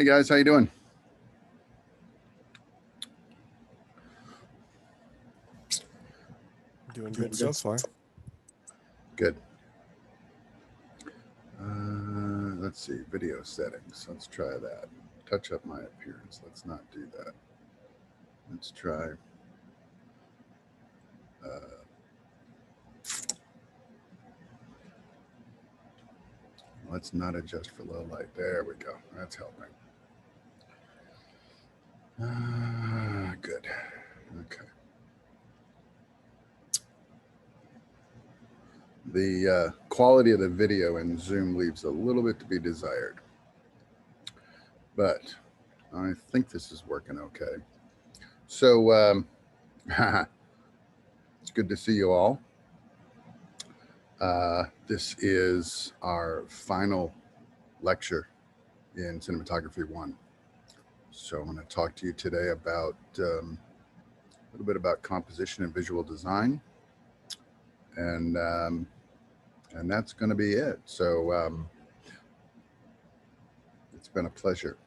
Hey guys, how you doing? Doing good so far. Good. Let's see, video settings. Let's try that. Touch up my appearance. Let's not do that. Let's try. Let's not adjust for low light. There we go. That's helping. Good. Okay. The quality of the video in Zoom leaves a little bit to be desired, but I think this is working okay. So it's good to see you all. This is our final lecture in Cinematography 1. So I'm going to talk to you today about a little bit about composition and visual design, and that's going to be it. So it's been a pleasure.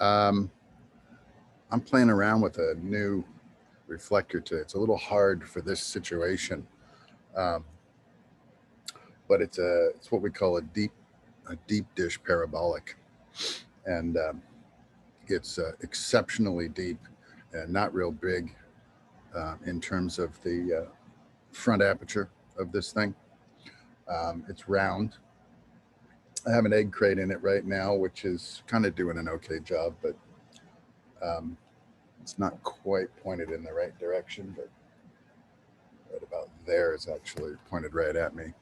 I'm playing around with a new reflector today. It's a little hard for this situation, but it's what we call a deep dish parabolic, and it's exceptionally deep and not real big in terms of the front aperture of this thing. It's round. I have an egg crate in it right now, which is kind of doing an okay job, but it's not quite pointed in the right direction, but right about there is actually pointed right at me.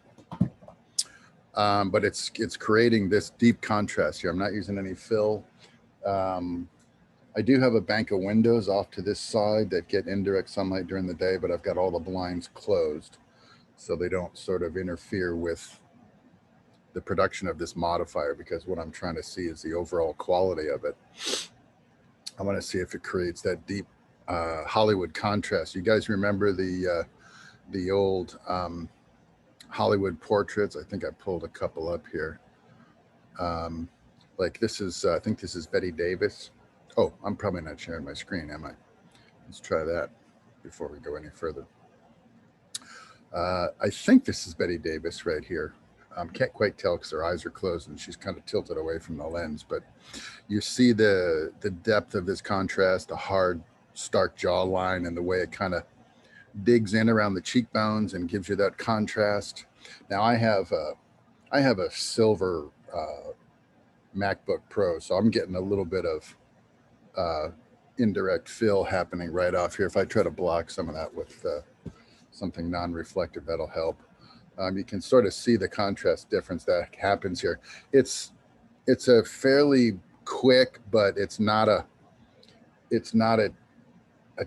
But it's creating this deep contrast here. I'm not using any fill. I do have a bank of windows off to this side that get indirect sunlight during the day, but I've got all the blinds closed so they don't sort of interfere with the production of this modifier, because what I'm trying to see is the overall quality of it. I want to see if it creates that deep Hollywood contrast. You guys remember the old Hollywood portraits? I think I pulled a couple up here. Like this is, I think this is Bette Davis. Oh, I'm probably not sharing my screen, am I? Let's try that before we go any further. I think this is Bette Davis right here. Can't quite tell because her eyes are closed and she's kind of tilted away from the lens, but you see the depth of this contrast, the hard, stark jawline, and the way it kind of digs in around the cheekbones and gives you that contrast. Now I have a silver MacBook Pro, so I'm getting a little bit of indirect fill happening right off here. If I try to block some of that with something non-reflective, that'll help. You can sort of see the contrast difference that happens here. It's a fairly quick, but it's not a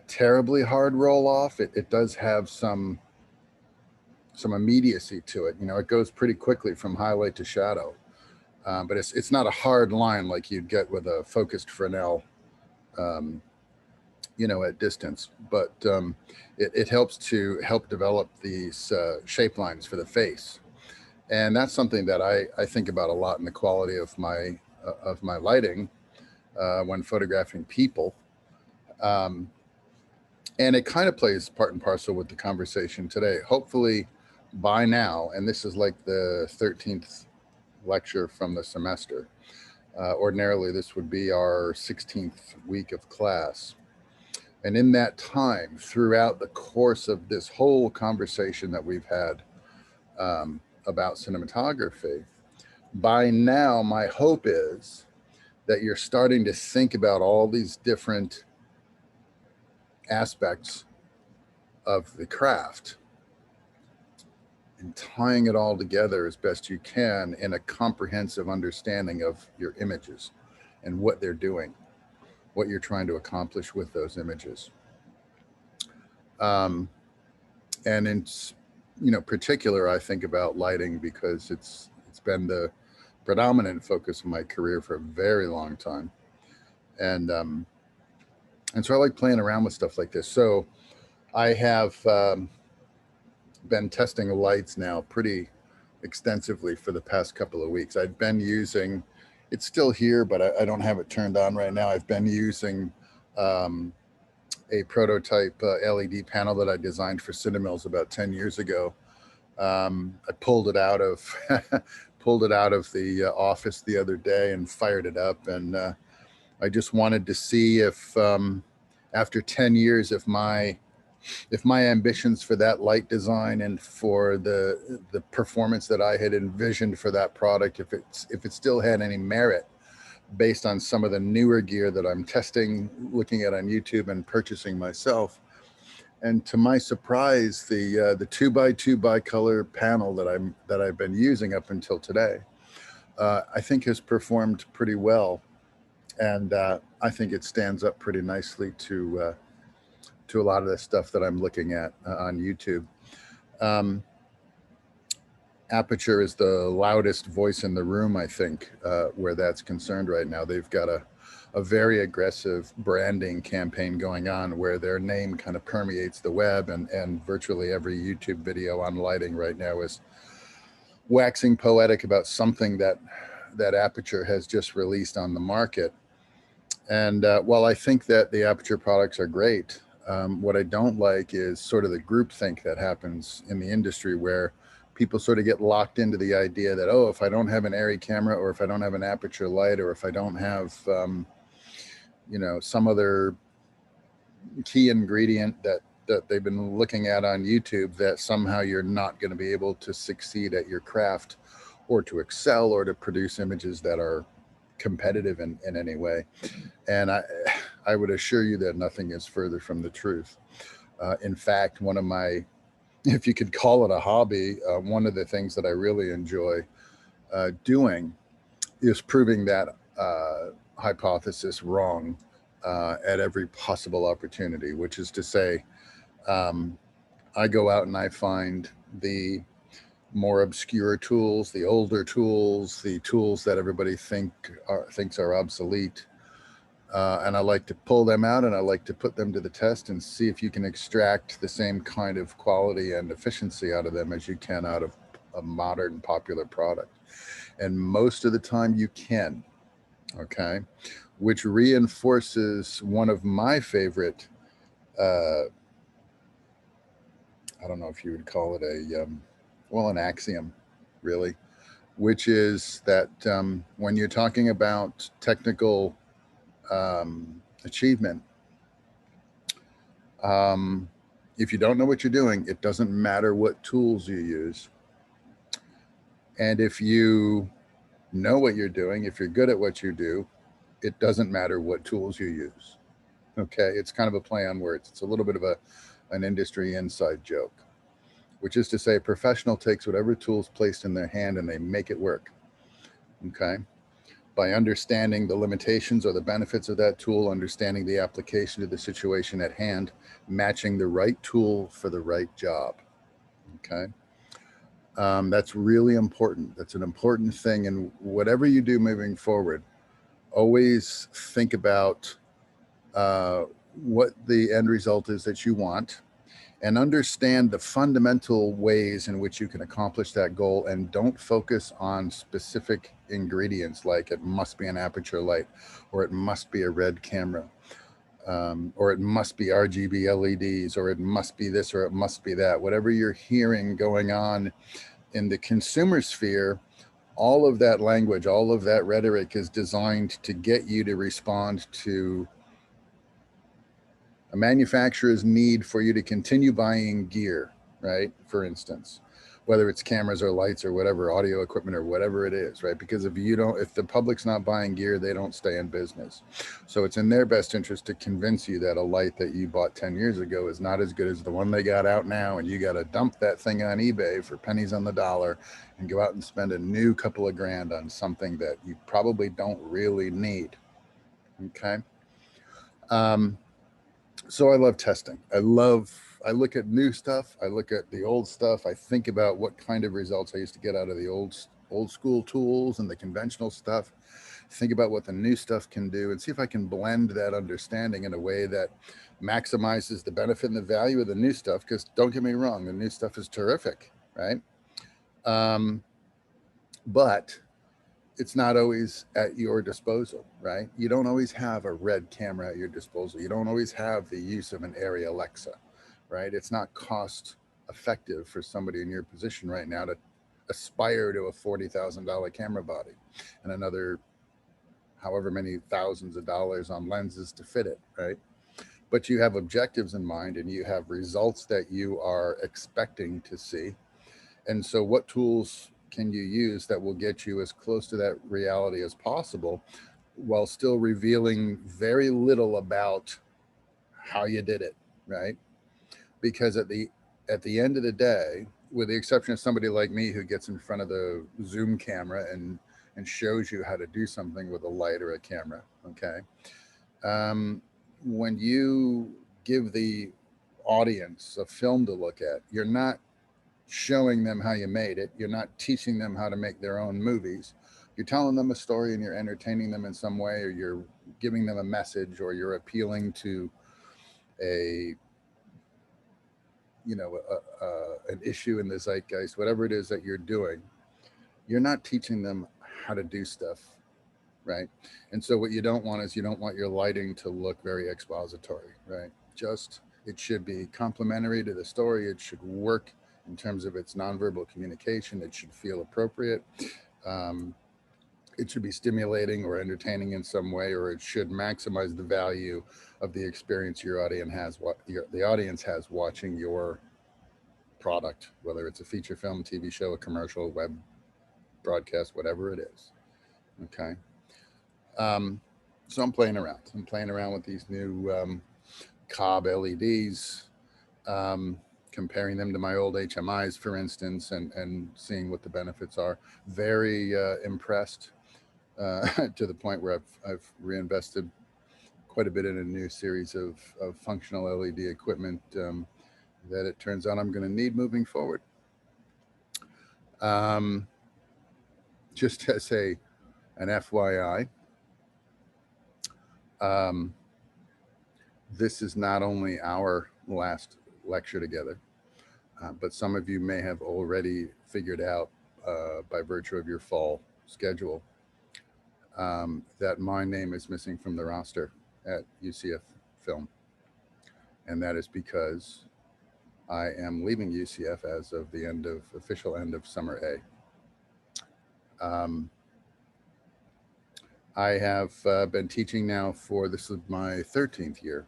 terribly hard roll off. It does have some immediacy to it. You know, it goes pretty quickly from highlight to shadow, but it's not a hard line like you'd get with a focused Fresnel, you know, at distance. But it helps to develop these shape lines for the face, and that's something that I think about a lot in the quality of my lighting when photographing people. And it kind of plays part and parcel with the conversation today. Hopefully by now, and this is like the 13th lecture from the semester. Ordinarily, this would be our 16th week of class. And in that time, throughout the course of this whole conversation that we've had about cinematography, by now, my hope is that you're starting to think about all these different aspects of the craft and tying it all together as best you can in a comprehensive understanding of your images and what they're doing, what you're trying to accomplish with those images. And in particular, I think about lighting because it's been the predominant focus of my career for a very long time. And so I like playing around with stuff like this. So I have been testing lights now pretty extensively for the past couple of weeks. I've been using It's still here, but I don't have it turned on right now. I've been using a prototype LED panel that I designed for Cinemills about 10 years ago. I pulled it out of pulled it out of the office the other day and fired it up, and I just wanted to see if after 10 years, if my ambitions for that light design and for the performance that I had envisioned for that product, if it still had any merit based on some of the newer gear that I'm testing, looking at on YouTube and purchasing myself. And to my surprise, the 2x2 bicolor panel that I've been using up until today, I think has performed pretty well, and I think it stands up pretty nicely to a lot of the stuff that I'm looking at on YouTube. Aperture is the loudest voice in the room, I think, where that's concerned right now. They've got a very aggressive branding campaign going on where their name kind of permeates the web, and virtually every YouTube video on lighting right now is waxing poetic about something that Aperture has just released on the market. And while I think that the Aperture products are great, what I don't like is sort of the groupthink that happens in the industry where people sort of get locked into the idea that, oh, if I don't have an Arri camera, or if I don't have an Aperture light, or if I don't have, some other key ingredient that they've been looking at on YouTube, that somehow you're not going to be able to succeed at your craft, or to excel, or to produce images that are competitive in any way. And I would assure you that nothing is further from the truth. In fact, one of my, if you could call it a hobby, one of the things that I really enjoy doing is proving that hypothesis wrong at every possible opportunity, which is to say, I go out and I find the more obscure tools, the older tools, the tools that everybody thinks are obsolete. And I like to pull them out, and I like to put them to the test and see if you can extract the same kind of quality and efficiency out of them as you can out of a modern popular product. And most of the time you can, okay? Which reinforces one of my favorite, I don't know if you would call it an axiom, really, which is that when you're talking about technical achievement, if you don't know what you're doing, it doesn't matter what tools you use. And if you know what you're doing, if you're good at what you do, it doesn't matter what tools you use. Okay, it's kind of a play on words. It's a little bit of an industry inside joke, which is to say, a professional takes whatever tool's placed in their hand and they make it work. Okay, by understanding the limitations or the benefits of that tool, understanding the application to the situation at hand, matching the right tool for the right job. Okay, that's really important. That's an important thing. And whatever you do moving forward, always think about what the end result is that you want, and understand the fundamental ways in which you can accomplish that goal, and don't focus on specific ingredients like it must be an Aperture light, or it must be a red camera, or it must be RGB LEDs, or it must be this, or it must be that. Whatever you're hearing going on in the consumer sphere, all of that language, all of that rhetoric is designed to get you to respond to a manufacturer's need for you to continue buying gear, right? For instance, whether it's cameras or lights or whatever, audio equipment or whatever it is, right? Because if the public's not buying gear, they don't stay in business. So it's in their best interest to convince you that a light that you bought 10 years ago is not as good as the one they got out now, and you got to dump that thing on eBay for pennies on the dollar and go out and spend a new couple of grand on something that you probably don't really need. Okay. So I love testing. I look at new stuff. I look at the old stuff. I think about what kind of results I used to get out of the old school tools and the conventional stuff. Think about what the new stuff can do, and see if I can blend that understanding in a way that maximizes the benefit and the value of the new stuff. Because don't get me wrong, the new stuff is terrific, right? But it's not always at your disposal, right? You don't always have a red camera at your disposal. You don't always have the use of an Arri Alexa, right? It's not cost effective for somebody in your position right now to aspire to a $40,000 camera body and another however many thousands of dollars on lenses to fit it, right? But you have objectives in mind and you have results that you are expecting to see. And so what tools can you use that will get you as close to that reality as possible while still revealing very little about how you did it, right? Because at the end of the day, with the exception of somebody like me who gets in front of the Zoom camera and shows you how to do something with a light or a camera, okay? When you give the audience a film to look at, you're not showing them how you made it. You're not teaching them how to make their own movies. You're telling them a story and you're entertaining them in some way, or you're giving them a message, or you're appealing to a, you know, an issue in the zeitgeist, whatever it is that you're doing. You're not teaching them how to do stuff, right? And so what you don't want is you don't want your lighting to look very expository, right? Just, it should be complementary to the story. It should work in terms of its nonverbal communication. It should feel appropriate. It should be stimulating or entertaining in some way, or it should maximize the value of the experience your audience has. The audience has watching your product, whether it's a feature film, TV show, a commercial, web broadcast, whatever it is. Okay. So I'm playing around. I'm playing around with these new Cobb LEDs. Comparing them to my old HMIs, for instance, and seeing what the benefits are. Very impressed to the point where I've reinvested quite a bit in a new series of functional LED equipment that it turns out I'm going to need moving forward. Just as an FYI, this is not only our last lecture together, but some of you may have already figured out by virtue of your fall schedule that my name is missing from the roster at UCF Film. And that is because I am leaving UCF as of the official end of summer A. I have been teaching now this is my 13th year.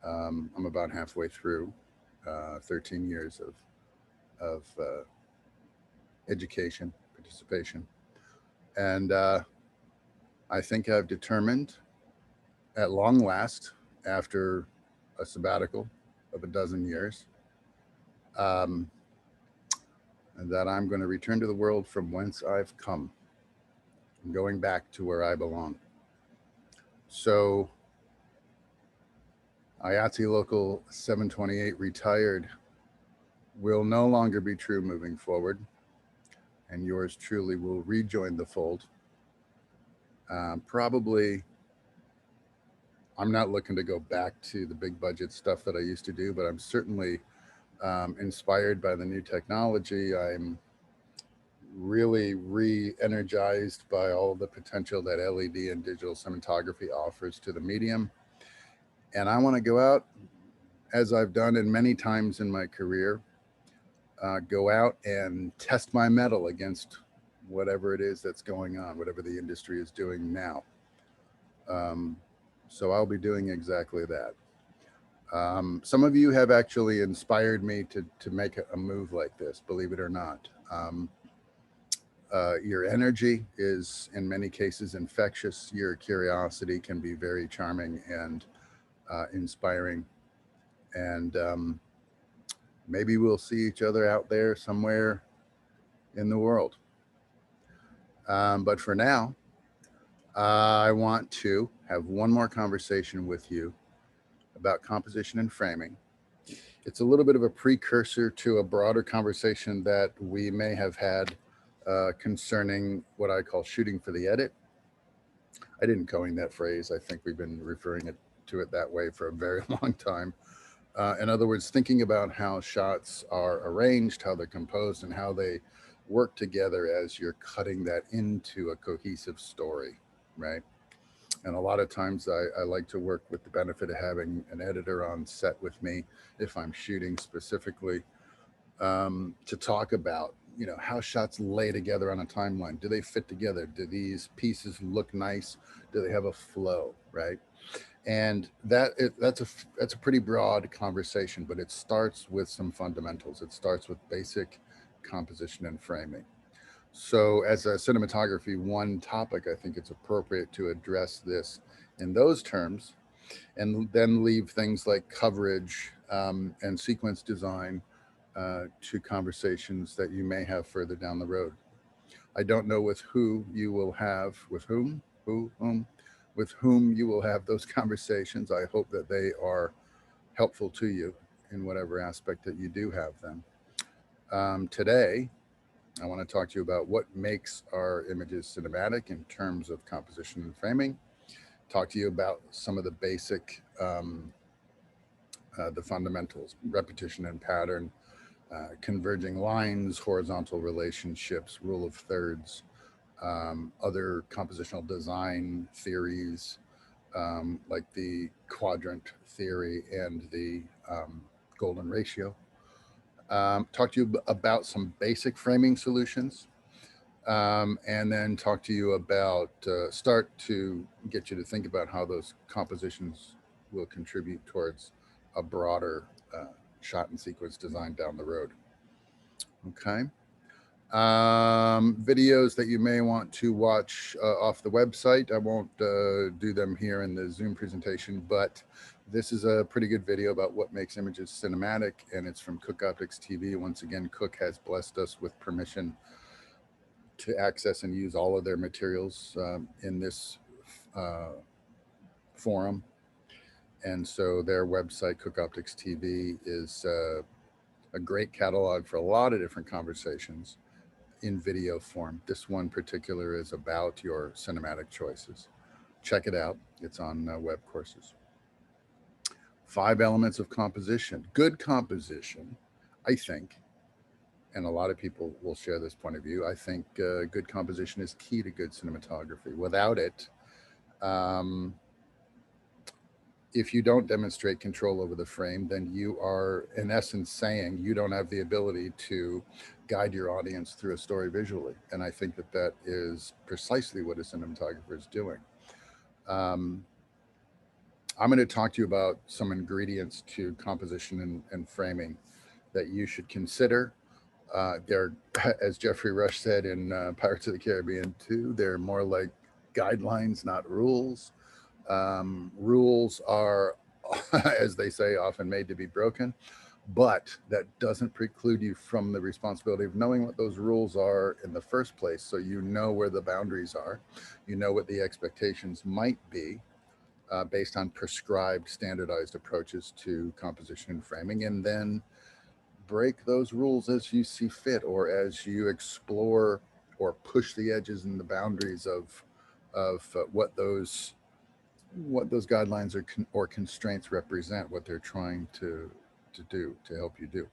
I'm about halfway through 13 years of education, participation. And I think I've determined at long last, after a sabbatical of a dozen years, that I'm going to return to the world from whence I've come. I'm going back to where I belong. So IATSE Local 728 retired will no longer be true moving forward, and yours truly will rejoin the fold. Probably, I'm not looking to go back to the big budget stuff that I used to do, but I'm certainly inspired by the new technology. I'm really re-energized by all the potential that LED and digital cinematography offers to the medium. And I want to go out, as I've done in many times in my career, go out and test my mettle against whatever it is that's going on, whatever the industry is doing now. So I'll be doing exactly that. Some of you have actually inspired me to make a move like this, believe it or not. Your energy is in many cases infectious. Your curiosity can be very charming and inspiring. And maybe we'll see each other out there somewhere in the world. But for now, I want to have one more conversation with you about composition and framing. It's a little bit of a precursor to a broader conversation that we may have had concerning what I call shooting for the edit. I didn't coin that phrase. I think we've been referring to it that way for a very long time. In other words, thinking about how shots are arranged, how they're composed, and how they work together as you're cutting that into a cohesive story, right? And a lot of times I like to work with the benefit of having an editor on set with me if I'm shooting specifically, to talk about, how shots lay together on a timeline. Do they fit together? Do these pieces look nice? Do they have a flow, right? And that's a pretty broad conversation, but it starts with some fundamentals. It starts with basic composition and framing. So, as a cinematography one topic, I think it's appropriate to address this in those terms, and then leave things like coverage, and sequence design, to conversations that you may have further down the road. I don't know with who you will have, with whom, with whom you will have those conversations. I hope that they are helpful to you in whatever aspect that you do have them. Today, I want to talk to you about what makes our images cinematic in terms of composition and framing. Talk to you about some of the basic, the fundamentals, repetition and pattern, converging lines, horizontal relationships, rule of thirds, other compositional design theories, like the quadrant theory and the, golden ratio. Talk to you about some basic framing solutions, and then talk to you about, start to get you to think about how those compositions will contribute towards a broader, shot and sequence design down the road. Okay. Videos that you may want to watch, off the website. I won't, do them here in the Zoom presentation, but this is a pretty good video about what makes images cinematic, and it's from Cook Optics TV. Once again, Cook has blessed us with permission to access and use all of their materials, in this, uh, forum. And so their website, Cook Optics TV, is, a great catalog for a lot of different conversations in video form. This one particular is about your cinematic choices. Check it out. It's on, web courses. 5 elements of composition. Good composition, I think, and a lot of people will share this point of view. I think, good composition is key to good cinematography. Without it, um, if you don't demonstrate control over the frame, then you are, in essence, saying you don't have the ability to guide your audience through a story visually. And I think that that is precisely what a cinematographer is doing. Um, I'm going to talk to you about some ingredients to composition and framing that you should consider. They're, as Jeffrey Rush said in, Pirates of the Caribbean 2, they're more like guidelines, not rules. Rules are, as they say, often made to be broken, but that doesn't preclude you from the responsibility of knowing what those rules are in the first place. So you know where the boundaries are, you know what the expectations might be, based on prescribed, standardized approaches to composition and framing, and then break those rules as you see fit, or as you explore or push the edges and the boundaries of what those guidelines or constraints represent, what they're trying to do to help you do.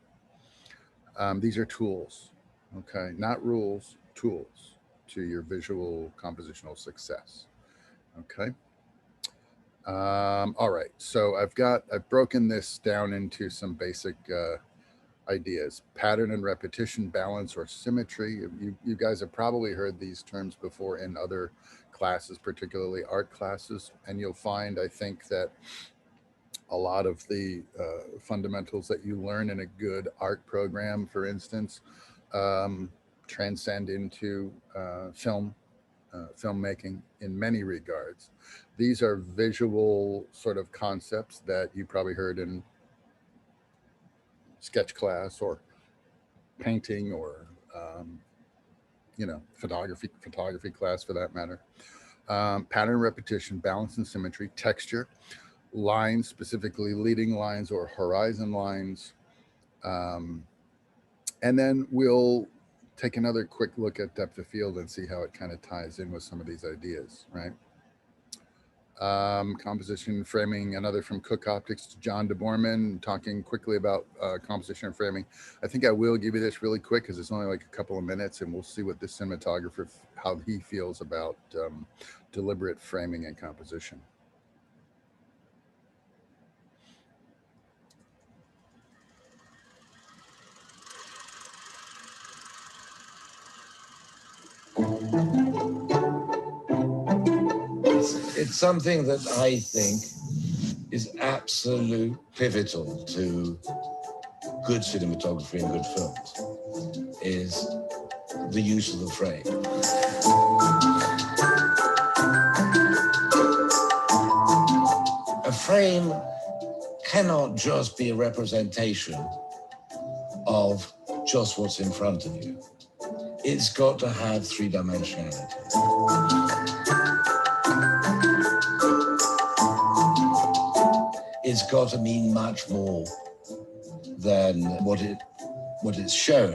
These are tools, okay, not rules, tools to your visual compositional success. Okay. All right. So I've broken this down into some basic, ideas: pattern and repetition, balance or symmetry. You guys have probably heard these terms before in other classes, particularly art classes, and you'll find, I think, that a lot of the, fundamentals that you learn in a good art program, for instance, um, transcend into, filmmaking in many regards. These are visual sort of concepts that you probably heard in sketch class or painting or, um, photography class for that matter. Pattern, repetition, balance and symmetry, texture, lines, specifically leading lines or horizon lines. Um, and then we'll take another quick look at depth of field and see how it kind of ties in with some of these ideas, right? Composition and framing, another from Cook Optics, John DeBorman, talking quickly about composition and framing. I think I will give you this really quick because it's only like a couple of minutes, and we'll see what this cinematographer, how he feels about deliberate framing and composition. It's something that I think is absolute pivotal to good cinematography and good films, is the use of the frame. A frame cannot just be a representation of just what's in front of you. It's got to have three-dimensionality. It's got to mean much more than what it's shown.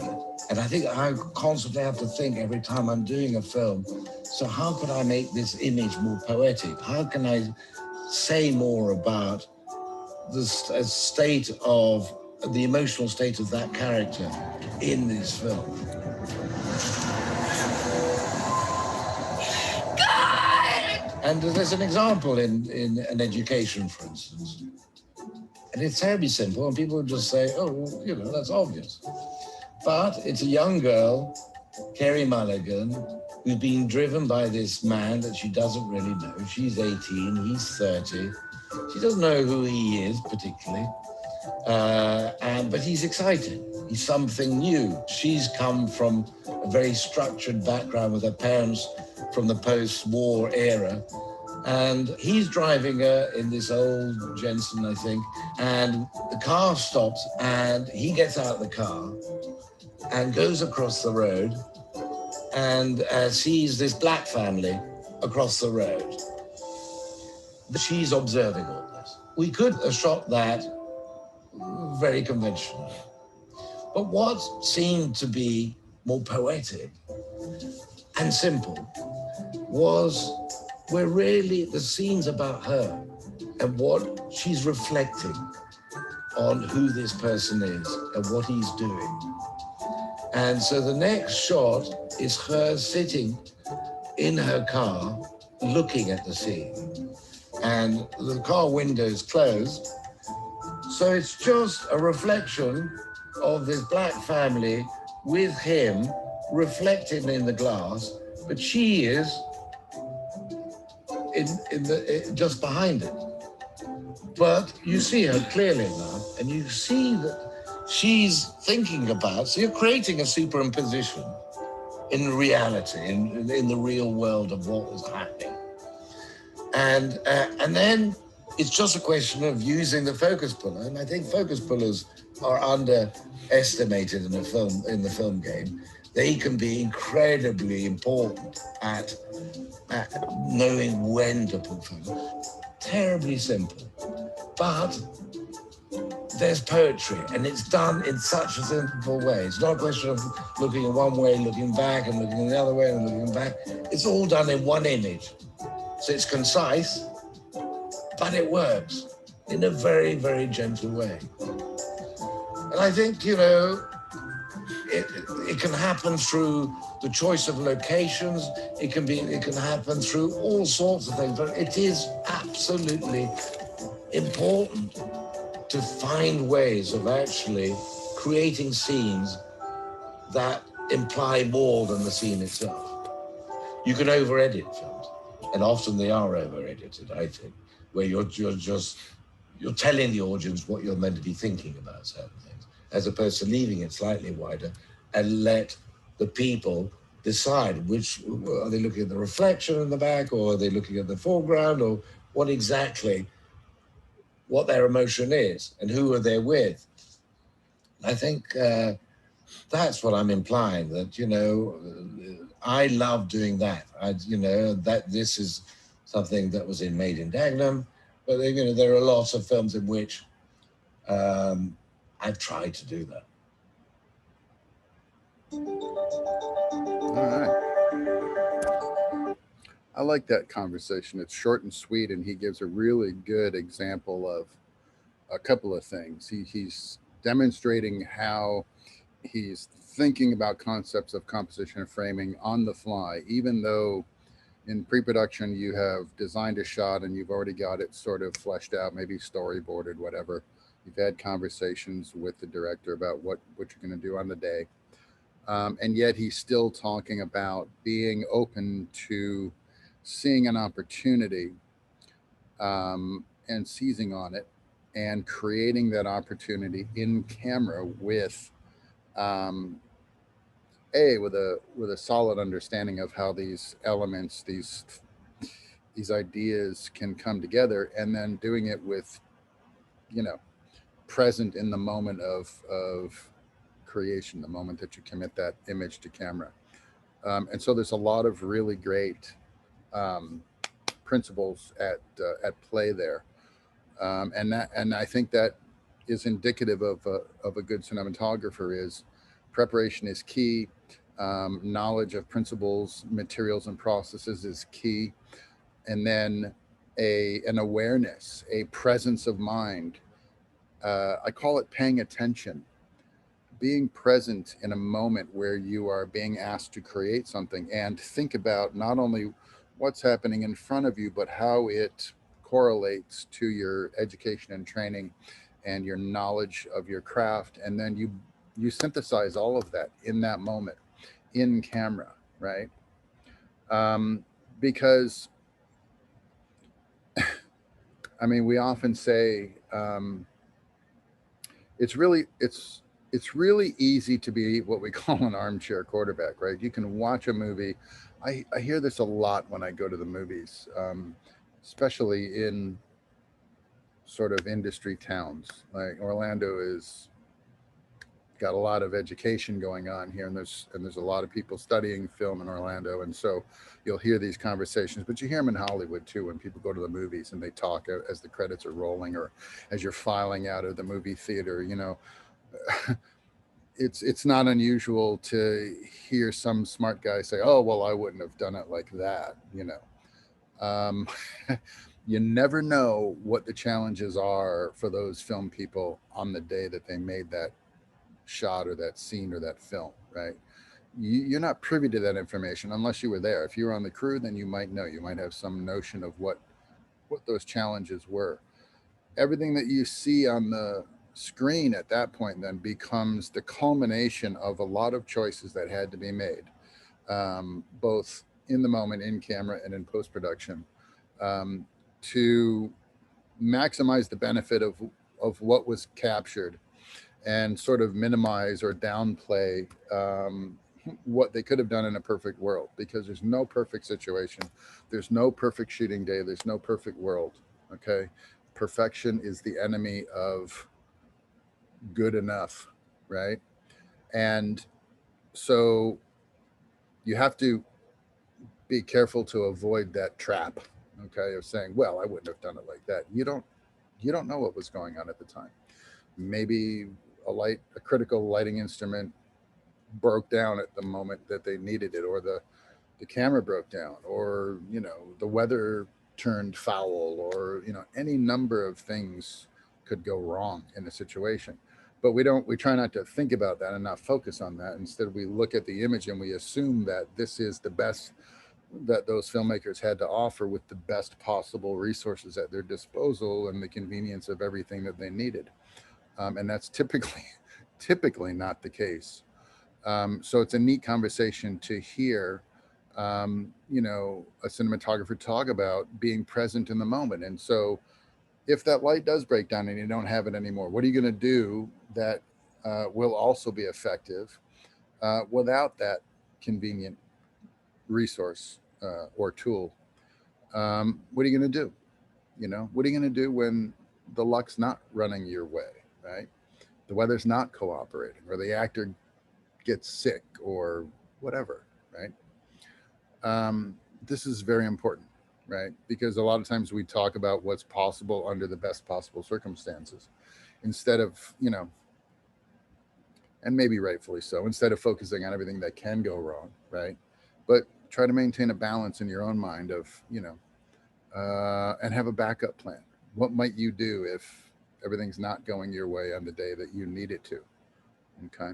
And I think I constantly have to think every time I'm doing a film, so how could I make this image more poetic? How can I say more about the state of, the emotional state of that character in this film? God! And there's an example in an education, for instance. And it's terribly simple, and people would just say, oh, well, you know, that's obvious. But it's a young girl, Carey Mulligan, who's being driven by this man that she doesn't really know. She's 18, he's 30. She doesn't know who he is particularly, but he's excited. He's something new. She's come from a very structured background with her parents from the post-war era. And he's driving her in this old Jensen, I think, and the car stops and he gets out of the car and goes across the road and sees this black family across the road. She's observing all this. We could have shot that very conventionally. But what seemed to be more poetic and simple was where really the scene's about her and what she's reflecting on who this person is and what he's doing. And so the next shot is her sitting in her car looking at the scene. And the car window's closed. So it's just a reflection of this black family with him reflected in the glass, but she is just behind it. But you see her clearly enough, and you see that she's thinking about, so you're creating a superimposition in reality, in the real world of what was happening. And then it's just a question of using the focus puller, and I think focus pullers are underestimated in the film game. They can be incredibly important at knowing when to put focus. Terribly simple, but there's poetry, and it's done in such a simple way. It's not a question of looking in one way, looking back, and looking the other way, and looking back. It's all done in one image. So it's concise, but it works in a very, very gentle way. And I think, you know, it can happen through the choice of locations. It can happen through all sorts of things, but it is absolutely important to find ways of actually creating scenes that imply more than the scene itself. You can over-edit films, and often they are over-edited, I think, where you're telling the audience what you're meant to be thinking about certain things, as opposed to leaving it slightly wider and let the people decide which, are they looking at the reflection in the back, or are they looking at the foreground, or what exactly, what their emotion is and who are they with. I think that's what I'm implying, that, you know, I love doing that. You know, that this is something that was Made in Dagenham, but you know, there are lots of films in which I've tried to do that. All right. I like that conversation. It's short and sweet, and he gives a really good example of a couple of things. He's demonstrating how he's thinking about concepts of composition and framing on the fly, even though in pre-production you have designed a shot and you've already got it sort of fleshed out, maybe storyboarded, whatever. You've had conversations with the director about what you're going to do on the day. And yet he's still talking about being open to seeing an opportunity and seizing on it and creating that opportunity in camera with um, with a solid understanding of how these elements, these ideas can come together, and then doing it with, you know, present in the moment of creation, the moment that you commit that image to camera. And so there's a lot of really great um, principles at play there, and I think that is indicative of a good cinematographer. Is preparation is key. Knowledge of principles, materials, and processes is key, and then an awareness, a presence of mind. I call it paying attention, being present in a moment where you are being asked to create something and think about not only what's happening in front of you, but how it correlates to your education and training and your knowledge of your craft. And then you synthesize all of that in that moment in camera, right? Um, because I mean, we often say it's really it's really easy to be what we call an armchair quarterback, right? You can watch a movie. I hear this a lot when I go to the movies, especially in sort of industry towns. Like Orlando is got a lot of education going on here, and there's a lot of people studying film in Orlando, and so you'll hear these conversations. But you hear them in Hollywood too, when people go to the movies and they talk as the credits are rolling or as you're filing out of the movie theater. You know, it's not unusual to hear some smart guy say, "Oh, well, I wouldn't have done it like that." You know, um, you never know what the challenges are for those film people on the day that they made that shot or that scene or that film, right? You're not privy to that information unless you were there. If you were on the crew, then you might know. You might have some notion of what those challenges were. Everything that you see on the screen at that point then becomes the culmination of a lot of choices that had to be made, both in the moment, in camera, and in post production, um, to maximize the benefit of what was captured and sort of minimize or downplay what they could have done in a perfect world, because there's no perfect situation, there's no perfect shooting day, there's no perfect world. Okay, perfection is the enemy of good enough, right? And so you have to be careful to avoid that trap, okay, of saying, well, I wouldn't have done it like that. You don't know what was going on at the time. Maybe a critical lighting instrument broke down at the moment that they needed it, or the camera broke down, or the weather turned foul, or any number of things could go wrong in a situation. But we try not to think about that and not focus on that. Instead, we look at the image and we assume that this is the best that those filmmakers had to offer, with the best possible resources at their disposal and the convenience of everything that they needed. And that's typically not the case. So it's a neat conversation to hear, a cinematographer talk about being present in the moment. And so if that light does break down and you don't have it anymore, what are you going to do that will also be effective without that convenient resource or tool? What are you going to do? What are you going to do when the luck's not running your way, right? The weather's not cooperating, or the actor gets sick, or whatever, right? This is very important, right? Because a lot of times we talk about what's possible under the best possible circumstances, instead of, and maybe rightfully so, instead of focusing on everything that can go wrong, right? But try to maintain a balance in your own mind of, and have a backup plan. What might you do if everything's not going your way on the day that you need it to? Okay.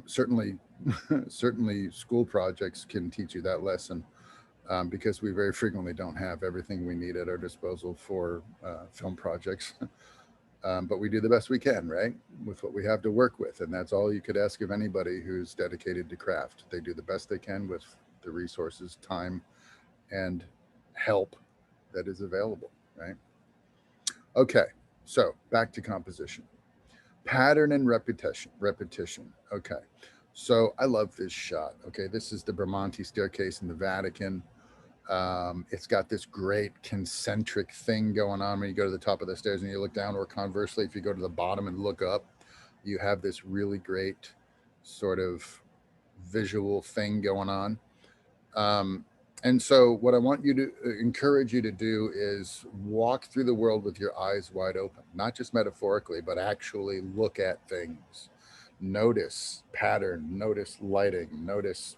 Certainly, certainly school projects can teach you that lesson, because we very frequently don't have everything we need at our disposal for film projects. But we do the best we can, right, with what we have to work with. And that's all you could ask of anybody who's dedicated to craft. They do the best they can with the resources, time, and help that is available, right? Okay, so back to composition. Pattern and repetition. Okay, so I love this shot. Okay, this is the Bramante staircase in the Vatican. It's got this great concentric thing going on when you go to the top of the stairs and you look down, or conversely, if you go to the bottom and look up, you have this really great sort of visual thing going on. And so what I want you to encourage you to do is walk through the world with your eyes wide open, not just metaphorically, but actually look at things. Notice pattern, notice lighting, notice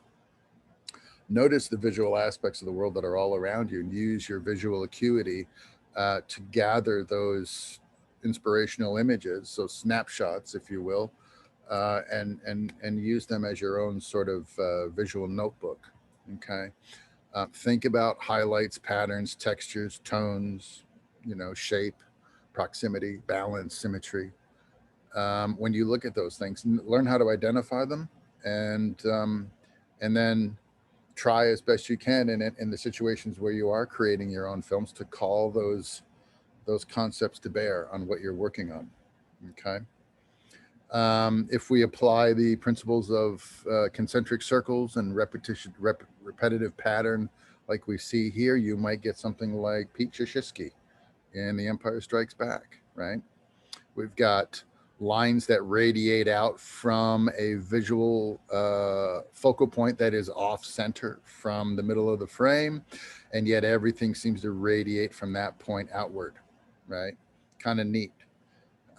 the visual aspects of the world that are all around you, and use your visual acuity to gather those inspirational images, so snapshots, if you will, and use them as your own sort of visual notebook. Okay. Think about highlights, patterns, textures, tones, shape, proximity, balance, symmetry. When you look at those things, learn how to identify them, and then try as best you can in the situations where you are creating your own films to call those concepts to bear on what you're working on. Okay. If we apply the principles of concentric circles and repetitive pattern like we see here, you might get something like Pete Szyszewski in The Empire Strikes Back, right? We've got lines that radiate out from a visual focal point that is off center from the middle of the frame, and yet everything seems to radiate from that point outward, right? Kind of neat.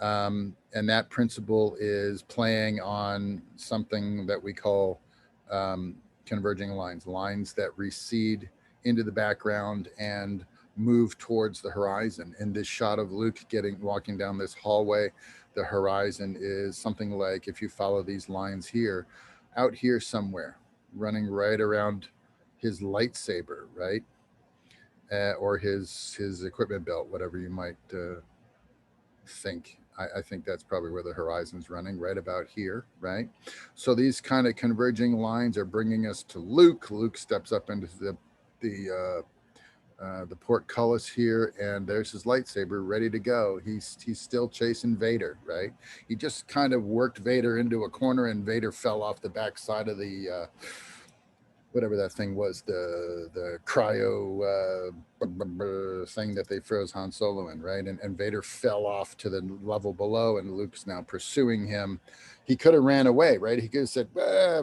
And that principle is playing on something that we call converging lines, lines that recede into the background and move towards the horizon. In this shot of Luke walking down this hallway, the horizon is something like, if you follow these lines here, out here somewhere, running right around his lightsaber, right? Or his equipment belt, whatever you might think. I think that's probably where the horizon's running, right about here, right? So these kind of converging lines are bringing us to Luke. Luke steps up into the portcullis here, and there's his lightsaber ready to go. He's still chasing Vader, right? He just kind of worked Vader into a corner, and Vader fell off the backside of the whatever that thing was, the cryo thing that they froze Han Solo in, right? And Vader fell off to the level below, and Luke's now pursuing him. He could have ran away, right? He could have said,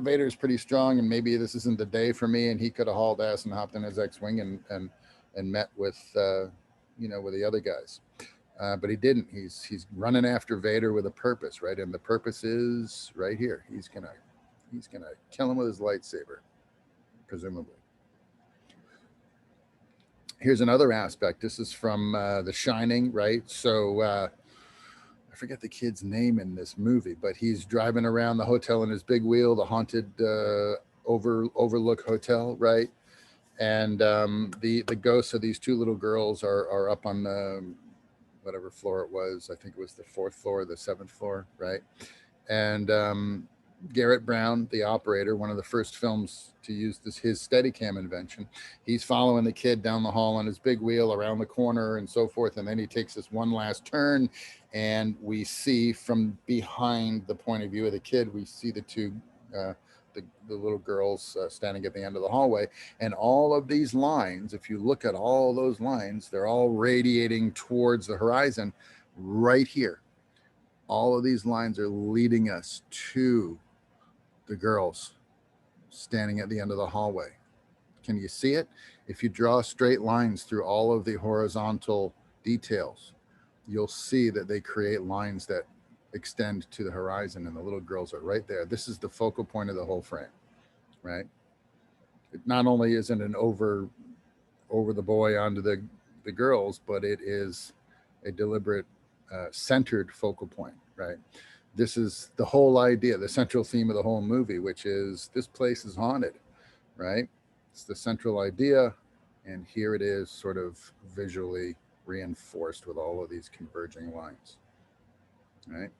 Vader's pretty strong, and maybe this isn't the day for me. And he could have hauled ass and hopped in his X-Wing and met with, with the other guys. But he didn't. He's running after Vader with a purpose, right? And the purpose is right here. He's gonna kill him with his lightsaber, presumably. Here's another aspect. This is from The Shining, right? So I forget the kid's name in this movie, but he's driving around the hotel in his big wheel, the haunted overlook hotel, right? And the ghosts of these two little girls are up on the whatever floor it was. I think it was the 4th floor, the 7th floor, right? And Garrett Brown, the operator, one of the first films to use his Steadicam invention, he's following the kid down the hall on his big wheel around the corner and so forth. And then he takes this one last turn, and we see from behind the point of view of the kid, we see the two, the little girls standing at the end of the hallway. And all of these lines, if you look at all those lines, they're all radiating towards the horizon right here. All of these lines are leading us to the girls standing at the end of the hallway. Can you see it? If you draw straight lines through all of the horizontal details, you'll see that they create lines that extend to the horizon, and the little girls are right there. This is the focal point of the whole frame, right? It not only isn't an over the boy onto the girls, but it is a deliberate, centered focal point, right? This is the whole idea, the central theme of the whole movie, which is this place is haunted, right? It's the central idea, and here it is, sort of visually reinforced with all of these converging lines, right?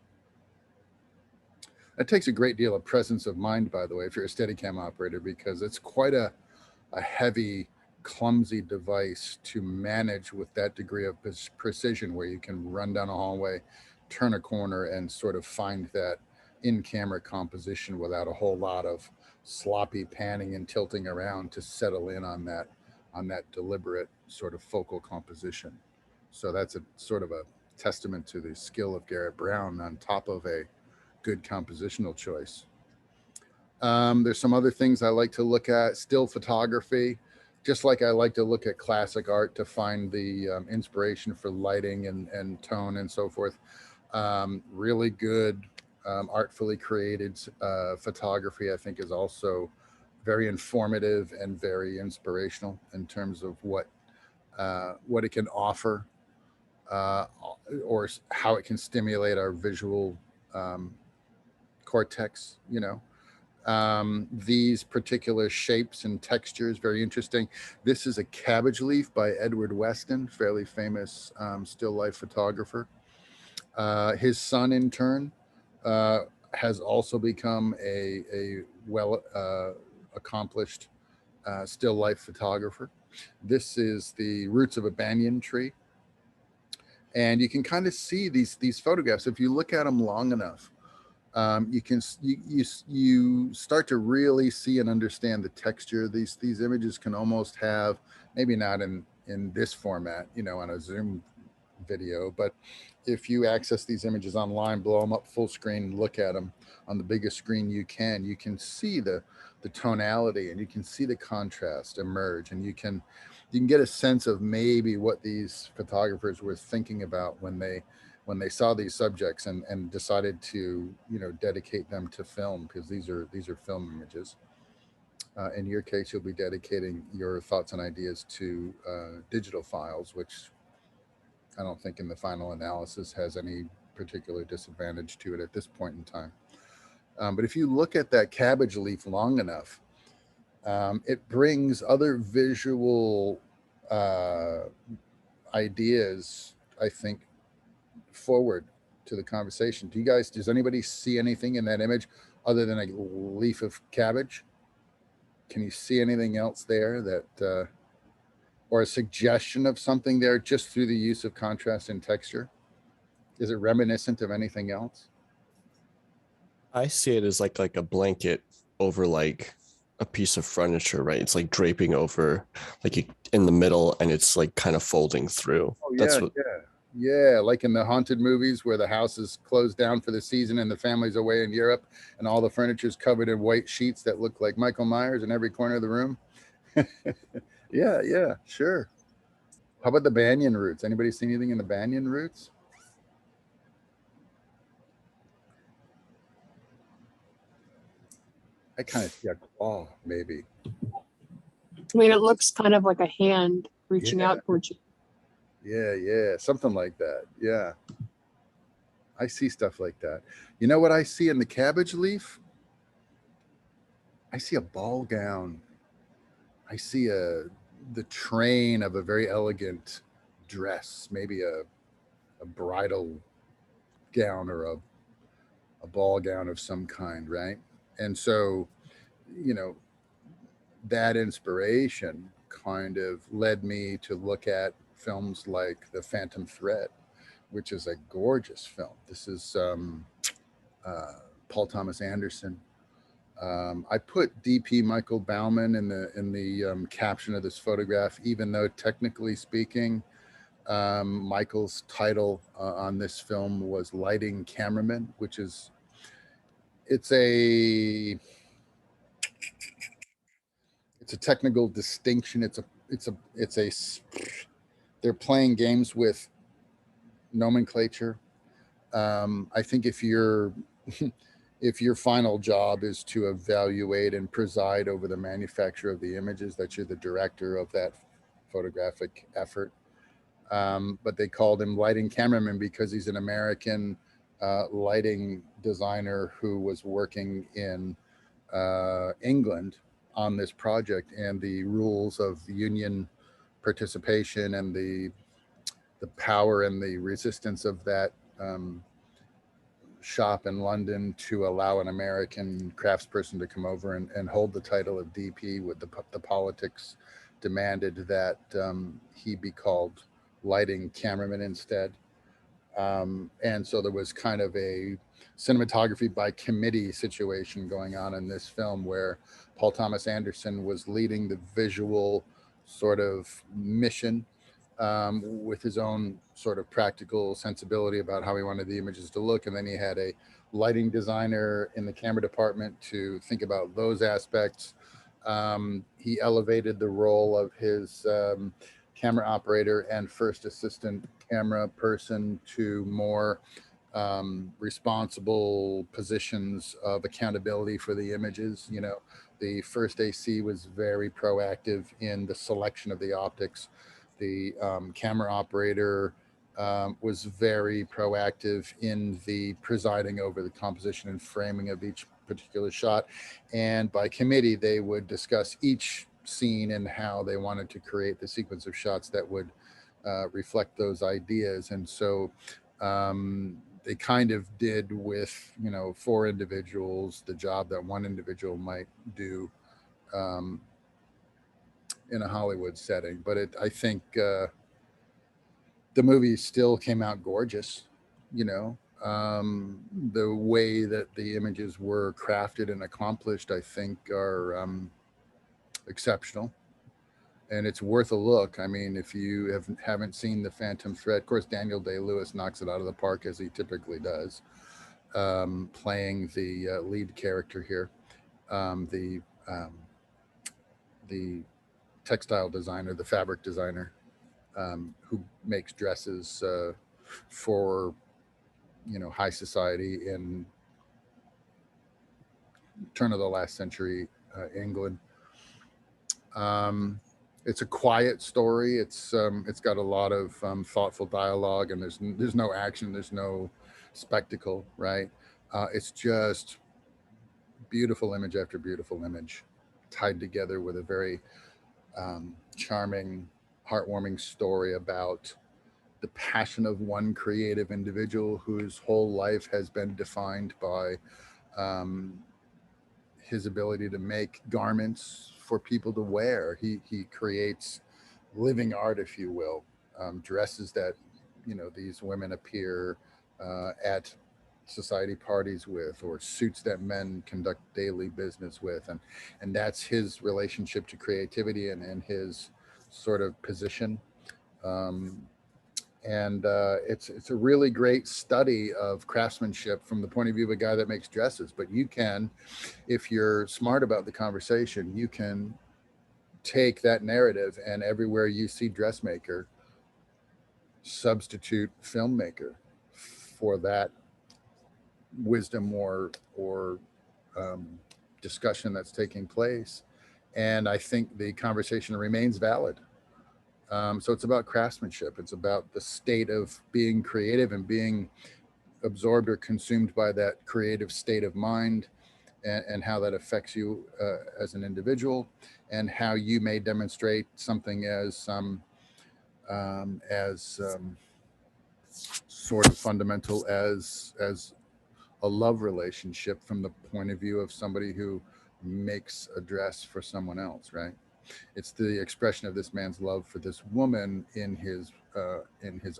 That takes a great deal of presence of mind, by the way, if you're a Steadicam operator, because it's quite a heavy, clumsy device to manage with that degree of precision, where you can run down a hallway, turn a corner, and sort of find that in-camera composition without a whole lot of sloppy panning and tilting around to settle in on that deliberate sort of focal composition. So that's a sort of a testament to the skill of Garrett Brown on top of a good compositional choice. There's some other things I like to look at. Still photography, just like I like to look at classic art to find the inspiration for lighting and tone and so forth. Really good, artfully created photography, I think, is also very informative and very inspirational in terms of what it can offer, or how it can stimulate our visual cortex, these particular shapes and textures, very interesting. This is a cabbage leaf by Edward Weston, fairly famous still life photographer. His son, in turn, has also become a well accomplished still life photographer. This is the roots of a banyan tree, and you can kind of see these photographs if you look at them long enough. You start to really see and understand the texture. These images can almost have, maybe not in this format, on a Zoom video, but if you access these images online, blow them up full screen, look at them on the biggest screen you can see the tonality, and you can see the contrast emerge, and you can get a sense of maybe what these photographers were thinking about when they saw these subjects and decided to dedicate them to film, because these are film images. In your case, you'll be dedicating your thoughts and ideas to digital files, which I don't think in the final analysis has any particular disadvantage to it at this point in time. But if you look at that cabbage leaf long enough, it brings other visual ideas, I think, forward to the conversation. Does anybody see anything in that image other than a leaf of cabbage? Can you see anything else there that or a suggestion of something there just through the use of contrast and texture? Is it reminiscent of anything else? I see it as like a blanket over like a piece of furniture, right? It's like draping over like in the middle, and it's like kind of folding through. Oh yeah, That's what. yeah, like in the haunted movies where the house is closed down for the season and the family's away in Europe, and all the furniture is covered in white sheets that look like Michael Myers in every corner of the room. Yeah, sure. How about the banyan roots? Anybody see anything in the banyan roots? I kind of see a claw, maybe. I mean, it looks kind of like a hand reaching out towards you. Yeah, something like that. Yeah. I see stuff like that. You know what I see in the cabbage leaf? I see a ball gown. I see the train of a very elegant dress, maybe a bridal gown or a ball gown of some kind, right? And so, that inspiration kind of led me to look at films like The Phantom Thread, which is a gorgeous film. This is Paul Thomas Anderson. I put D.P. Michael Bauman in the caption of this photograph, even though technically speaking, Michael's title on this film was Lighting Cameraman, which is it's a technical distinction. They're playing games with nomenclature. I think if you're if your final job is to evaluate and preside over the manufacture of the images, that you're the director of that photographic effort. But they called him lighting cameraman because he's an American lighting designer who was working in England on this project, and the rules of union participation and the power and the resistance of that shop in London to allow an American craftsperson to come over and hold the title of DP, with the politics demanded that he be called lighting cameraman instead. And so there was kind of a cinematography by committee situation going on in this film, where Paul Thomas Anderson was leading the visual sort of mission with his own sort of practical sensibility about how he wanted the images to look. And then he had a lighting designer in the camera department to think about those aspects. He elevated the role of his camera operator and first assistant camera person to more responsible positions of accountability for the images. You know, the first AC was very proactive in the selection of the optics. The camera operator was very proactive in the presiding over the composition and framing of each particular shot. And by committee, they would discuss each scene and how they wanted to create the sequence of shots that would reflect those ideas. And so they kind of did with, you know, 4 individuals the job that one individual might do in a Hollywood setting. But I think the movie still came out gorgeous. You know, the way that the images were crafted and accomplished, I think, are exceptional, and it's worth a look. I mean, if you haven't seen The Phantom Thread, of course, Daniel Day-Lewis knocks it out of the park, as he typically does, playing the lead character here, the textile designer, the fabric designer, who makes dresses for, you know, high society in turn of the last century England. It's a quiet story. It's got a lot of thoughtful dialogue, and there's no action, there's no spectacle, right? It's just beautiful image after beautiful image, tied together with a very charming, heartwarming story about the passion of one creative individual whose whole life has been defined by his ability to make garments for people to wear. He creates living art, if you will, dresses that, you know, these women appear at society parties with, or suits that men conduct daily business with, and that's his relationship to creativity and his sort of position. And it's a really great study of craftsmanship from the point of view of a guy that makes dresses. But you can, if you're smart about the conversation, you can take that narrative, and everywhere you see dressmaker, substitute filmmaker for that wisdom or discussion that's taking place. And I think the conversation remains valid. So it's about craftsmanship. It's about the state of being creative and being absorbed or consumed by that creative state of mind, and how that affects you as an individual, and how you may demonstrate something as sort of fundamental as a love relationship from the point of view of somebody who makes a dress for someone else, right? It's the expression of this man's love for this woman in his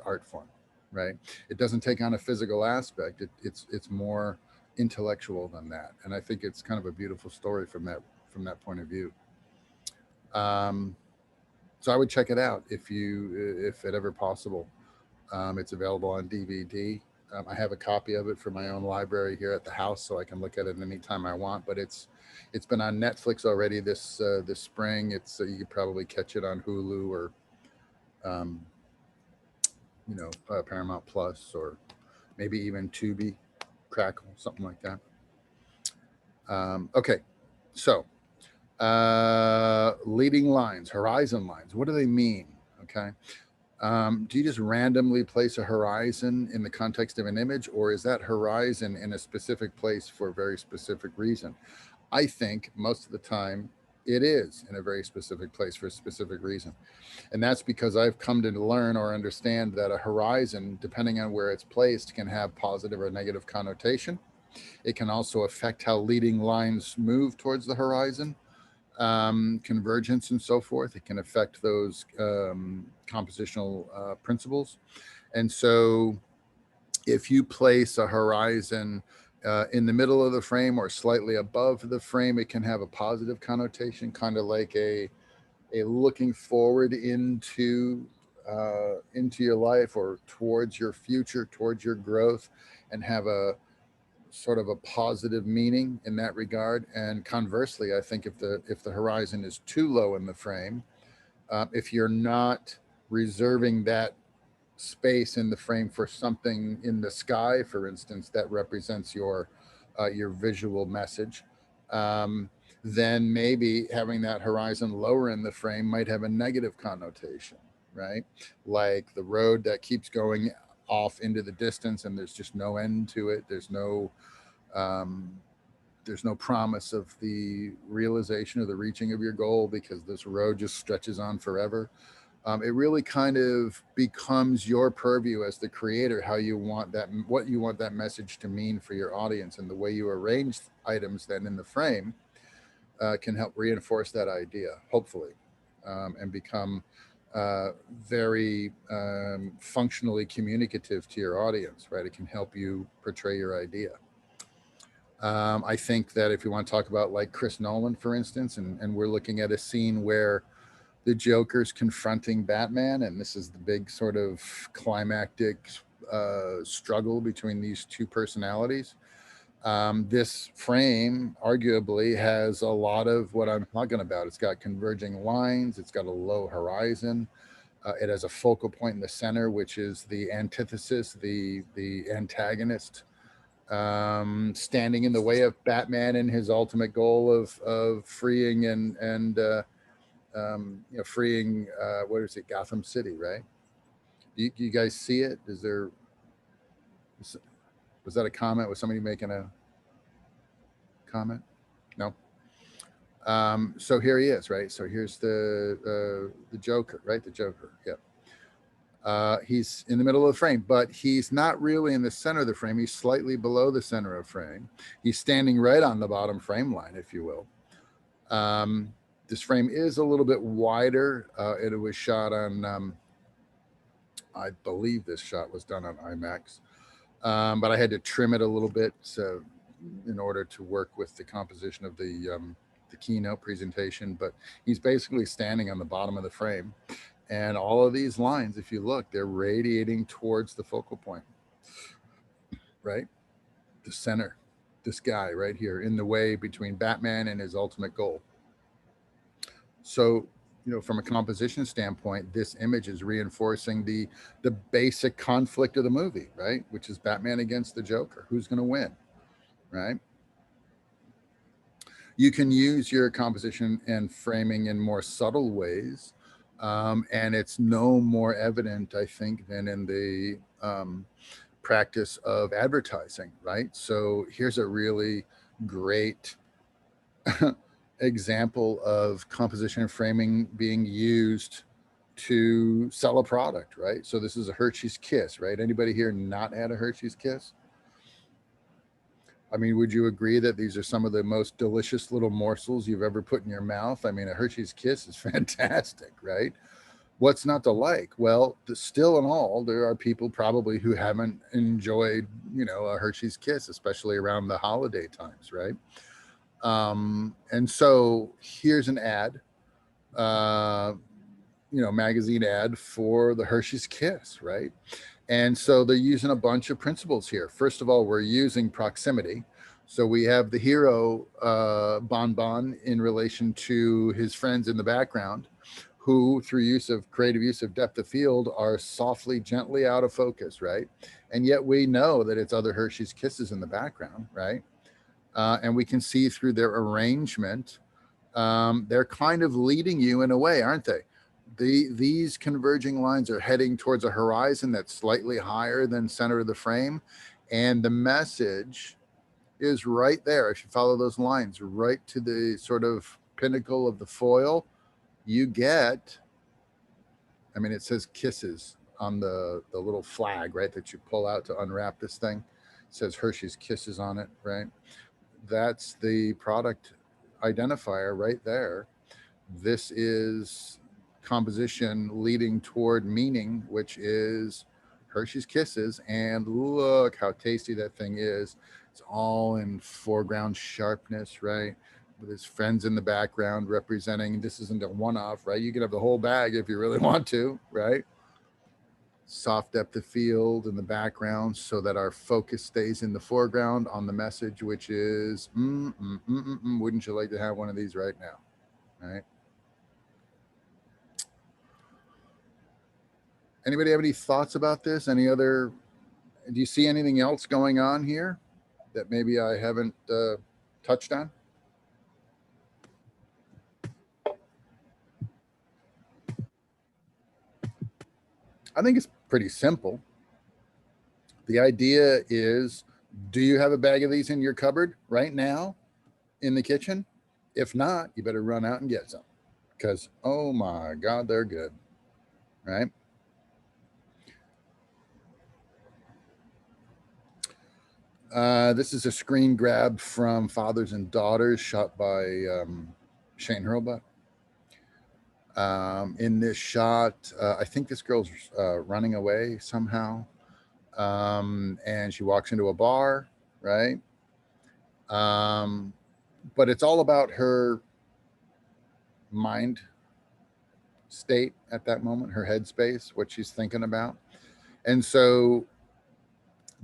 art form, right? It doesn't take on a physical aspect. It's more intellectual than that, and I think it's kind of a beautiful story from that point of view. So I would check it out if it ever possible. It's available on DVD. I have a copy of it for my own library here at the house, so I can look at it anytime I want. But it's been on Netflix already this spring. You could probably catch it on Hulu or Paramount Plus, or maybe even Tubi, Crackle, something like that. Okay, so leading lines, horizon lines, what do they mean? Okay. Do you just randomly place a horizon in the context of an image, or is that horizon in a specific place for a very specific reason? I think most of the time it is in a very specific place for a specific reason. And that's because I've come to learn or understand that a horizon, depending on where it's placed, can have positive or negative connotation. It can also affect how leading lines move towards the horizon, convergence and so forth. It can affect those compositional principles. And so if you place a horizon in the middle of the frame or slightly above the frame, it can have a positive connotation, kind of like a looking forward into your life or towards your future, towards your growth, and have a sort of a positive meaning in that regard. And conversely, I think if the horizon is too low in the frame, if you're not reserving that space in the frame for something in the sky, for instance, that represents your visual message, then maybe having that horizon lower in the frame might have a negative connotation, right? Like the road that keeps going off into the distance and there's just no end to it. There's no promise of the realization or the reaching of your goal because this road just stretches on forever. It really kind of becomes your purview as the creator, how you want that, what you want that message to mean for your audience, and the way you arrange items then in the frame can help reinforce that idea, hopefully, and become very functionally communicative to your audience, right? It can help you portray your idea. I think that if you want to talk about like Chris Nolan, for instance, and we're looking at a scene where the Joker's confronting Batman, and this is the big sort of climactic struggle between these two personalities. This frame arguably has a lot of what I'm talking about. It's got converging lines. It's got a low horizon. It has a focal point in the center, which is the antithesis, the antagonist, standing in the way of Batman and his ultimate goal of freeing and freeing, what is it, Gotham City, right? Do you guys see it? Was that a comment? Was somebody making a comment? No. So here he is, right? So here's the Joker, right? The Joker, yeah. He's in the middle of the frame, but he's not really in the center of the frame. He's slightly below the center of frame. He's standing right on the bottom frame line, if you will. This frame is a little bit wider. It was shot on, I believe this shot was done on IMAX, but I had to trim it a little bit in order to work with the composition of the keynote presentation. But he's basically standing on the bottom of the frame. And all of these lines, if you look, they're radiating towards the focal point, right? The center, this guy right here in the way between Batman and his ultimate goal. So, from a composition standpoint, this image is reinforcing the basic conflict of the movie, right? Which is Batman against the Joker. Who's going to win, right? You can use your composition and framing in more subtle ways. And it's no more evident, I think, than in the practice of advertising, right? So here's a really great example of composition and framing being used to sell a product, right? So this is a Hershey's Kiss, right? Anybody here not had a Hershey's Kiss? I mean, would you agree that these are some of the most delicious little morsels you've ever put in your mouth? I mean, a Hershey's Kiss is fantastic, right? What's not to like? Well, still in all, there are people probably who haven't enjoyed, a Hershey's Kiss, especially around the holiday times, right? And so here's an ad, magazine ad for the Hershey's Kiss, right? And so they're using a bunch of principles here. First of all, we're using proximity. So we have the hero, Bon in relation to his friends in the background, who through creative use of depth of field are softly, gently out of focus, right? And yet we know that it's other Hershey's Kisses in the background, right? And we can see through their arrangement, they're kind of leading you in a way, aren't they? These converging lines are heading towards a horizon that's slightly higher than center of the frame. And the message is right there. If you follow those lines right to the sort of pinnacle of the foil, you get, I mean, it says kisses on the little flag, right, that you pull out to unwrap this thing. It says Hershey's Kisses on it, right? That's the product identifier right there. This is composition leading toward meaning, which is Hershey's Kisses. And look how tasty that thing is. It's all in foreground sharpness, right? With his friends in the background representing, this isn't a one-off, right? You can have the whole bag if you really want to, right? Soft depth of field in the background so that our focus stays in the foreground on the message, which is, wouldn't you like to have one of these right now, right? Anybody have any thoughts about this? Any other, do you see anything else going on here that maybe I haven't touched on? I think it's pretty simple. The idea is, do you have a bag of these in your cupboard right now in the kitchen? If not, you better run out and get some, because, oh my God, they're good, right? This is a screen grab from Fathers and Daughters shot by Shane Hurlbut. In this shot, I think this girl's running away somehow. And she walks into a bar, right? But it's all about her mind state at that moment, her headspace, what she's thinking about. And so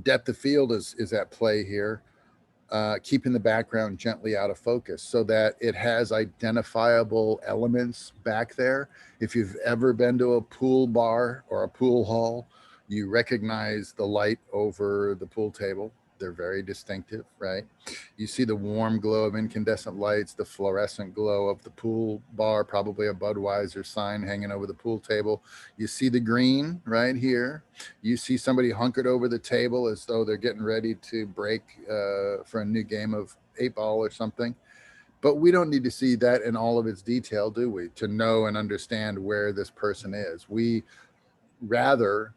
depth of field is at play here, keeping the background gently out of focus so that it has identifiable elements back there. If you've ever been to a pool bar or a pool hall, you recognize the light over the pool table. They're very distinctive, right? You see the warm glow of incandescent lights, the fluorescent glow of the pool bar, probably a Budweiser sign hanging over the pool table. You see the green right here. You see somebody hunkered over the table as though they're getting ready to break for a new game of 8-ball or something. But we don't need to see that in all of its detail, do we? To know and understand where this person is. We rather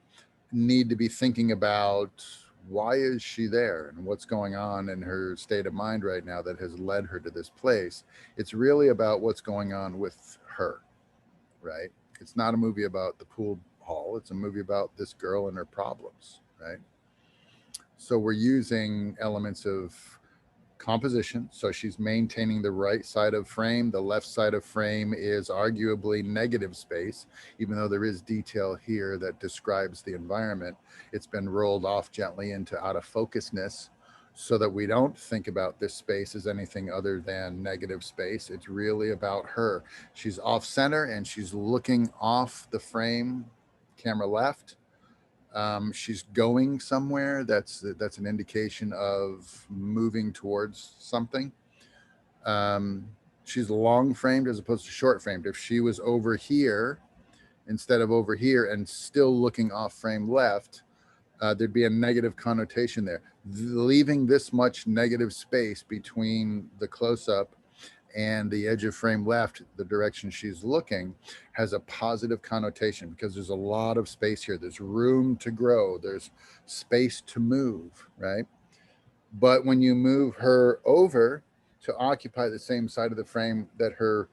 need to be thinking about, why is she there and what's going on in her state of mind right now that has led her to this place. It's really about what's going on with her, right? It's not a movie about the pool hall. It's a movie about this girl and her problems, right? So we're using elements of composition. So she's maintaining the right side of frame. The left side of frame is arguably negative space, even though there is detail here that describes the environment. It's been rolled off gently into out of focusness so that we don't think about this space as anything other than negative space. It's really about her. She's off center and she's looking off the frame, camera left. She's going somewhere. That's an indication of moving towards something. She's long framed as opposed to short framed. If she was over here instead of over here and still looking off frame left, there'd be a negative connotation there. Leaving this much negative space between the close-up and the edge of frame left, the direction she's looking, has a positive connotation because there's a lot of space here. There's room to grow. There's space to move, right? But when you move her over to occupy the same side of the frame that her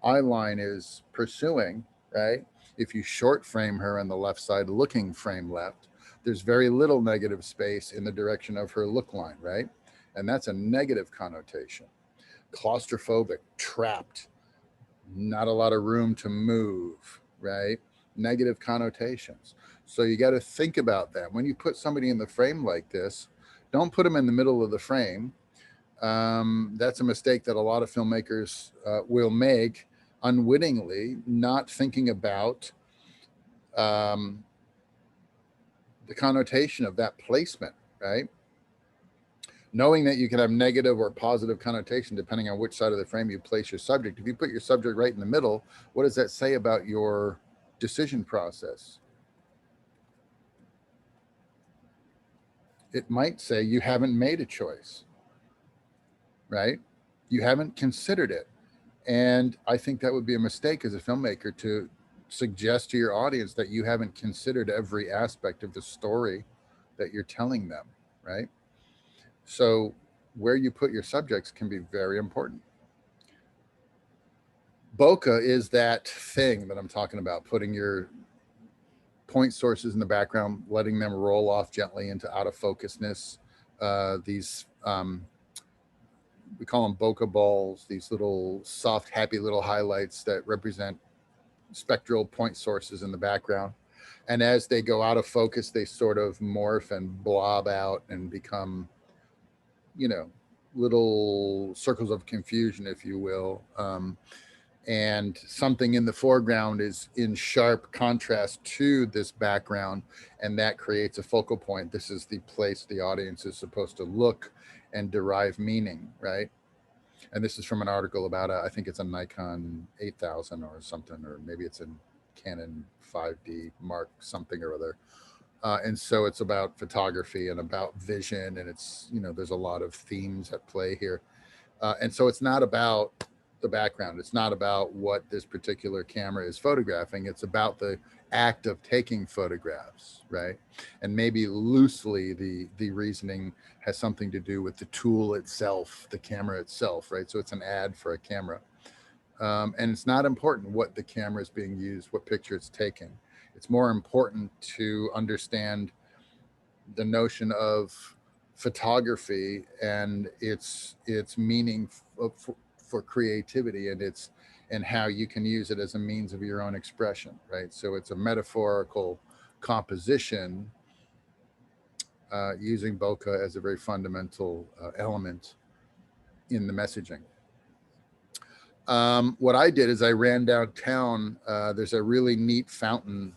eye line is pursuing, right? If you short frame her on the left side, looking frame left, there's very little negative space in the direction of her look line, right? And that's a negative connotation. Claustrophobic, trapped, not a lot of room to move, right? Negative connotations. So you got to think about that. When you put somebody in the frame like this, don't put them in the middle of the frame. That's a mistake that a lot of filmmakers will make unwittingly, not thinking about the connotation of that placement, right? knowing that you can have negative or positive connotation depending on which side of the frame you place your subject. If you put your subject right in the middle, what does that say about your decision process? It might say you haven't made a choice, right? You haven't considered it. And I think that would be a mistake as a filmmaker to suggest to your audience that you haven't considered every aspect of the story that you're telling them, right? So where you put your subjects can be very important. Bokeh is that thing that I'm talking about, putting your point sources in the background, letting them roll off gently into out of focusness. These we call them bokeh balls, these little soft, happy little highlights that represent spectral point sources in the background. And as they go out of focus, they sort of morph and blob out and become, you know, little circles of confusion, if you will. And something in the foreground is in sharp contrast to this background, and that creates a focal point. This is the place the audience is supposed to look and derive meaning, right? And this is from an article about I think it's a Nikon 8000 or something, or maybe it's a Canon 5D Mark something or other. And so it's about photography and about vision, and it's, you know, there's a lot of themes at play here. And so it's not about the background. It's not about what this particular camera is photographing. It's about the act of taking photographs, right? And maybe loosely the reasoning has something to do with the tool itself, the camera itself, right? So it's an ad for a camera. And it's not important what the camera is being used, what picture it's taking. It's more important to understand the notion of photography and its meaning for creativity, and how you can use it as a means of your own expression, right? So it's a metaphorical composition using bokeh as a very fundamental element in the messaging. What I did is I ran downtown. There's a really neat fountain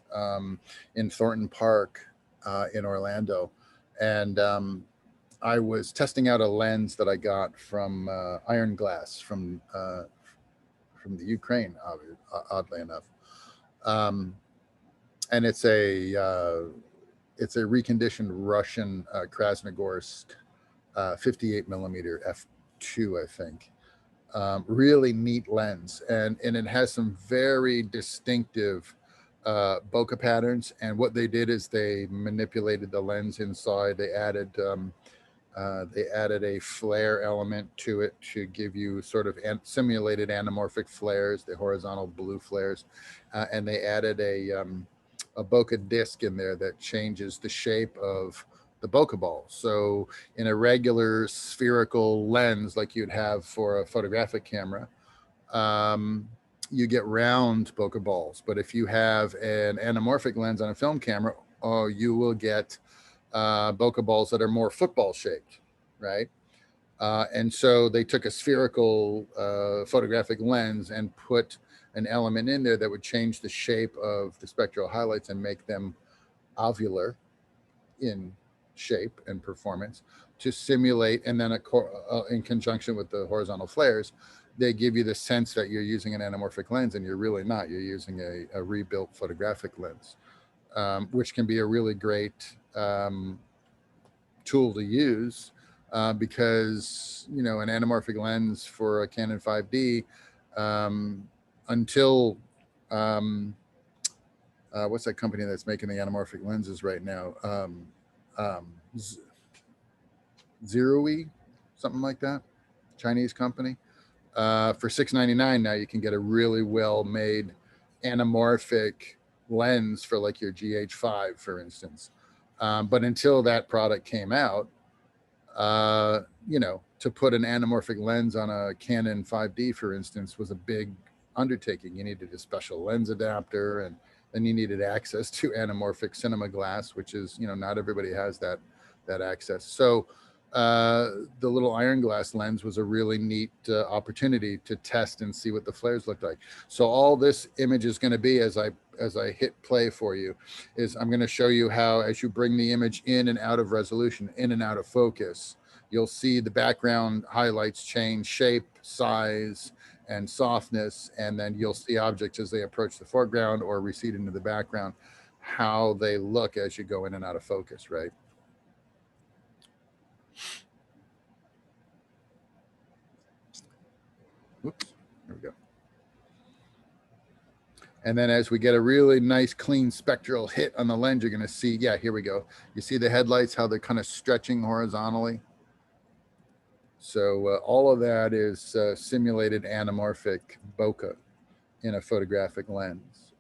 in Thornton Park in Orlando, and I was testing out a lens that I got from Iron Glass from the Ukraine, oddly enough, and it's a reconditioned Russian Krasnogorsk 58 millimeter f2, I think. Really neat lens, and it has some very distinctive bokeh patterns. And what they did is they manipulated the lens inside. They added a flare element to it to give you sort of simulated anamorphic flares, the horizontal blue flares, and they added a bokeh disc in there that changes the shape of the bokeh ball. So in a regular spherical lens like you'd have for a photographic camera, you get round bokeh balls. But if you have an anamorphic lens on a film camera, you will get bokeh balls that are more football shaped, right? And so they took a spherical photographic lens and put an element in there that would change the shape of the spectral highlights and make them ovular in shape and performance to simulate. And then in conjunction with the horizontal flares, they give you the sense that you're using an anamorphic lens, and you're really not. You're using a rebuilt photographic lens, which can be a really great tool to use because, you know, an anamorphic lens for a Canon 5D until what's that company that's making the anamorphic lenses right now? Zero-E, something like that, Chinese company. For $6.99 now you can get a really well-made anamorphic lens for like your GH5, for instance. But until that product came out, you know, to put an anamorphic lens on a Canon 5D, for instance, was a big undertaking. You needed a special lens adapter, and then you needed access to anamorphic cinema glass, which is, you know, not everybody has that access. So the little iron glass lens was a really neat opportunity to test and see what the flares looked like. So all this image is going to be, as I hit play for you, is I'm going to show you how, as you bring the image in and out of resolution, in and out of focus, you'll see the background highlights change shape, size, and softness, and then you'll see objects as they approach the foreground or recede into the background, how they look as you go in and out of focus, right? Oops, there we go. And then as we get a really nice, clean spectral hit on the lens, you're going to see, yeah, here we go. You see the headlights, how they're kind of stretching horizontally. So all of that is simulated anamorphic bokeh in a photographic lens.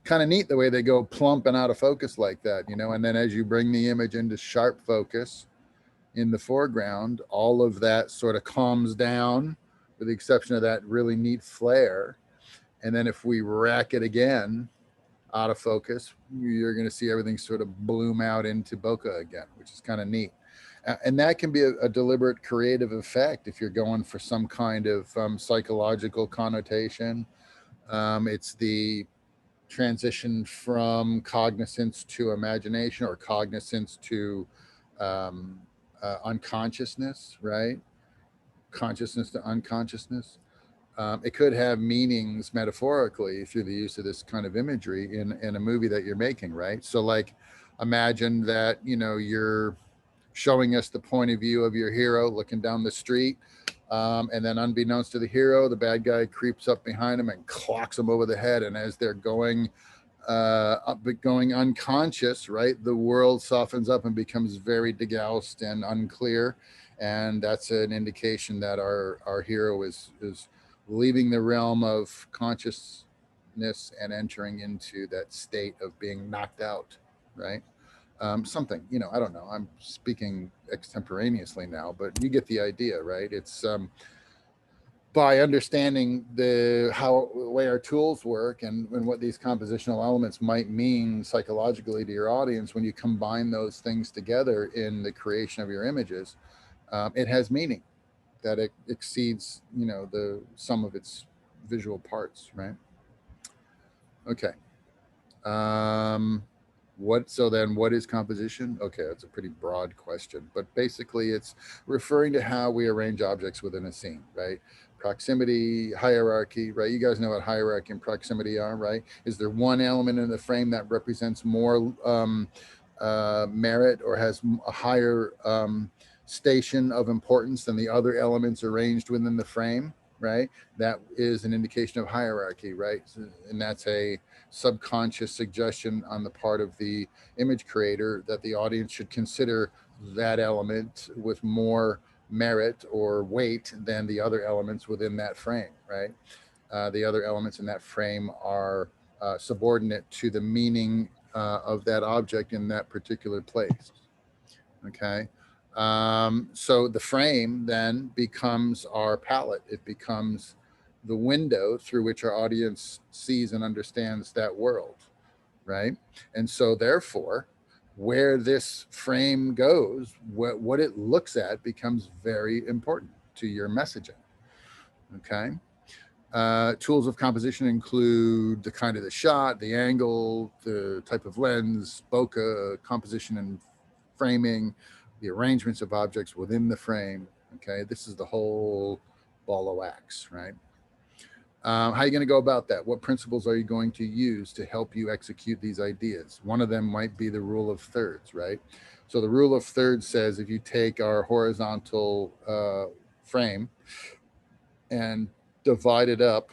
Kind of neat the way they go plump and out of focus like that, you know, and then as you bring the image into sharp focus in the foreground, all of that sort of calms down with the exception of that really neat flare. And then if we rack it again out of focus, you're going to see everything sort of bloom out into bokeh again, which is kind of neat. And that can be a deliberate creative effect if you're going for some kind of psychological connotation. It's the transition from cognizance to imagination, or cognizance to unconsciousness, right? Consciousness to unconsciousness. It could have meanings metaphorically through the use of this kind of imagery in a movie that you're making, right? So like, imagine that, you know, you're showing us the point of view of your hero looking down the street. And then unbeknownst to the hero, the bad guy creeps up behind him and clocks him over the head. And as they're going unconscious, right, the world softens up and becomes very degaussed and unclear. And that's an indication that our hero is leaving the realm of consciousness and entering into that state of being knocked out, right? Something, you know, I don't know, I'm speaking extemporaneously now, but you get the idea, right? It's by understanding the way our tools work and what these compositional elements might mean psychologically to your audience, when you combine those things together in the creation of your images, it has meaning that it exceeds, you know, the sum of its visual parts, right? Okay. So then what is composition? Okay, that's a pretty broad question, but basically it's referring to how we arrange objects within a scene, right? Proximity, hierarchy, right? You guys know what hierarchy and proximity are, right? Is there one element in the frame that represents more merit or has a higher station of importance than the other elements arranged within the frame, right? That is an indication of hierarchy, right? And that's a subconscious suggestion on the part of the image creator that the audience should consider that element with more merit or weight than the other elements within that frame, right? The other elements in that frame are subordinate to the meaning of that object in that particular place. Okay. So the frame then becomes our palette. It becomes the window through which our audience sees and understands that world, right? And so therefore, where this frame goes, what it looks at becomes very important to your messaging, okay? Tools of composition include the kind of the shot, the angle, the type of lens, bokeh, composition and framing, the arrangements of objects within the frame, okay? This is the whole ball of wax, right? How are you going to go about that? What principles are you going to use to help you execute these ideas? One of them might be the rule of thirds, right? So the rule of thirds says if you take our horizontal frame and divide it up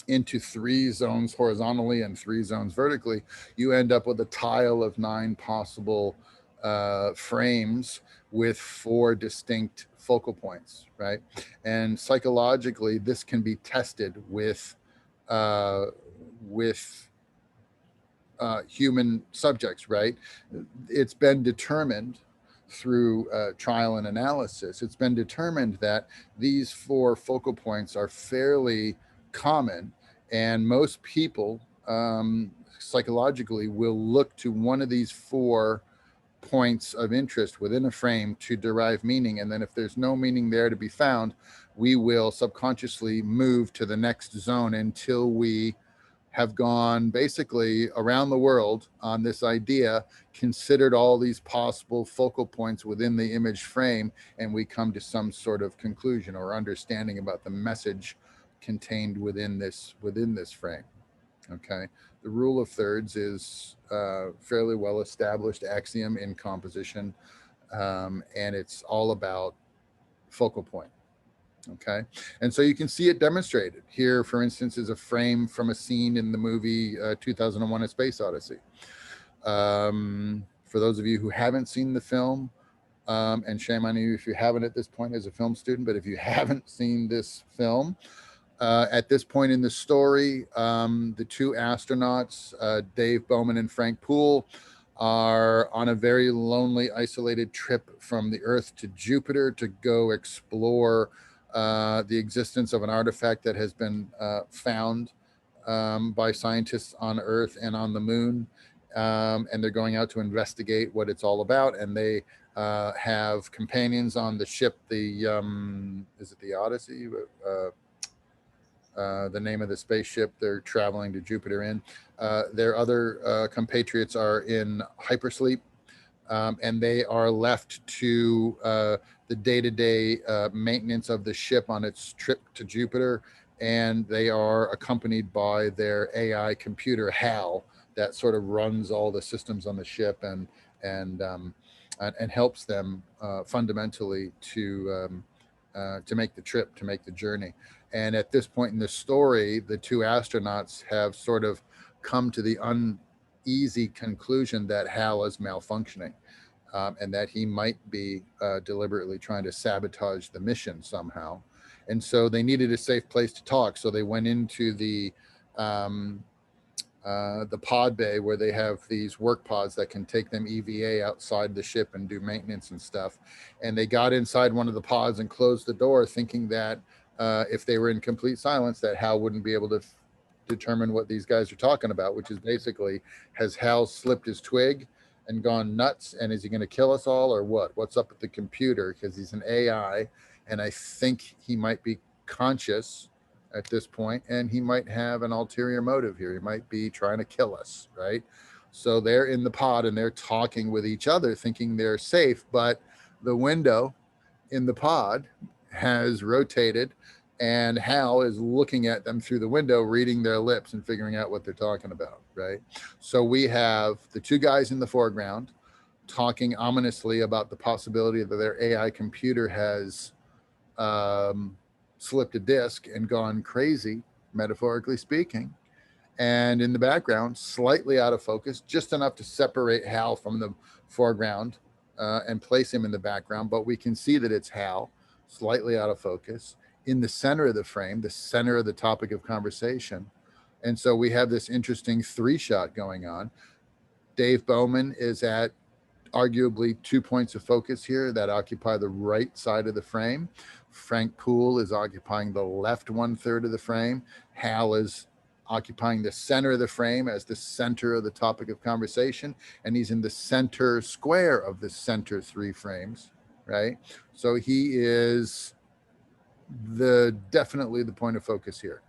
into 3 zones horizontally and 3 zones vertically, you end up with a tile of 9 possible frames with 4 distinct focal points, right? And psychologically, this can be tested with human subjects, right? It's been determined through trial and analysis. It's been determined that these 4 focal points are fairly common, and most people psychologically will look to one of these 4 points of interest within a frame to derive meaning. And then if there's no meaning there to be found, we will subconsciously move to the next zone until we have gone basically around the world on this idea, considered all these possible focal points within the image frame, and we come to some sort of conclusion or understanding about the message contained within this frame. Okay, the rule of thirds is fairly well established axiom in composition, and it's all about focal point. Okay, and so you can see it demonstrated here. For instance, is a frame from a scene in the movie 2001: A Space Odyssey. For those of you who haven't seen the film, and shame on you if you haven't at this point as a film student, but if you haven't seen this film, at this point in the story, the two astronauts, Dave Bowman and Frank Poole, are on a very lonely, isolated trip from the Earth to Jupiter to go explore the existence of an artifact that has been found by scientists on Earth and on the moon. And they're going out to investigate what it's all about. And they have companions on the ship, is it the Odyssey? The name of the spaceship they're traveling to Jupiter in. Their other compatriots are in hypersleep, and they are left to the day-to-day maintenance of the ship on its trip to Jupiter, and they are accompanied by their AI computer, HAL, that sort of runs all the systems on the ship and helps them fundamentally to make the trip, to make the journey. And at this point in the story, the two astronauts have sort of come to the uneasy conclusion that HAL is malfunctioning, and that he might be deliberately trying to sabotage the mission somehow. And so they needed a safe place to talk. So they went into the pod bay, where they have these work pods that can take them EVA outside the ship and do maintenance and stuff. And they got inside one of the pods and closed the door, thinking that if they were in complete silence, that Hal wouldn't be able to determine what these guys are talking about, which is basically, has Hal slipped his twig and gone nuts, and is he going to kill us all, or what? What's up with the computer? Because he's an AI, and I think he might be conscious at this point, and he might have an ulterior motive here. He might be trying to kill us, right? So they're in the pod and they're talking with each other, thinking they're safe, but the window in the pod has rotated, and Hal is looking at them through the window, reading their lips and figuring out what they're talking about, right? So we have the two guys in the foreground talking ominously about the possibility that their AI computer has slipped a disc and gone crazy, metaphorically speaking. And in the background, slightly out of focus, just enough to separate Hal from the foreground and place him in the background. But we can see that it's Hal, slightly out of focus, in the center of the frame, the center of the topic of conversation. And so we have this interesting three-shot going on. Dave Bowman is at arguably 2 points of focus here that occupy the right side of the frame. Frank Poole is occupying the left 1/3 of the frame. Hal is occupying the center of the frame as the center of the topic of conversation, and he's in the center square of the center three frames, right? So he is definitely the point of focus here.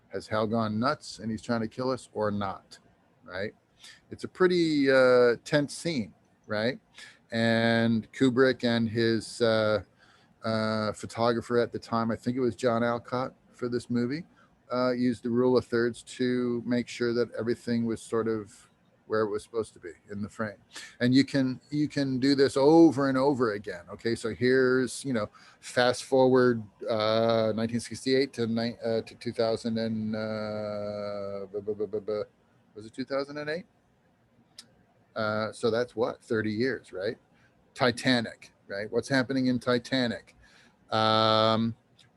Has Hal gone nuts and he's trying to kill us, or not, right? It's a pretty tense scene, right? And Kubrick and his photographer at the time, I think it was John Alcott for this movie, used the rule of thirds to make sure that everything was sort of where it was supposed to be in the frame. And you can do this over and over again. Okay, so here's, fast forward 1968 to 2000 and was it 2008? So that's what, 30 years, right? Titanic, right? What's happening in Titanic?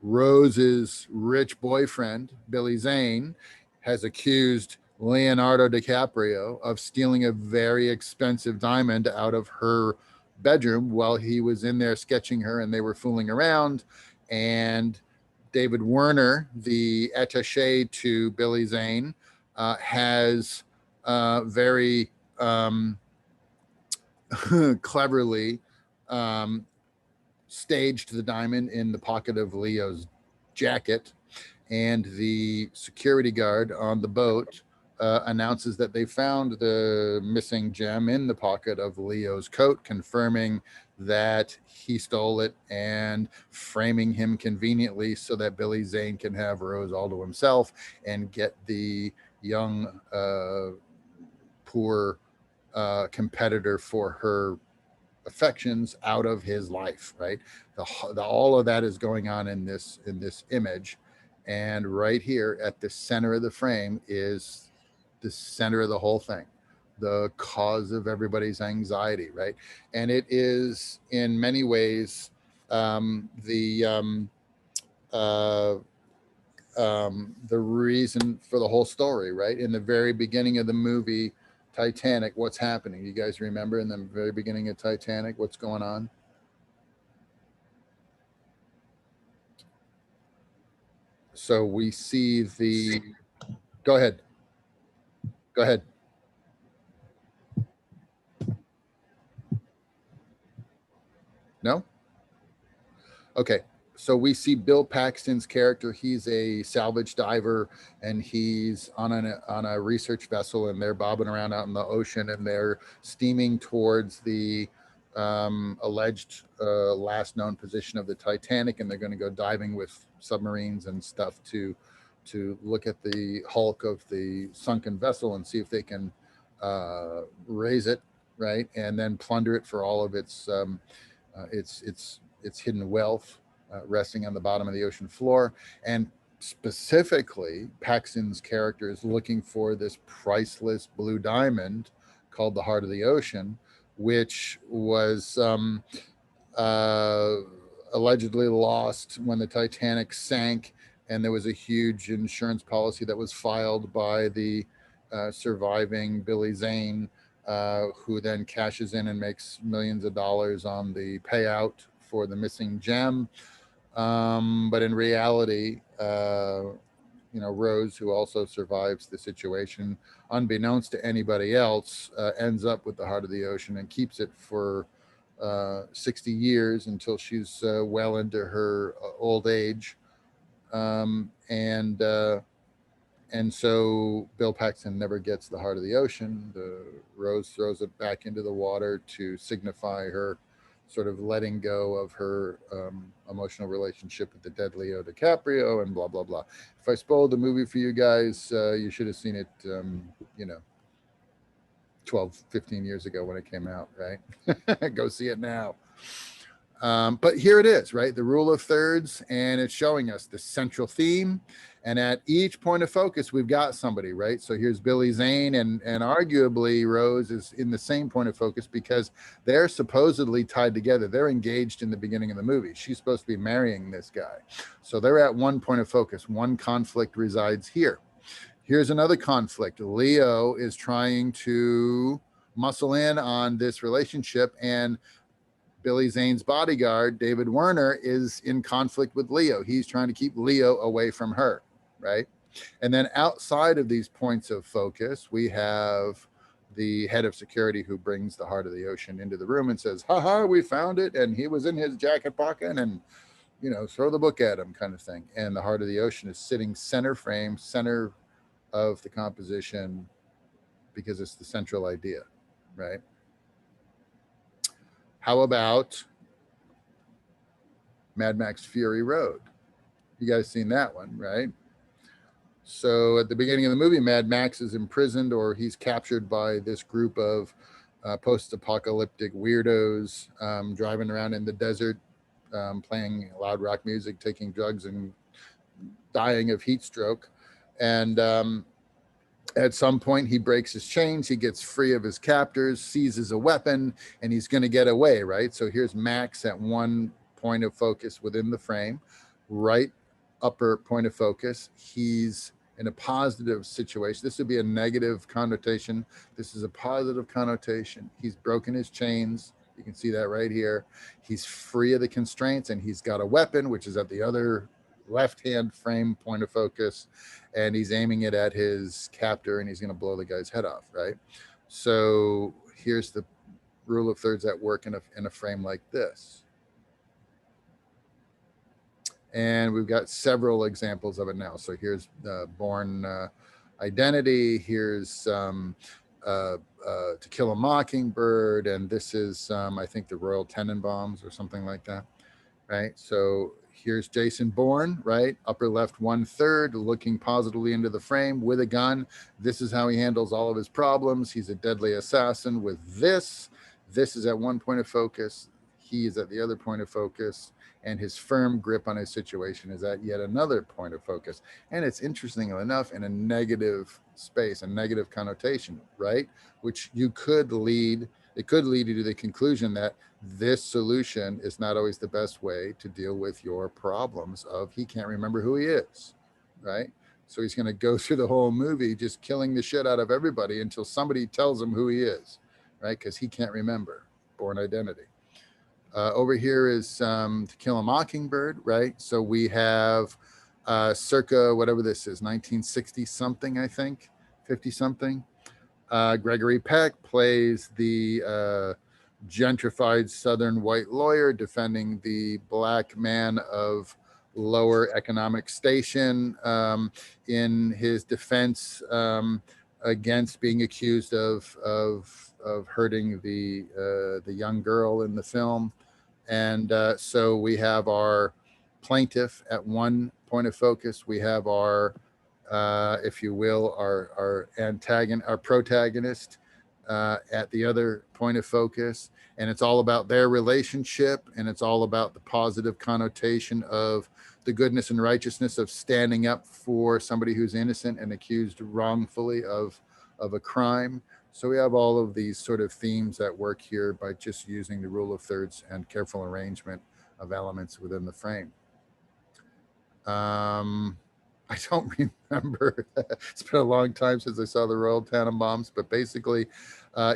Rose's rich boyfriend, Billy Zane, has accused Leonardo DiCaprio of stealing a very expensive diamond out of her bedroom while he was in there sketching her, and they were fooling around. And David Werner, the attaché to Billy Zane, has very cleverly staged the diamond in the pocket of Leo's jacket, and the security guard on the boat announces that they found the missing gem in the pocket of Leo's coat, confirming that he stole it and framing him conveniently so that Billy Zane can have Rose all to himself and get the young, poor competitor for her affections out of his life, right? All of that is going on in this image, and right here at the center of the frame is the center of the whole thing, the cause of everybody's anxiety, right? And it is in many ways the reason for the whole story, right? In the very beginning of the movie Titanic, what's happening? You guys remember in the very beginning of Titanic, what's going on? So we see the, go ahead. Go ahead. No? Okay. So we see Bill Paxton's character. He's a salvage diver, and he's on a research vessel, and they're bobbing around out in the ocean, and they're steaming towards the alleged last known position of the Titanic, and they're going to go diving with submarines and stuff to look at the hulk of the sunken vessel and see if they can raise it, right, and then plunder it for all of its hidden wealth. Resting on the bottom of the ocean floor. And specifically, Paxton's character is looking for this priceless blue diamond called the Heart of the Ocean, which was allegedly lost when the Titanic sank. And there was a huge insurance policy that was filed by the surviving Billy Zane, who then cashes in and makes millions of dollars on the payout for the missing gem. But in reality, Rose, who also survives the situation, unbeknownst to anybody else, ends up with the Heart of the Ocean and keeps it for 60 years until she's well into her old age. And so Bill Paxton never gets the Heart of the Ocean. Rose throws it back into the water to signify her sort of letting go of her emotional relationship with the dead Leo DiCaprio and blah, blah, blah. If I spoiled the movie for you guys, you should have seen it, 12, 15 years ago when it came out, right? Go see it now. But here it is, right? The rule of thirds, and it's showing us the central theme. And at each point of focus, we've got somebody, right? So here's Billy Zane, and arguably Rose is in the same point of focus because they're supposedly tied together. They're engaged in the beginning of the movie. She's supposed to be marrying this guy. So they're at one point of focus. One conflict resides here. Here's another conflict. Leo is trying to muscle in on this relationship, and Billy Zane's bodyguard, David Werner, is in conflict with Leo. He's trying to keep Leo away from her, right? And then outside of these points of focus, we have the head of security who brings the Heart of the Ocean into the room and says, "Ha, we found it, and he was in his jacket pocket, and throw the book at him," kind of thing. And the Heart of the Ocean is sitting center frame, center of the composition, because it's the central idea, right? How about Mad Max Fury Road? You guys seen that one, right? So at the beginning of the movie, Mad Max is imprisoned, or he's captured by this group of post-apocalyptic weirdos driving around in the desert, playing loud rock music, taking drugs, and dying of heat stroke. And at some point, he breaks his chains. He gets free of his captors, seizes a weapon, and he's going to get away, right? So here's Max at one point of focus within the frame, right upper point of focus. He's in a positive situation. This would be a negative connotation. This is a positive connotation. He's broken his chains. You can see that right here. He's free of the constraints, and he's got a weapon, which is at the other left-hand frame point of focus, and he's aiming it at his captor, and he's going to blow the guy's head off, right? So here's the rule of thirds at work in a frame like this. And we've got several examples of it now. So here's Born Identity. Here's To Kill a Mockingbird. And this is, I think, the Royal Tenenbaums or something like that, right? So here's Jason Bourne, right? Upper left 1/3, looking positively into the frame with a gun. This is how he handles all of his problems. He's a deadly assassin with this. This is at one point of focus. He is at the other point of focus. And his firm grip on his situation is at yet another point of focus. And it's interestingly enough in a negative space, a negative connotation, right? Which it could lead you to the conclusion that this solution is not always the best way to deal with your problems of he can't remember who he is, right? So he's going to go through the whole movie just killing the shit out of everybody until somebody tells him who he is, right? Because he can't remember. Born Identity. Over here is To Kill a Mockingbird, right? So we have circa whatever this is, 1960 something, I think, 50 something. Gregory Peck plays the gentrified Southern white lawyer defending the black man of lower economic station in his defense against being accused of hurting the young girl in the film. And so we have our plaintiff at one point of focus. We have our if you will, our protagonist at the other point of focus. And it's all about their relationship, and it's all about the positive connotation of the goodness and righteousness of standing up for somebody who's innocent and accused wrongfully of a crime. So we have all of these sort of themes that work here by just using the rule of thirds and careful arrangement of elements within the frame. I don't remember. It's been a long time since I saw the Royal Tenenbaums, but basically,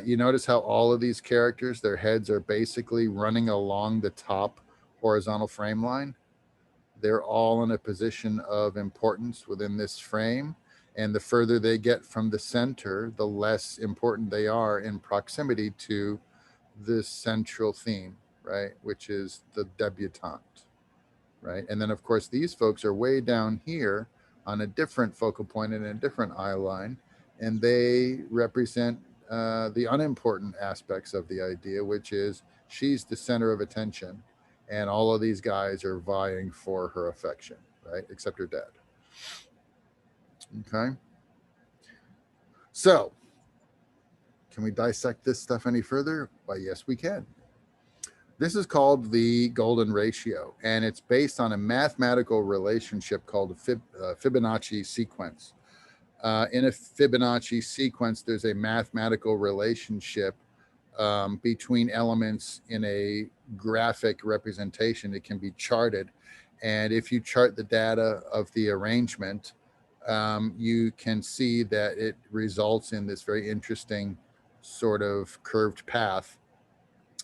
you notice how all of these characters, their heads are basically running along the top horizontal frame line. They're all in a position of importance within this frame. And the further they get from the center, the less important they are in proximity to this central theme, right? Which is the debutante, right? And then, of course, these folks are way down here on a different focal point and a different eye line, and they represent the unimportant aspects of the idea, which is she's the center of attention, and all of these guys are vying for her affection, right? Except her dad. Okay. So, can we dissect this stuff any further? Why, yes, we can. This is called the golden ratio, and it's based on a mathematical relationship called a Fibonacci sequence. In a Fibonacci sequence, there's a mathematical relationship between elements in a graphic representation. It can be charted, and if you chart the data of the arrangement, you can see that it results in this very interesting sort of curved path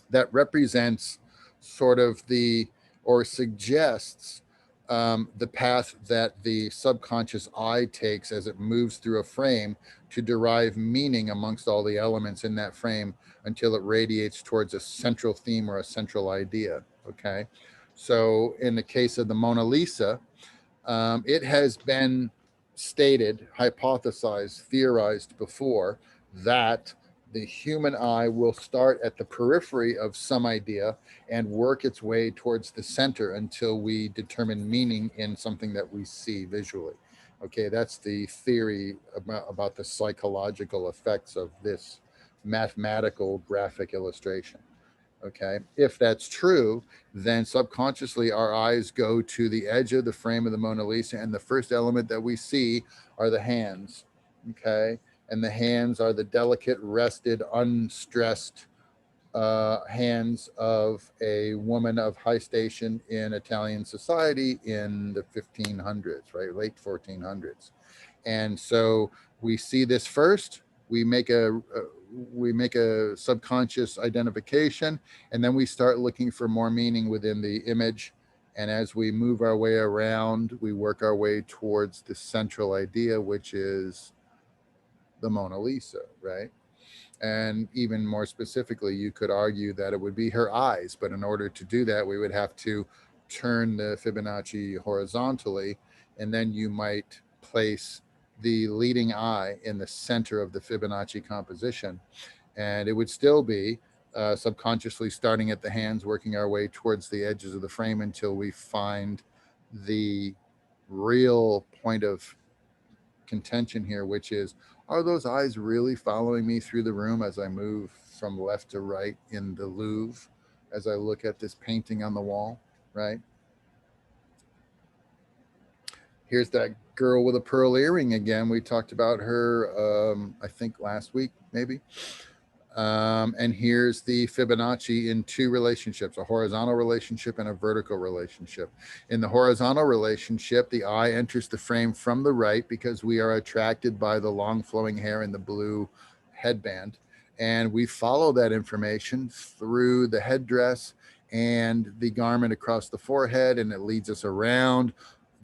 that represents sort of or suggests the path that the subconscious eye takes as it moves through a frame to derive meaning amongst all the elements in that frame until it radiates towards a central theme or a central idea. Okay. So in the case of the Mona Lisa, it has been stated, hypothesized, theorized before that the human eye will start at the periphery of some idea and work its way towards the center until we determine meaning in something that we see visually. Okay, that's the theory about the psychological effects of this mathematical graphic illustration. Okay, if that's true, then subconsciously our eyes go to the edge of the frame of the Mona Lisa, and the first element that we see are the hands. Okay, and the hands are the delicate, rested, unstressed hands of a woman of high station in Italian society in the 1500s, right, late 1400s. And so we see this first. We make a subconscious identification, and then we start looking for more meaning within the image. And as we move our way around, we work our way towards the central idea, which is the Mona Lisa, right? And even more specifically, you could argue that it would be her eyes. But in order to do that, we would have to turn the Fibonacci horizontally, and then you might place the leading eye in the center of the Fibonacci composition. And it would still be subconsciously starting at the hands, working our way towards the edges of the frame until we find the real point of contention here, which is, are those eyes really following me through the room as I move from left to right in the Louvre, as I look at this painting on the wall, right? Here's that girl with a pearl earring again. We talked about her, I think last week, maybe. And here's the Fibonacci in two relationships, a horizontal relationship and a vertical relationship. In the horizontal relationship, the eye enters the frame from the right because we are attracted by the long flowing hair and the blue headband. And we follow that information through the headdress and the garment across the forehead, and it leads us around.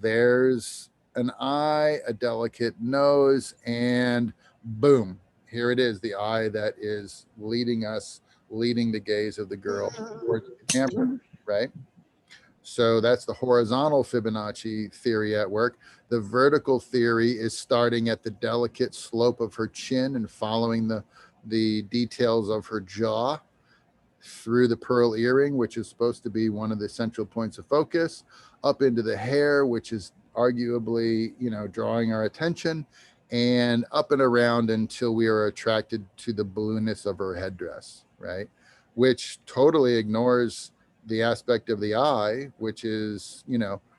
There's an eye, a delicate nose, and boom, here it is, the eye that is leading the gaze of the girl towards the camera, right? So that's the horizontal Fibonacci theory at work. The vertical theory is starting at the delicate slope of her chin and following the details of her jaw through the pearl earring, which is supposed to be one of the central points of focus, up into the hair, which is arguably, drawing our attention, and up and around until we are attracted to the blueness of her headdress, right? Which totally ignores the aspect of the eye, which is,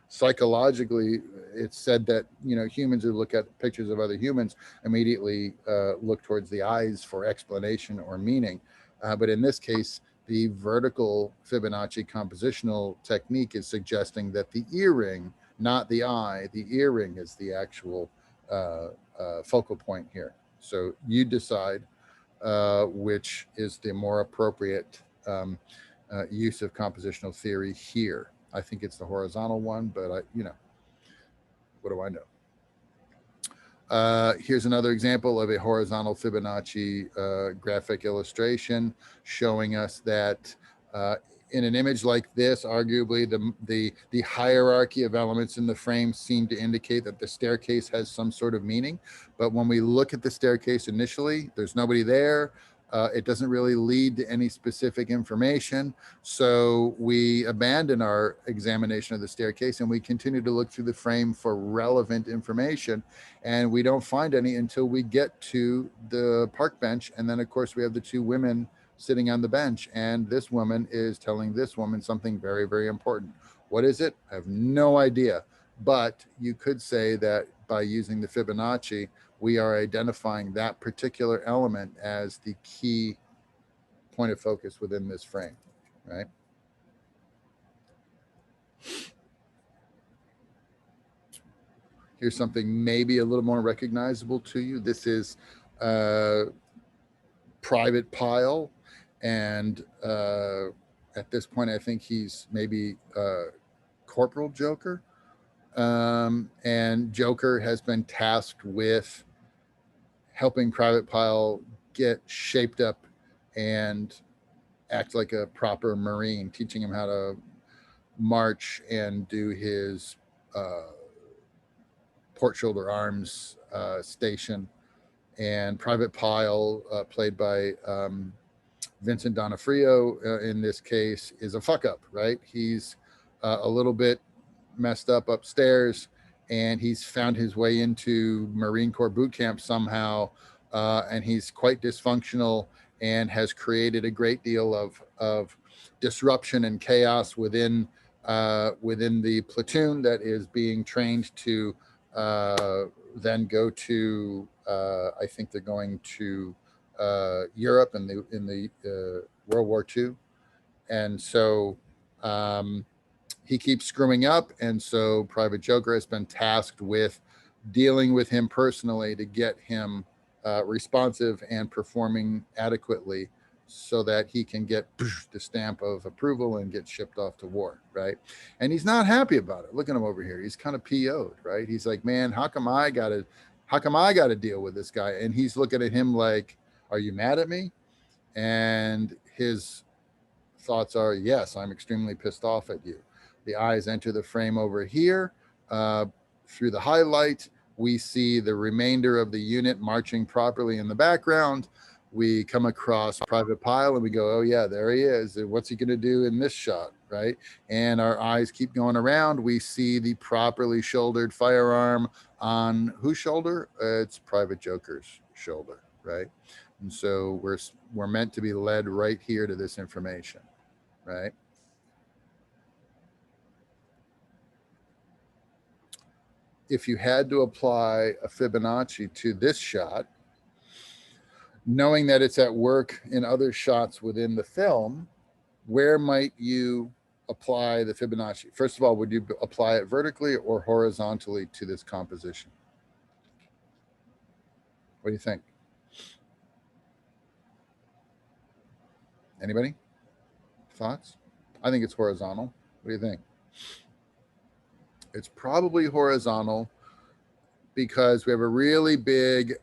psychologically, it's said that, humans who look at pictures of other humans immediately look towards the eyes for explanation or meaning. But in this case, the vertical Fibonacci compositional technique is suggesting that the earring, not the eye, the earring is the actual focal point here. So you decide which is the more appropriate use of compositional theory here. I think it's the horizontal one, but what do I know? Here's another example of a horizontal Fibonacci graphic illustration showing us that in an image like this, arguably the hierarchy of elements in the frame seem to indicate that the staircase has some sort of meaning. But when we look at the staircase initially, there's nobody there. It doesn't really lead to any specific information. So we abandon our examination of the staircase and we continue to look through the frame for relevant information. And we don't find any until we get to the park bench. And then, of course, we have the two women sitting on the bench. And this woman is telling this woman something very, very important. What is it? I have no idea. But you could say that by using the Fibonacci, we are identifying that particular element as the key point of focus within this frame, right? Here's something maybe a little more recognizable to you. This is Private Pile. And at this point, I think he's maybe Corporal Joker. And Joker has been tasked with helping Private Pile get shaped up and act like a proper Marine, teaching him how to march and do his port shoulder arms station. And Private Pile, played by Vincent D'Onofrio in this case, is a fuck up, right? He's a little bit messed up upstairs, and he's found his way into Marine Corps boot camp somehow, and he's quite dysfunctional and has created a great deal of disruption and chaos within the platoon that is being trained to then go to I think they're going to Europe in the World War II, and so he keeps screwing up, and so Private Joker has been tasked with dealing with him personally to get him responsive and performing adequately so that he can get the stamp of approval and get shipped off to war, right? And he's not happy about it. Look at him over here. He's kind of PO'd, right? He's like, man, how come I gotta deal with this guy? And he's looking at him like, are you mad at me? And his thoughts are, yes, I'm extremely pissed off at you. The eyes enter the frame over here. Through the highlight, we see the remainder of the unit marching properly in the background. We come across Private Pile and we go, oh yeah, there he is. What's he going to do in this shot, right? And our eyes keep going around. We see the properly shouldered firearm on whose shoulder? It's Private Joker's shoulder, right? And so we're meant to be led right here to this information, right? If you had to apply a Fibonacci to this shot, knowing that it's at work in other shots within the film, where might you apply the Fibonacci? First of all, would you apply it vertically or horizontally to this composition? What do you think? Anybody? Thoughts? I think it's horizontal. What do you think? It's probably horizontal because we have a really big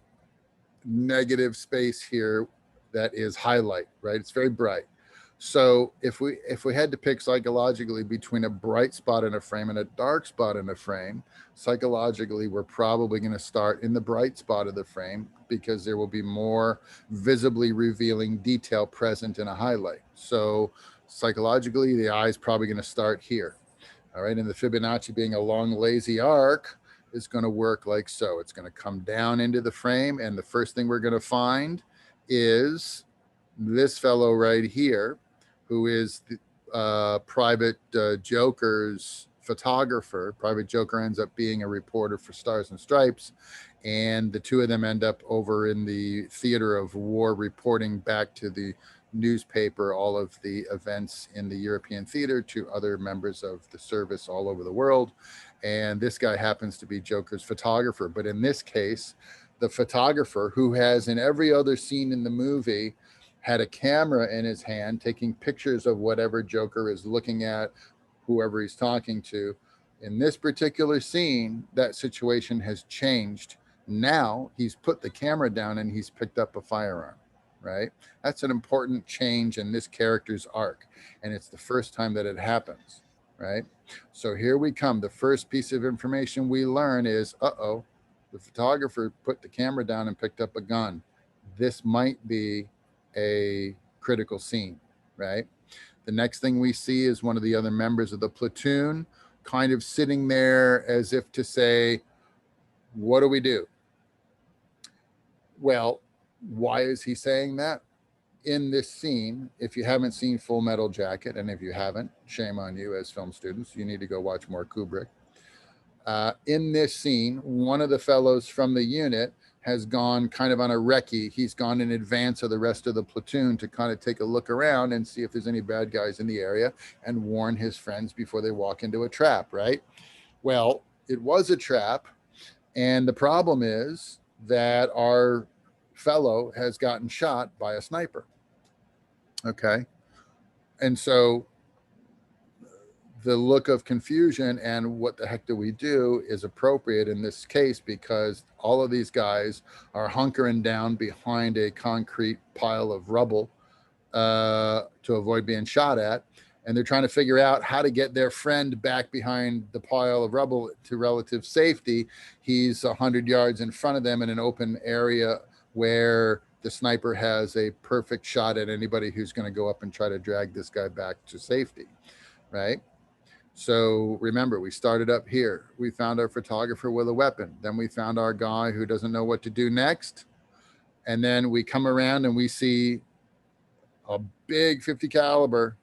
negative space here that is highlight, right? It's very bright. So if we had to pick psychologically between a bright spot in a frame and a dark spot in a frame, psychologically, we're probably going to start in the bright spot of the frame because there will be more visibly revealing detail present in a highlight. So psychologically, the eye is probably going to start here. All right. And the Fibonacci being a long, lazy arc is going to work like so. It's going to come down into the frame. And the first thing we're going to find is this fellow right here, who is the Private Joker's photographer. Private Joker ends up being a reporter for Stars and Stripes. And the two of them end up over in the theater of war, reporting back to the newspaper all of the events in the European theater to other members of the service all over the world. And this guy happens to be Joker's photographer. But in this case, the photographer, who has in every other scene in the movie had a camera in his hand taking pictures of whatever Joker is looking at, whoever he's talking to. In this particular scene, that situation has changed. Now he's put the camera down and he's picked up a firearm, right? That's an important change in this character's arc. And it's the first time that it happens, right? So here we come. The first piece of information we learn is, uh-oh, the photographer put the camera down and picked up a gun. This might be a critical scene, right? The next thing we see is one of the other members of the platoon kind of sitting there as if to say, what do we do? Well, why is he saying that? In this scene, if you haven't seen Full Metal Jacket, and if you haven't, shame on you as film students, you need to go watch more Kubrick. In this scene, one of the fellows from the unit has gone kind of on a recce. He's gone in advance of the rest of the platoon to kind of take a look around and see if there's any bad guys in the area and warn his friends before they walk into a trap, right? Well, it was a trap. And the problem is that our fellow has gotten shot by a sniper. Okay. And so the look of confusion and what the heck do we do is appropriate in this case, because all of these guys are hunkering down behind a concrete pile of rubble to avoid being shot at. And they're trying to figure out how to get their friend back behind the pile of rubble to relative safety. He's 100 yards in front of them in an open area where the sniper has a perfect shot at anybody who's going to go up and try to drag this guy back to safety, right? So remember, we started up here. We found our photographer with a weapon. Then we found our guy who doesn't know what to do next. And then we come around and we see a big 50 caliber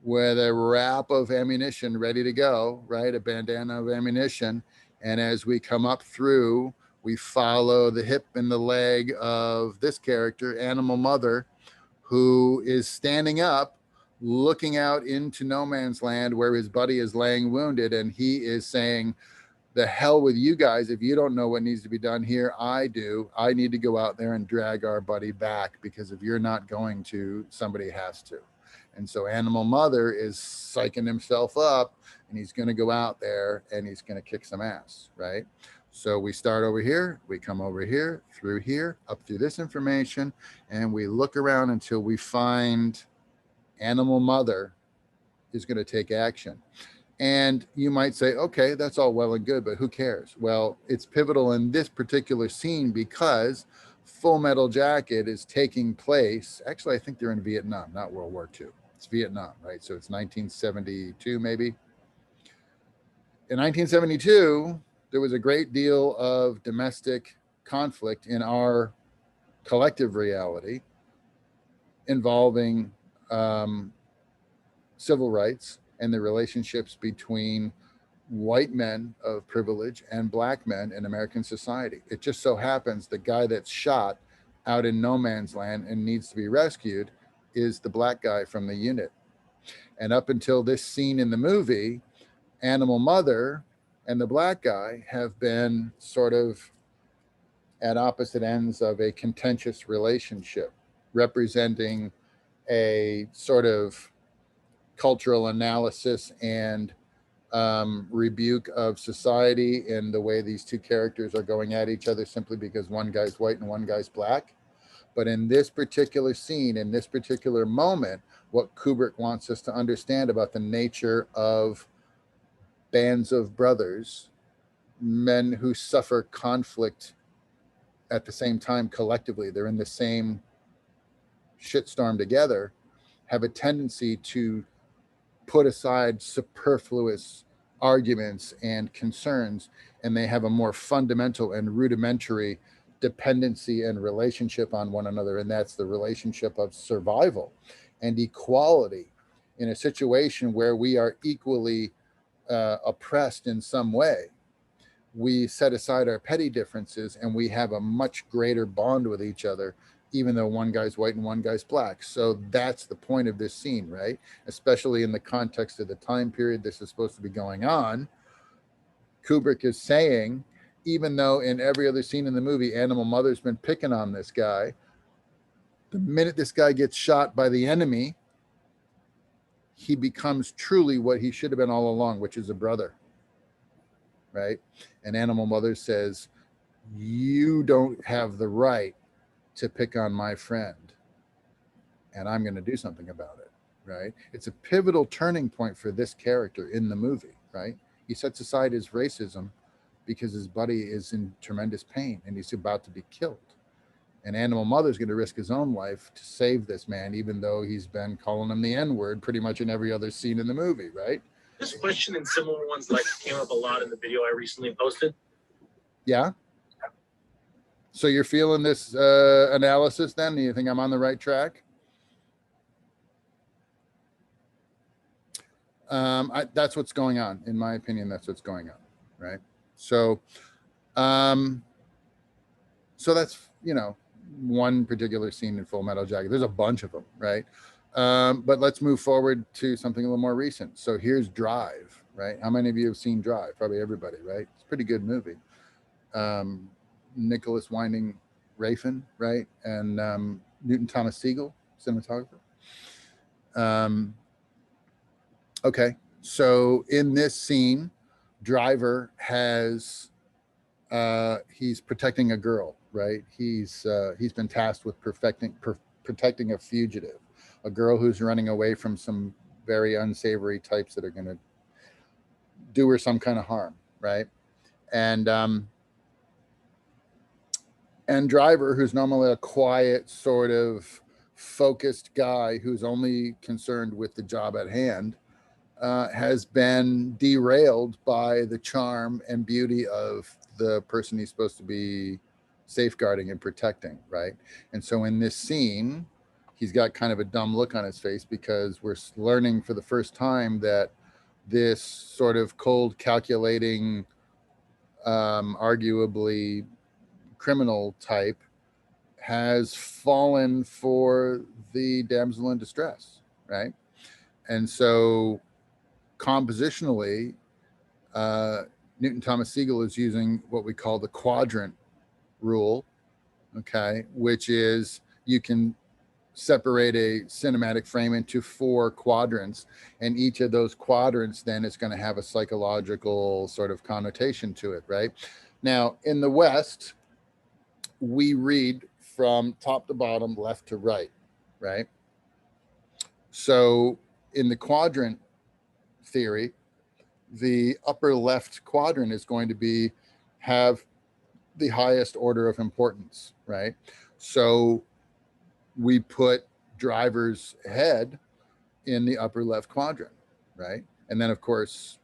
with a wrap of ammunition ready to go, right? A bandana of ammunition. And as we come up through, we follow the hip and the leg of this character, Animal Mother, who is standing up, looking out into no man's land where his buddy is laying wounded. And he is saying, the hell with you guys. If you don't know what needs to be done here, I do. I need to go out there and drag our buddy back, because if you're not going to, somebody has to. And so Animal Mother is psyching himself up, and he's going to go out there and he's going to kick some ass, right? So we start over here, we come over here, through here, up through this information, and we look around until we find animal mother is going to take action. And you might say, okay, that's all well and good, but who cares? Well, it's pivotal in this particular scene because Full Metal Jacket is taking place. Actually, I think they're in Vietnam, not World War II. It's Vietnam, right? So it's 1972, maybe. In 1972, there was a great deal of domestic conflict in our collective reality involving civil rights and the relationships between white men of privilege and black men in American society. It just so happens the guy that's shot out in no man's land and needs to be rescued is the black guy from the unit. And up until this scene in the movie, Animal Mother and the black guy have been sort of at opposite ends of a contentious relationship, representing a sort of cultural analysis and rebuke of society in the way these two characters are going at each other simply because one guy's white and one guy's black. But in this particular scene, in this particular moment, what Kubrick wants us to understand about the nature of bands of brothers, men who suffer conflict at the same time collectively, they're in the same shitstorm together, have a tendency to put aside superfluous arguments and concerns, and they have a more fundamental and rudimentary dependency and relationship on one another, and that's the relationship of survival and equality in a situation where we are equally oppressed in some way. We set aside our petty differences and we have a much greater bond with each other, even though one guy's white and one guy's black. So that's the point of this scene, right? Especially in the context of the time period this is supposed to be going on. Kubrick is saying, even though in every other scene in the movie, Animal Mother's been picking on this guy, the minute this guy gets shot by the enemy, he becomes truly what he should have been all along, which is a brother, right? And Animal Mother says, you don't have the right to pick on my friend, and I'm going to do something about it, right? It's a pivotal turning point for this character in the movie, right? He sets aside his racism because his buddy is in tremendous pain and he's about to be killed. And Animal Mother's going to risk his own life to save this man, even though he's been calling him the N-word pretty much in every other scene in the movie, right? This question and similar ones like came up a lot in the video I recently posted. Yeah. So you're feeling this analysis then? Do you think I'm on the right track? That's what's going on. In my opinion, that's what's going on, right? So, so that's, you know, one particular scene in Full Metal Jacket. There's a bunch of them, right? But let's move forward to something a little more recent. So here's Drive, right? How many of you have seen Drive? Probably everybody, right? It's a pretty good movie. Nicholas Winding Refn, right? And Newton Thomas Sigel, cinematographer. Okay, so in this scene, Driver has he's protecting a girl, right? He's been tasked with protecting a fugitive, a girl who's running away from some very unsavory types that are going to do her some kind of harm, right? And Driver, who's normally a quiet, sort of focused guy who's only concerned with the job at hand, has been derailed by the charm and beauty of the person he's supposed to be safeguarding and protecting, right? And so in this scene, he's got kind of a dumb look on his face because we're learning for the first time that this sort of cold, calculating, arguably criminal type has fallen for the damsel in distress, right? And so compositionally, Newton Thomas Sigel is using what we call the Quadrant Rule, okay, which is you can separate a cinematic frame into 4 quadrants, and each of those quadrants then is going to have a psychological sort of connotation to it, right? Now, in the West, we read from top to bottom, left to right, right? So in the quadrant theory, the upper left quadrant is going to have the highest order of importance, right? So we put driver's head in the upper left quadrant, right? And then, of course,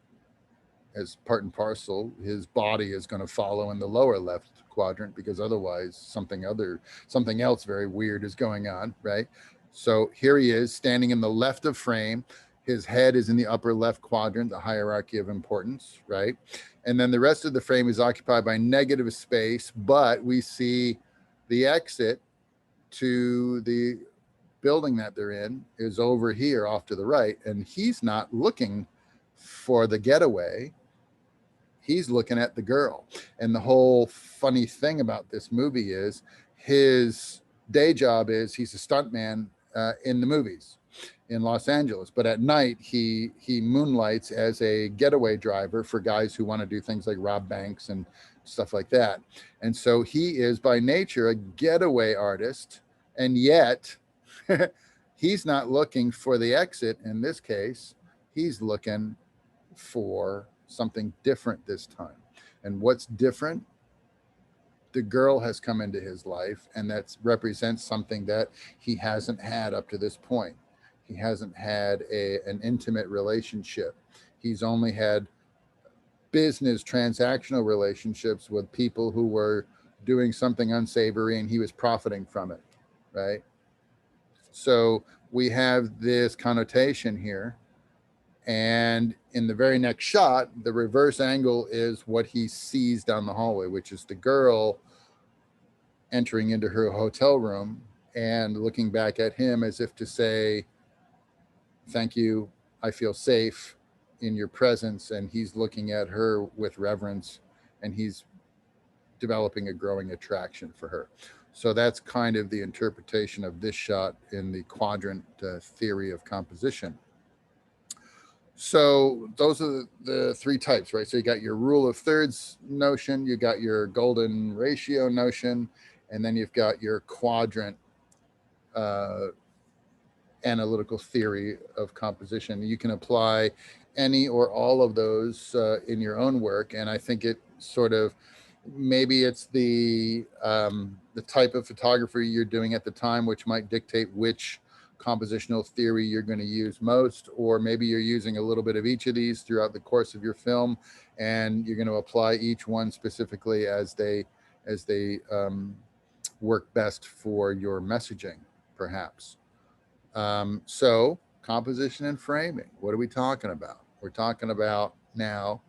as part and parcel, his body is going to follow in the lower left quadrant, because otherwise something else very weird is going on, right? So here he is standing in the left of frame. His head is in the upper left quadrant, the hierarchy of importance, right? And then the rest of the frame is occupied by negative space, but we see the exit to the building that they're in is over here off to the right, and he's not looking for the getaway. He's looking at the girl. And the whole funny thing about this movie is his day job is he's a stuntman in the movies in Los Angeles, but at night he moonlights as a getaway driver for guys who want to do things like rob banks and stuff like that. And so he is by nature a getaway artist, and yet he's not looking for the exit. In this case, he's looking for something different this time. And what's different? The girl has come into his life, and that represents something that he hasn't had up to this point. He hasn't had an intimate relationship. He's only had business transactional relationships with people who were doing something unsavory, and he was profiting from it, right? So we have this connotation here. And in the very next shot, the reverse angle is what he sees down the hallway, which is the girl entering into her hotel room and looking back at him as if to say, thank you, I feel safe in your presence. And he's looking at her with reverence, and he's developing a growing attraction for her. So that's kind of the interpretation of this shot in the quadrant theory of composition. So those are the three types, right? So you got your rule of thirds notion, you got your golden ratio notion, and then you've got your quadrant analytical theory of composition. You can apply any or all of those in your own work. And I think it sort of, maybe it's the type of photography you're doing at the time, which might dictate which compositional theory you're going to use most, or maybe you're using a little bit of each of these throughout the course of your film, and you're going to apply each one specifically as they work best for your messaging, perhaps. So composition and framing, what are we talking about? We're talking about now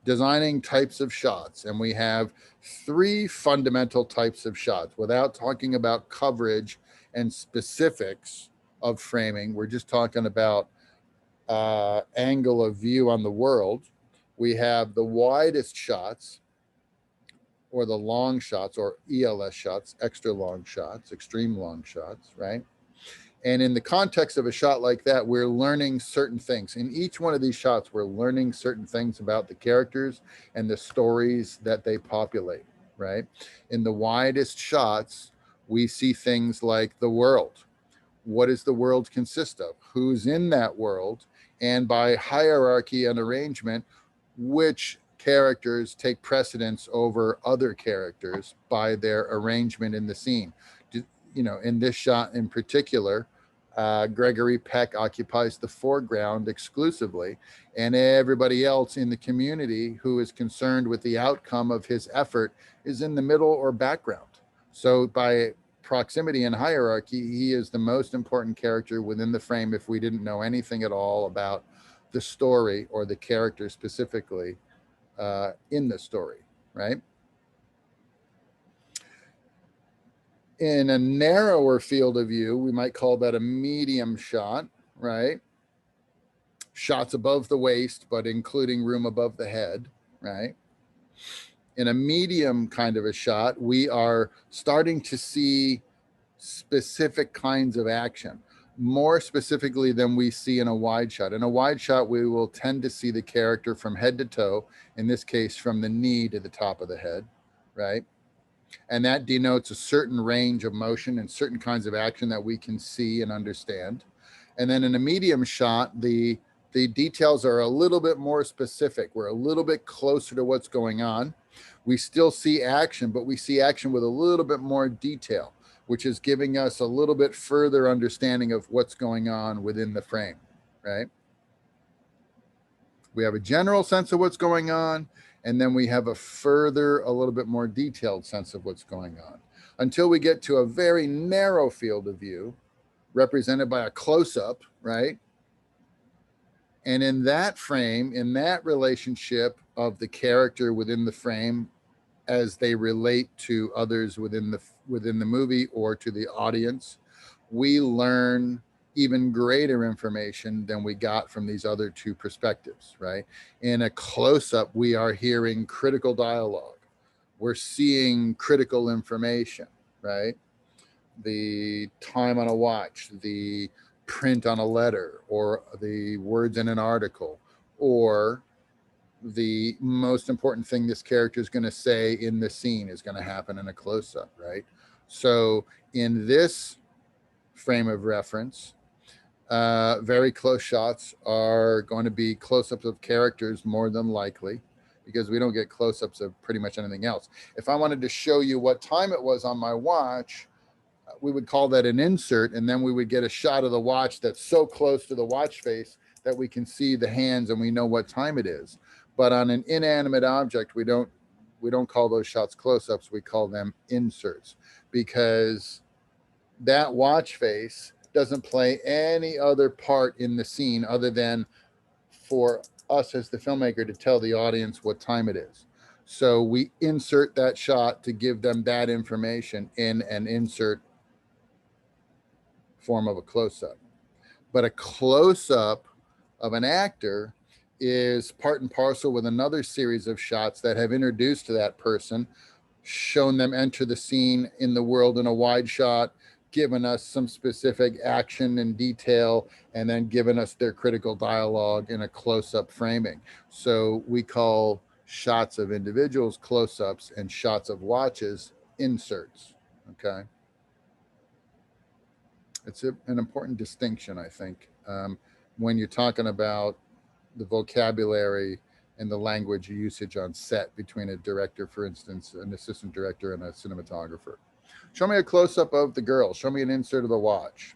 designing types of shots, and we have three fundamental types of shots. Without talking about coverage and specifics of framing, we're just talking about angle of view on the world. We have the widest shots, or the long shots, or ELS shots, extra long shots, extreme long shots, right? And in the context of a shot like that, we're learning certain things. In each one of these shots, we're learning certain things about the characters and the stories that they populate, right? In the widest shots, we see things like the world. What does the world consist of? Who's in that world? And by hierarchy and arrangement, which characters take precedence over other characters by their arrangement in the scene? You know, in this shot in particular, Gregory Peck occupies the foreground exclusively, and everybody else in the community who is concerned with the outcome of his effort is in the middle or background. So by proximity and hierarchy, he is the most important character within the frame if we didn't know anything at all about the story or the character specifically in the story, right? In a narrower field of view, we might call that a medium shot, right? Shots above the waist, but including room above the head, right? In a medium kind of a shot, we are starting to see specific kinds of action. more specifically than we see in a wide shot. In a wide shot, we will tend to see the character from head to toe, in this case, from the knee to the top of the head, right? And that denotes a certain range of motion and certain kinds of action that we can see and understand. And then in a medium shot, the details are a little bit more specific. We're a little bit closer to what's going on. We still see action, but we see action with a little bit more detail, which is giving us a little bit further understanding of what's going on within the frame, right? We have a general sense of what's going on, and then we have a little bit more detailed sense of what's going on, until we get to a very narrow field of view represented by a close-up, right? And in that frame, in that relationship of the character within the frame as they relate to others within the movie or to the audience, we learn even greater information than we got from these other two perspectives, right? In a close-up, we are hearing critical dialogue. We're seeing critical information, right? The time on a watch, the print on a letter, or the words in an article, or the most important thing this character is going to say in the scene is going to happen in a close-up, right? So in this frame of reference, very close shots are going to be close-ups of characters more than likely, because we don't get close-ups of pretty much anything else. If I wanted to show you what time it was on my watch, we would call that an insert, and then we would get a shot of the watch that's so close to the watch face that we can see the hands and we know what time it is. But on an inanimate object, we don't call those shots close-ups, we call them inserts, because that watch face doesn't play any other part in the scene other than for us as the filmmaker to tell the audience what time it is. So we insert that shot to give them that information in an insert form of a close-up. But a close-up of an actor is part and parcel with another series of shots that have introduced to that person, shown them enter the scene in the world in a wide shot, given us some specific action and detail, and then given us their critical dialogue in a close-up framing. So we call shots of individuals close-ups and shots of watches inserts, okay? It's an important distinction, I think, when you're talking about the vocabulary and the language usage on set between a director, for instance, an assistant director and a cinematographer. Show me a close-up of the girl. Show me an insert of the watch,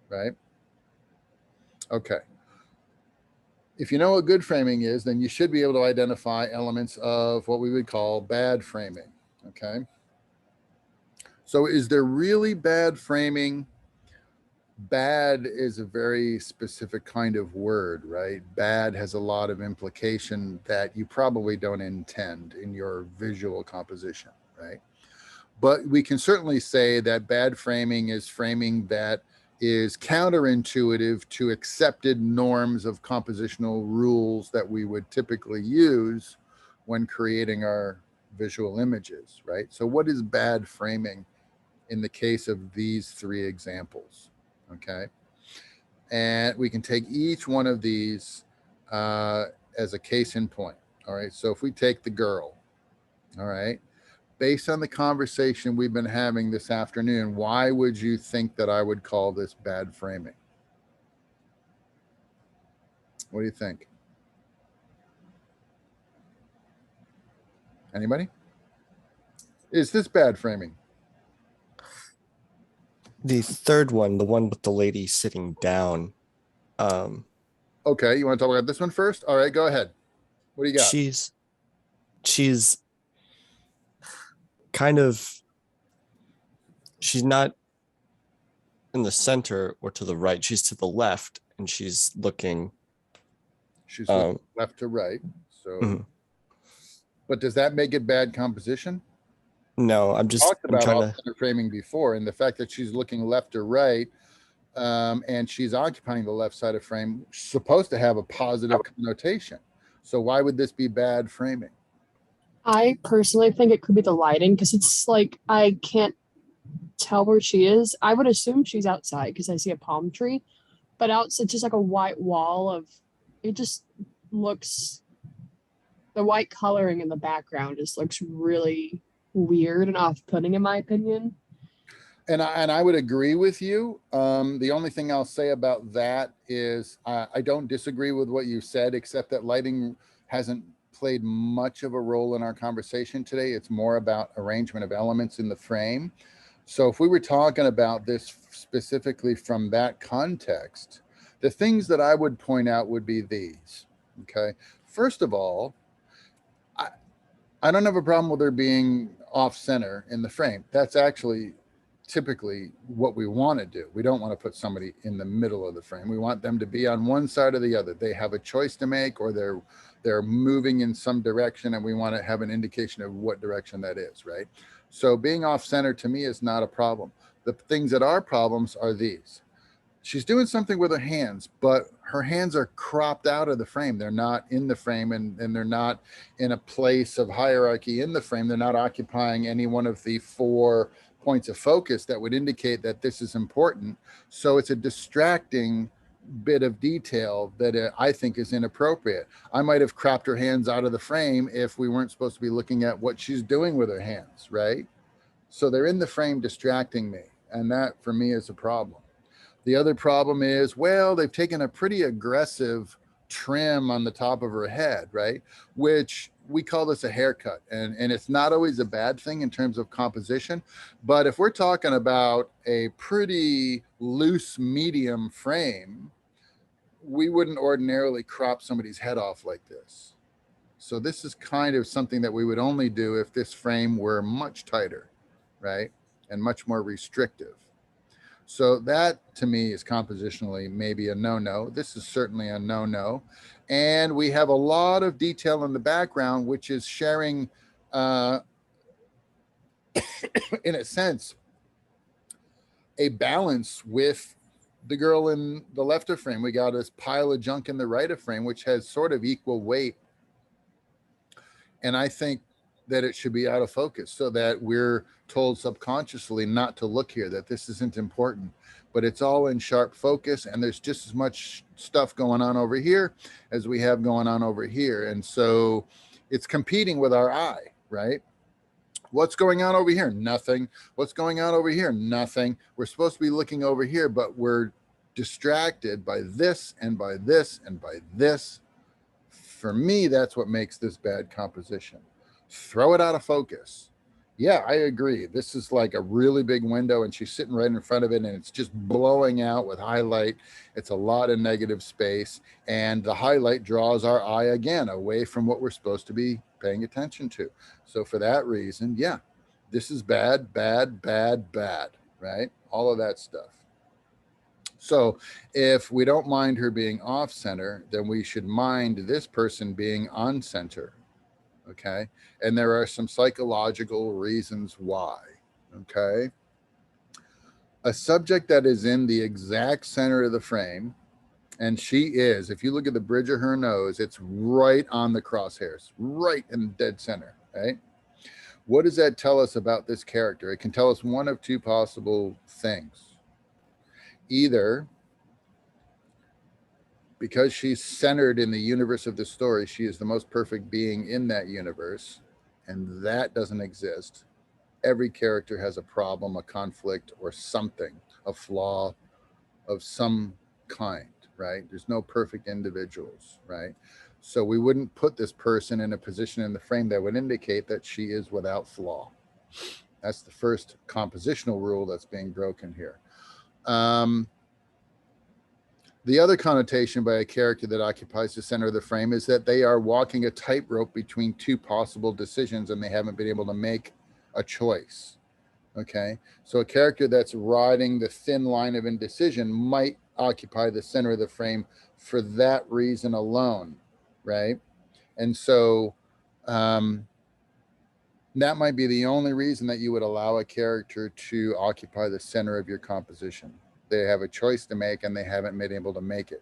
right? Okay. If you know what good framing is, then you should be able to identify elements of what we would call bad framing, okay? So is there really bad framing? Bad is a very specific kind of word, right? Bad has a lot of implication that you probably don't intend in your visual composition, right? But we can certainly say that bad framing is framing that is counterintuitive to accepted norms of compositional rules that we would typically use when creating our visual images, right? So what is bad framing in the case of these three examples? Okay, and we can take each one of these as a case in point. All right, so if we take the girl, all right, based on the conversation we've been having this afternoon, why would you think that I would call this bad framing? What do you think? Anybody? Is this bad framing? The third one, the one with the lady sitting down. Okay, you want to talk about this one first? All right, go ahead. What do you got? She's kind of, she's not in the center or to the right. She's to the left, and she's looking. She's looking left to right. So, but does that make it bad composition? No, I'm talked about trying to framing before, and the fact that she's looking left or right, and she's occupying the left side of frame, supposed to have a positive connotation. So why would this be bad framing? I personally think it could be the lighting, because it's like I can't tell where she is. I would assume she's outside because I see a palm tree, but outside just like a white wall of, it just looks, the white coloring in the background just looks really weird and off-putting in my opinion. And I would agree with you. The only thing I'll say about that is I don't disagree with what you said, except that lighting hasn't played much of a role in our conversation today. It's more about arrangement of elements in the frame. So if we were talking about this specifically from that context, the things that I would point out would be these. Okay. First of all, I don't have a problem with her being off center in the frame. That's actually typically what we want to do. We don't want to put somebody in the middle of the frame. We want them to be on one side or the other. They have a choice to make, or they're moving in some direction, and we want to have an indication of what direction that is, right? So being off center to me is not a problem. The things that are problems are these. She's doing something with her hands, but her hands are cropped out of the frame. They're not in the frame, and they're not in a place of hierarchy in the frame. They're not occupying any one of the 4 points of focus that would indicate that this is important. So it's a distracting bit of detail that I think is inappropriate. I might have cropped her hands out of the frame if we weren't supposed to be looking at what she's doing with her hands, right? So they're in the frame distracting me, and that for me is a problem. The other problem is, well, they've taken a pretty aggressive trim on the top of her head, right? Which we call this a haircut. And it's not always a bad thing in terms of composition. But if we're talking about a pretty loose medium frame, we wouldn't ordinarily crop somebody's head off like this. So this is kind of something that we would only do if this frame were much tighter, right? And much more restrictive. So that to me is compositionally maybe a no-no. This is certainly a no-no. And we have a lot of detail in the background, which is sharing, in a sense, a balance with the girl in the left of frame. We got this pile of junk in the right of frame, which has sort of equal weight. And I think that it should be out of focus so that we're told subconsciously not to look here, that this isn't important, but it's all in sharp focus, and there's just as much stuff going on over here as we have going on over here. And so it's competing with our eye, right? What's going on over here? Nothing. What's going on over here? Nothing. We're supposed to be looking over here, but we're distracted by this and by this and by this. For me, that's what makes this bad composition. Throw it out of focus. Yeah, I agree. This is like a really big window, and she's sitting right in front of it, and it's just blowing out with highlight. It's a lot of negative space, and the highlight draws our eye again away from what we're supposed to be paying attention to. So for that reason, yeah, this is bad, bad, bad, bad, right? All of that stuff. So if we don't mind her being off center, then we should mind this person being on center. Okay. And there are some psychological reasons why. Okay. A subject that is in the exact center of the frame, and she is, if you look at the bridge of her nose, it's right on the crosshairs, right in the dead center, right? What does that tell us about this character? It can tell us one of 2 possible things. Either because she's centered in the universe of the story, she is the most perfect being in that universe, and that doesn't exist. Every character has a problem, a conflict, or something, a flaw of some kind, right? There's no perfect individuals, right? So we wouldn't put this person in a position in the frame that would indicate that she is without flaw. That's the first compositional rule that's being broken here. The other connotation by a character that occupies the center of the frame is that they are walking a tightrope between 2 possible decisions, and they haven't been able to make a choice. Okay. So a character that's riding the thin line of indecision might occupy the center of the frame for that reason alone. Right. And so that might be the only reason that you would allow a character to occupy the center of your composition. They have a choice to make, and they haven't been able to make it.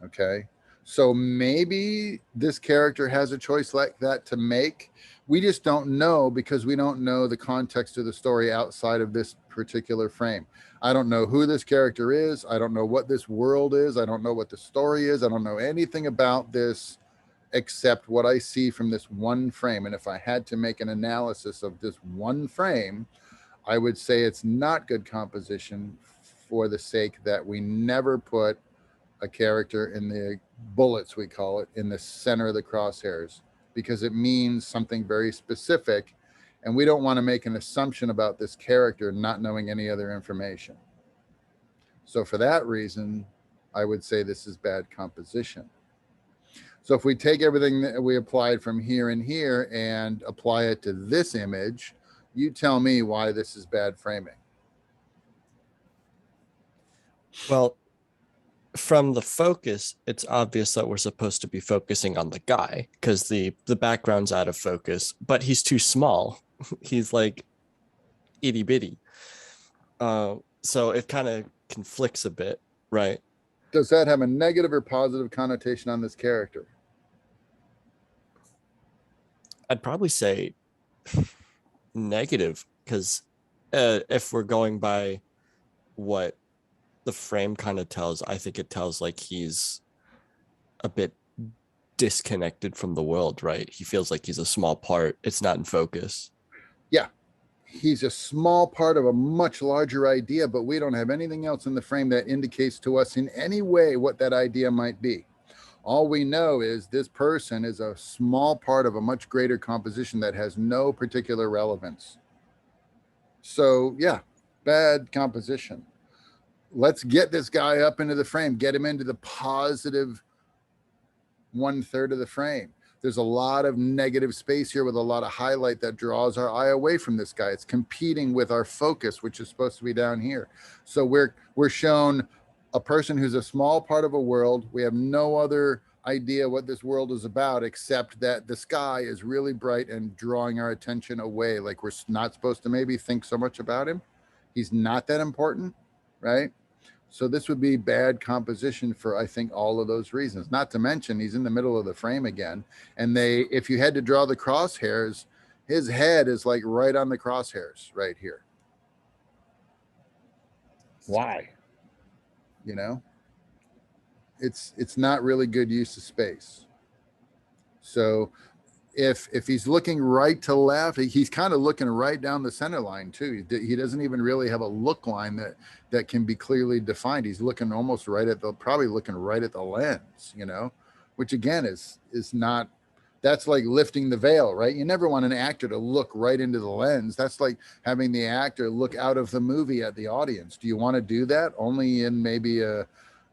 Okay. So maybe this character has a choice like that to make. We just don't know because we don't know the context of the story outside of this particular frame. I don't know who this character is. I don't know what this world is. I don't know what the story is. I don't know anything about this except what I see from this one frame. And if I had to make an analysis of this one frame, I would say it's not good composition for the sake that we never put a character in the bullets, we call it, in the center of the crosshairs, because it means something very specific. And we don't want to make an assumption about this character not knowing any other information. So for that reason, I would say this is bad composition. So if we take everything that we applied from here and here and apply it to this image, you tell me why this is bad framing. Well, from the focus, it's obvious that we're supposed to be focusing on the guy because the background's out of focus, but he's too small. He's like itty bitty. So it kind of conflicts a bit, right? Does that have a negative or positive connotation on this character? I'd probably say negative because if we're going by what the frame kind of tells, I think it tells like he's a bit disconnected from the world, right? He feels like he's a small part. It's not in focus. Yeah. He's a small part of a much larger idea, but we don't have anything else in the frame that indicates to us in any way what that idea might be. All we know is this person is a small part of a much greater composition that has no particular relevance. So yeah, bad composition. Let's get this guy up into the frame, get him into the positive 1/3 of the frame. There's a lot of negative space here with a lot of highlight that draws our eye away from this guy. It's competing with our focus, which is supposed to be down here. So we're shown a person who's a small part of a world. We have no other idea what this world is about, except that the sky is really bright and drawing our attention away. Like we're not supposed to maybe think so much about him. He's not that important, right? So this would be bad composition for, I think, all of those reasons. Not to mention he's in the middle of the frame again. And if you had to draw the crosshairs, his head is like right on the crosshairs right here. Why? You know, it's not really good use of space. So if he's looking right to left, he's kind of looking right down the center line too. He doesn't even really have a look line that can be clearly defined. He's looking almost right at probably looking right at the lens, you know, which again is not, that's like lifting the veil, right? You never want an actor to look right into the lens. That's like having the actor look out of the movie at the audience. Do you want to do that? Only in maybe a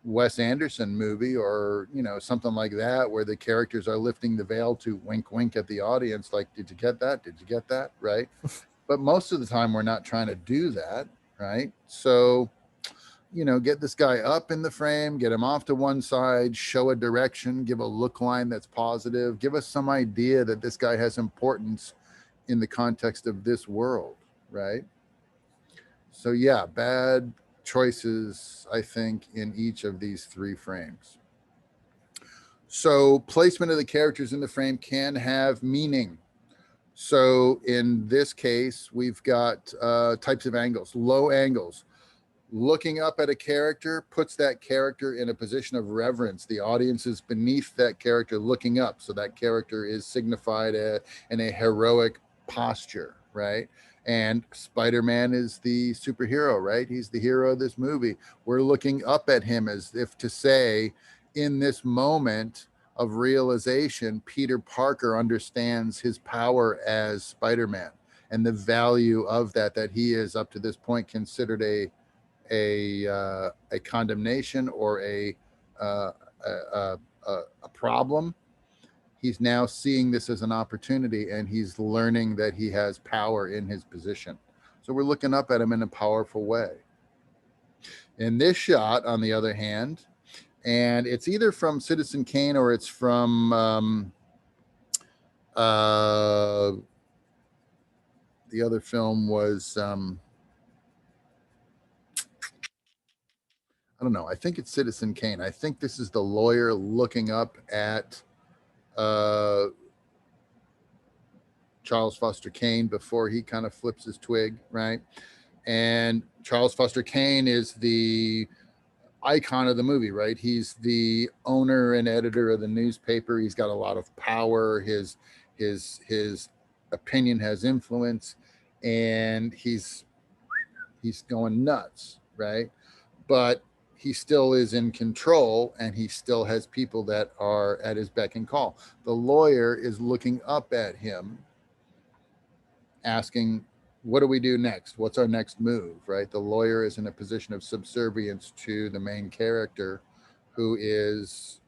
Wes Anderson movie or, you know, something like that, where the characters are lifting the veil to wink, wink at the audience. Like, did you get that? Did you get that? Right. But most of the time we're not trying to do that. Right. So, you know, get this guy up in the frame, get him off to one side, show a direction, give a look line that's positive, give us some idea that this guy has importance in the context of this world. Right. So yeah, bad choices, I think, in each of these three frames. So placement of the characters in the frame can have meaning. So in this case, we've got types of angles, low angles. Looking up at a character puts that character in a position of reverence. The audience is beneath that character looking up. So that character is signified in a heroic posture, right? And Spider-Man is the superhero, right? He's the hero of this movie. We're looking up at him as if to say, in this moment of realization, Peter Parker understands his power as Spider-Man and the value of that he is up to this point considered a condemnation or a problem. He's now seeing this as an opportunity, and he's learning that he has power in his position. So we're looking up at him in a powerful way. In this shot, on the other hand, and it's either from Citizen Kane or it's from the other film was I don't know. I think it's Citizen Kane. I think this is the lawyer looking up at Charles Foster Kane before he kind of flips his twig, right? And Charles Foster Kane is the icon of the movie, right? He's the owner and editor of the newspaper. He's got a lot of power. His opinion has influence, and he's going nuts, right? But he still is in control, and he still has people that are at his beck and call. The lawyer is looking up at him, asking, what do we do next? What's our next move, right? The lawyer is in a position of subservience to the main character, who is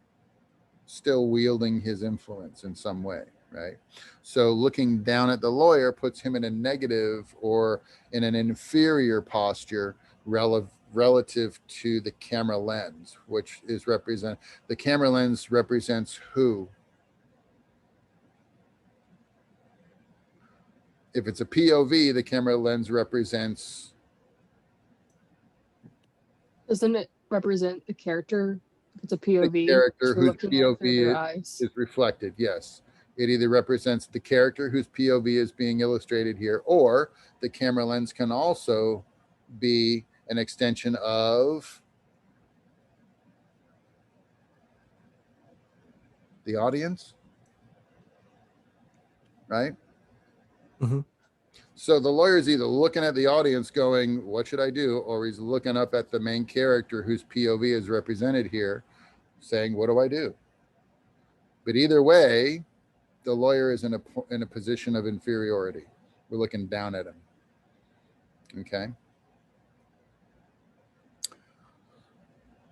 still wielding his influence in some way, right? So looking down at the lawyer puts him in a negative or in an inferior posture relative to the camera lens, which is the camera lens represents who? If it's a POV, the camera lens represents. Doesn't it represent the character? If it's a POV. The character whose POV is reflected. Yes. It either represents the character whose POV is being illustrated here, or the camera lens can also be an extension of the audience, right? Mhm. So the lawyer is either looking at the audience going, what should I do? Or he's looking up at the main character whose POV is represented here saying, what do I do? But either way, the lawyer is in a position of inferiority. We're looking down at him. Okay.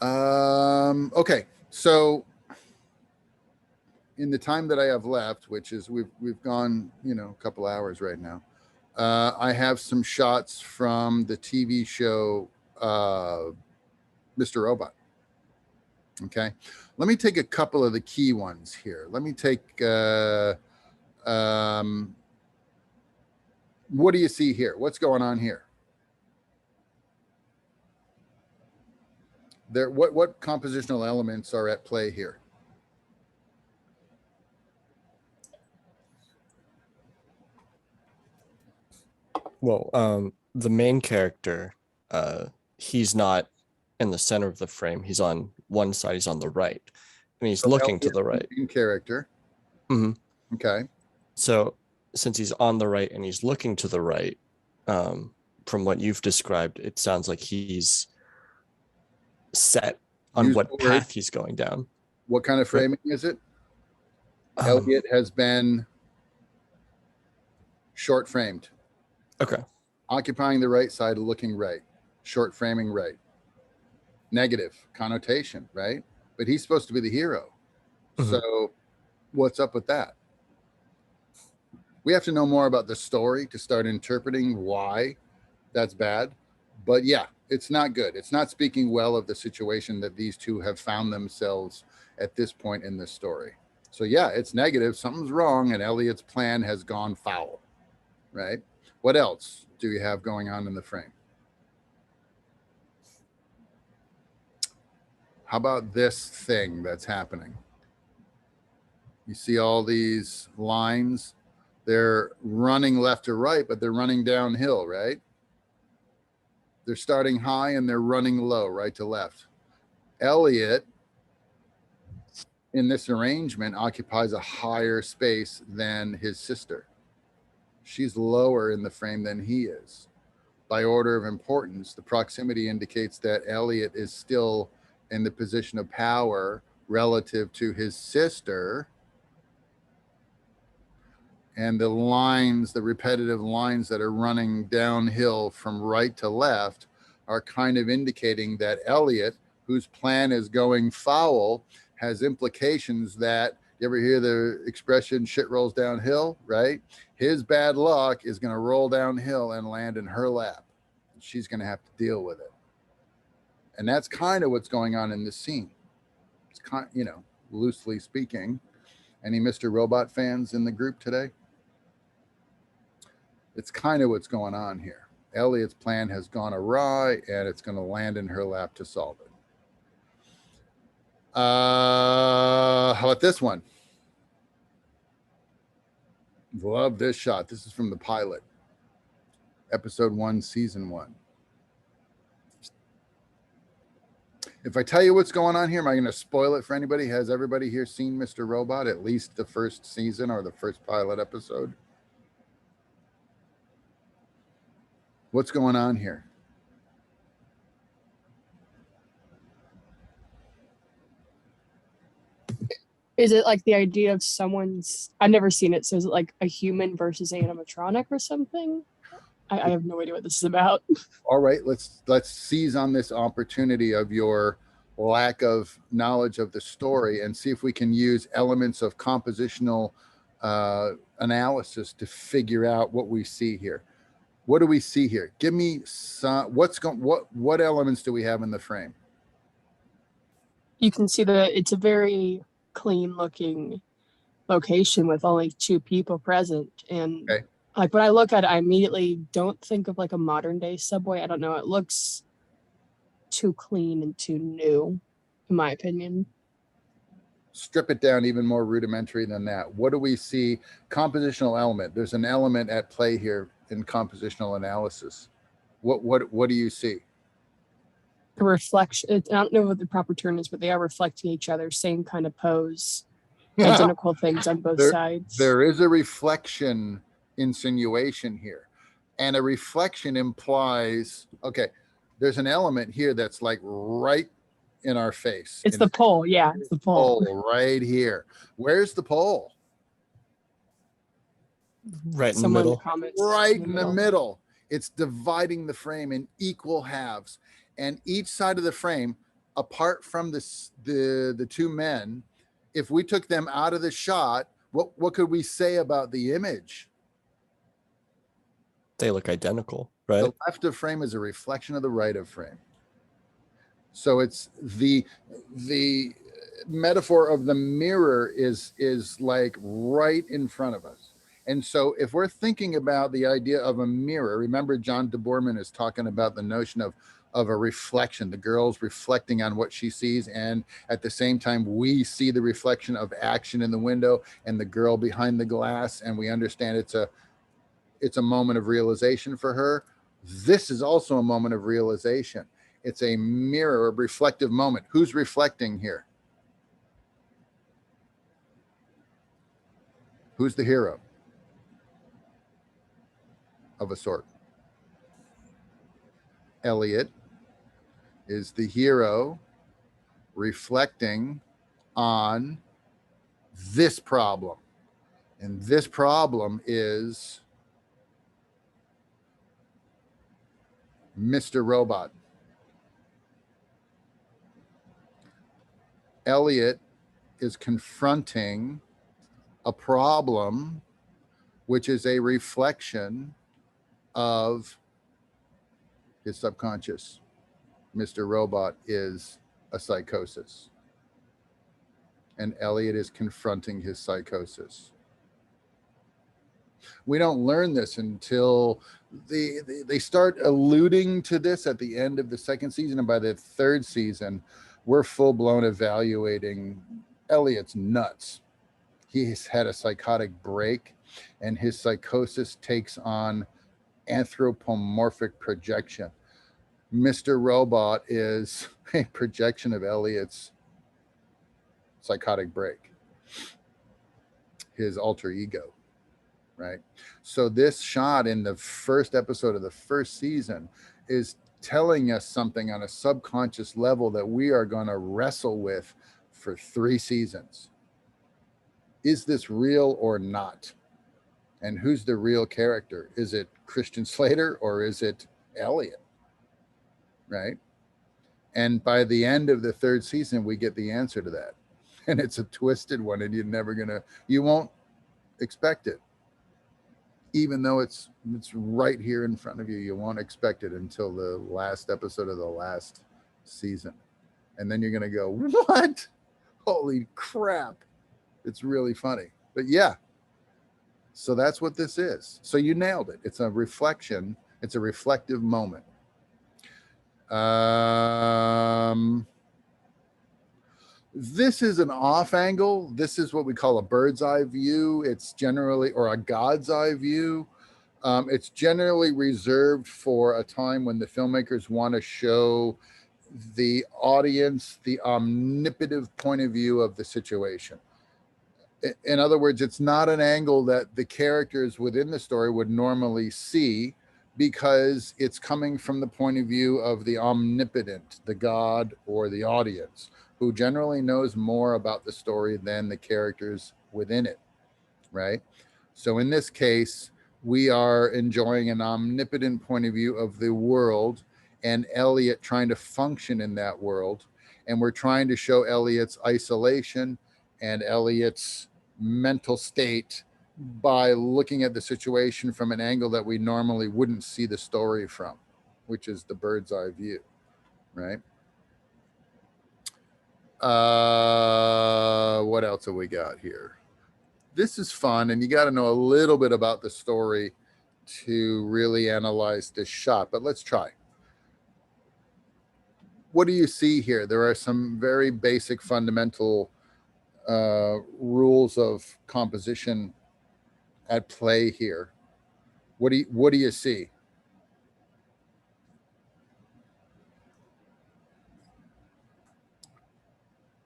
Okay. So in the time that I have left, which is we've gone, a couple hours right now. I have some shots from the TV show Mr. Robot. Okay. Let me take a couple of the key ones here. Let me take what do you see here? What's going on here? What compositional elements are at play here? Well, the main character, he's not in the center of the frame. He's on one side. He's on the right, and he's looking to the right. Main character. Mhm. Okay. So since he's on the right and he's looking to the right, from what you've described, it sounds like he's set on what path he's going down. What kind of framing is it? Um, Elliot has been short framed. Okay. Occupying the right side, looking right. Short framing right. Negative connotation, right? But he's supposed to be the hero. Mhm. So what's up with that? We have to know more about the story to start interpreting why that's bad. But yeah, it's not good. It's not speaking well of the situation that these two have found themselves at this point in this story. So yeah, it's negative. Something's wrong, and Elliot's plan has gone foul, right? What else do you have going on in the frame? How about this thing that's happening? You see all these lines? They're running left to right, but they're running downhill, right? They're starting high and they're running low, right to left. Elliot, in this arrangement, occupies a higher space than his sister. She's lower in the frame than he is. By order of importance, the proximity indicates that Elliot is still in the position of power relative to his sister. And the lines, the repetitive lines that are running downhill from right to left, are kind of indicating that Elliot, whose plan is going foul, has implications that, you ever hear the expression shit rolls downhill, right? His bad luck is going to roll downhill and land in her lap. She's going to have to deal with it. And that's kind of what's going on in this scene. It's kind, loosely speaking. Any Mr. Robot fans in the group today? It's kind of what's going on here. Elliot's plan has gone awry, and it's going to land in her lap to solve it. How about this one? Love this shot. This is from the pilot, episode 1, season 1. If I tell you what's going on here, am I going to spoil it for anybody? Has everybody here seen Mr. Robot, at least the first season or the first pilot episode? What's going on here? Is it like the idea of someone's? I've never seen it. So is it like a human versus animatronic or something? I have no idea what this is about. All right, let's seize on this opportunity of your lack of knowledge of the story and see if we can use elements of compositional analysis to figure out what we see here. What do we see here? Give me some. What elements do we have in the frame? You can see that it's a very clean looking location with only 2 people present. And Okay. like when I look at it, I immediately don't think of like a modern day subway. I don't know. It looks too clean and too new, in my opinion. Strip it down even more rudimentary than that. What do we see? Compositional element. There's an element at play here in compositional analysis. What do you see? The reflection. I don't know what the proper term is, but they are reflecting each other, same kind of pose, identical things on both sides. There is a reflection insinuation here, and a reflection implies, okay, there's an element here that's like right in our face. It's the pole. Yeah, it's the pole. Pole right here. Where's the pole? Right in the Someone in the middle. comments. Right in the middle. It's dividing the frame in equal halves, and each side of the frame, apart from the 2 men, if we took them out of the shot, what could we say about the image? They look identical, right? The left of frame is a reflection of the right of frame. So it's the metaphor of the mirror is like right in front of us. And so if we're thinking about the idea of a mirror, remember John de Boorman is talking about the notion of a reflection, the girl's reflecting on what she sees, and at the same time we see the reflection of action in the window and the girl behind the glass, and we understand it's a moment of realization for her. This is also a moment of realization. It's a mirror, a reflective moment. Who's reflecting here? Who's the hero of a sort? Elliot is the hero reflecting on this problem. And this problem is Mr. Robot. Elliot is confronting a problem which is a reflection of his subconscious. Mr. Robot is a psychosis, and Elliot is confronting his psychosis. We don't learn this until they start alluding to this at the end of the 2nd season, and by the 3rd season, we're full-blown evaluating Elliot's nuts. He's had a psychotic break, and his psychosis takes on anthropomorphic projection. Mr. Robot is a projection of Elliot's psychotic break, his alter ego, right? So this shot in the 1st episode of the 1st season is telling us something on a subconscious level that we are going to wrestle with for 3 seasons. Is this real or not? And who's the real character? Is it Christian Slater or is it Elliot? Right? And by the end of the 3rd season, we get the answer to that. And it's a twisted one, and you won't expect it. Even though it's right here in front of you, you won't expect it until the last episode of the last season. And then you're going to go, what? Holy crap. It's really funny. But yeah, so that's what this is. So you nailed it. It's a reflection. It's a reflective moment. This is an off angle. This is what we call a bird's eye view. It's generally, or a God's eye view. It's generally reserved for a time when the filmmakers want to show the audience the omnipotent point of view of the situation. In other words, it's not an angle that the characters within the story would normally see, because it's coming from the point of view of the omnipotent, the God or the audience, who generally knows more about the story than the characters within it, right? So in this case, we are enjoying an omnipotent point of view of the world and Elliot trying to function in that world. And we're trying to show Elliot's isolation and Elliot's mental state by looking at the situation from an angle that we normally wouldn't see the story from, which is the bird's eye view, right? What else have we got here? This is fun, and you got to know a little bit about the story to really analyze this shot, but let's try. What do you see here? There are some very basic fundamental rules of composition at play here. What do you see?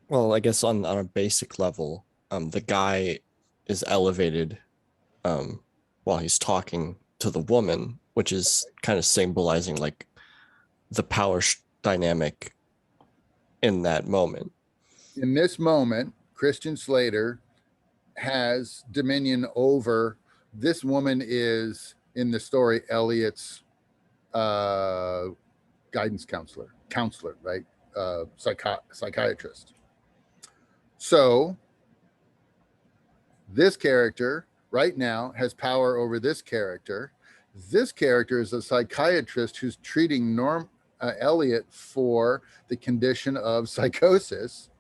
Well, I guess on a basic level, the guy is elevated while he's talking to the woman, which is kind of symbolizing like the power dynamic in that moment. In this moment, Christian Slater has dominion over. This woman is, in the story, Elliot's guidance counselor, right? Psychiatrist. So this character right now has power over this character. This character is a psychiatrist who's treating Elliot for the condition of psychosis,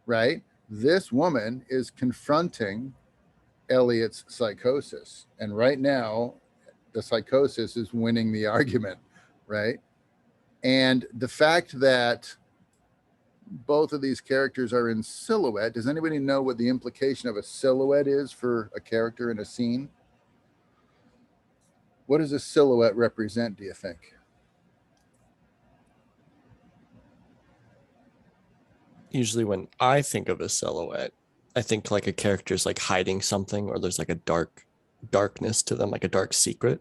right? This woman is confronting Elliot's psychosis. And right now, the psychosis is winning the argument, right? And the fact that both of these characters are in silhouette, does anybody know what the implication of a silhouette is for a character in a scene? What does a silhouette represent, do you think? Usually when I think of a silhouette, I think like a character's like hiding something, or there's like a darkness to them, like a dark secret.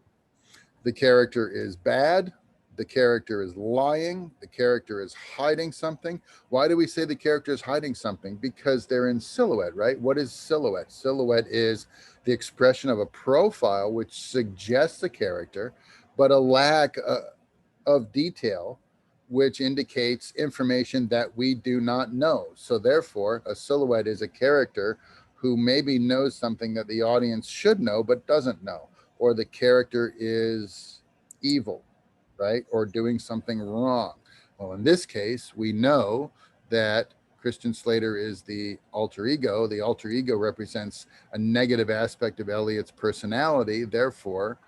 The character is bad. The character is lying. The character is hiding something. Why do we say the character is hiding something? Because they're in silhouette, right? What is silhouette? Silhouette is the expression of a profile which suggests a character, but a lack of detail, which indicates information that we do not know. So therefore, a silhouette is a character who maybe knows something that the audience should know but doesn't know, or the character is evil, right? Or doing something wrong. Well, in this case, we know that Christian Slater is the alter ego. The alter ego represents a negative aspect of Elliot's personality. Therefore,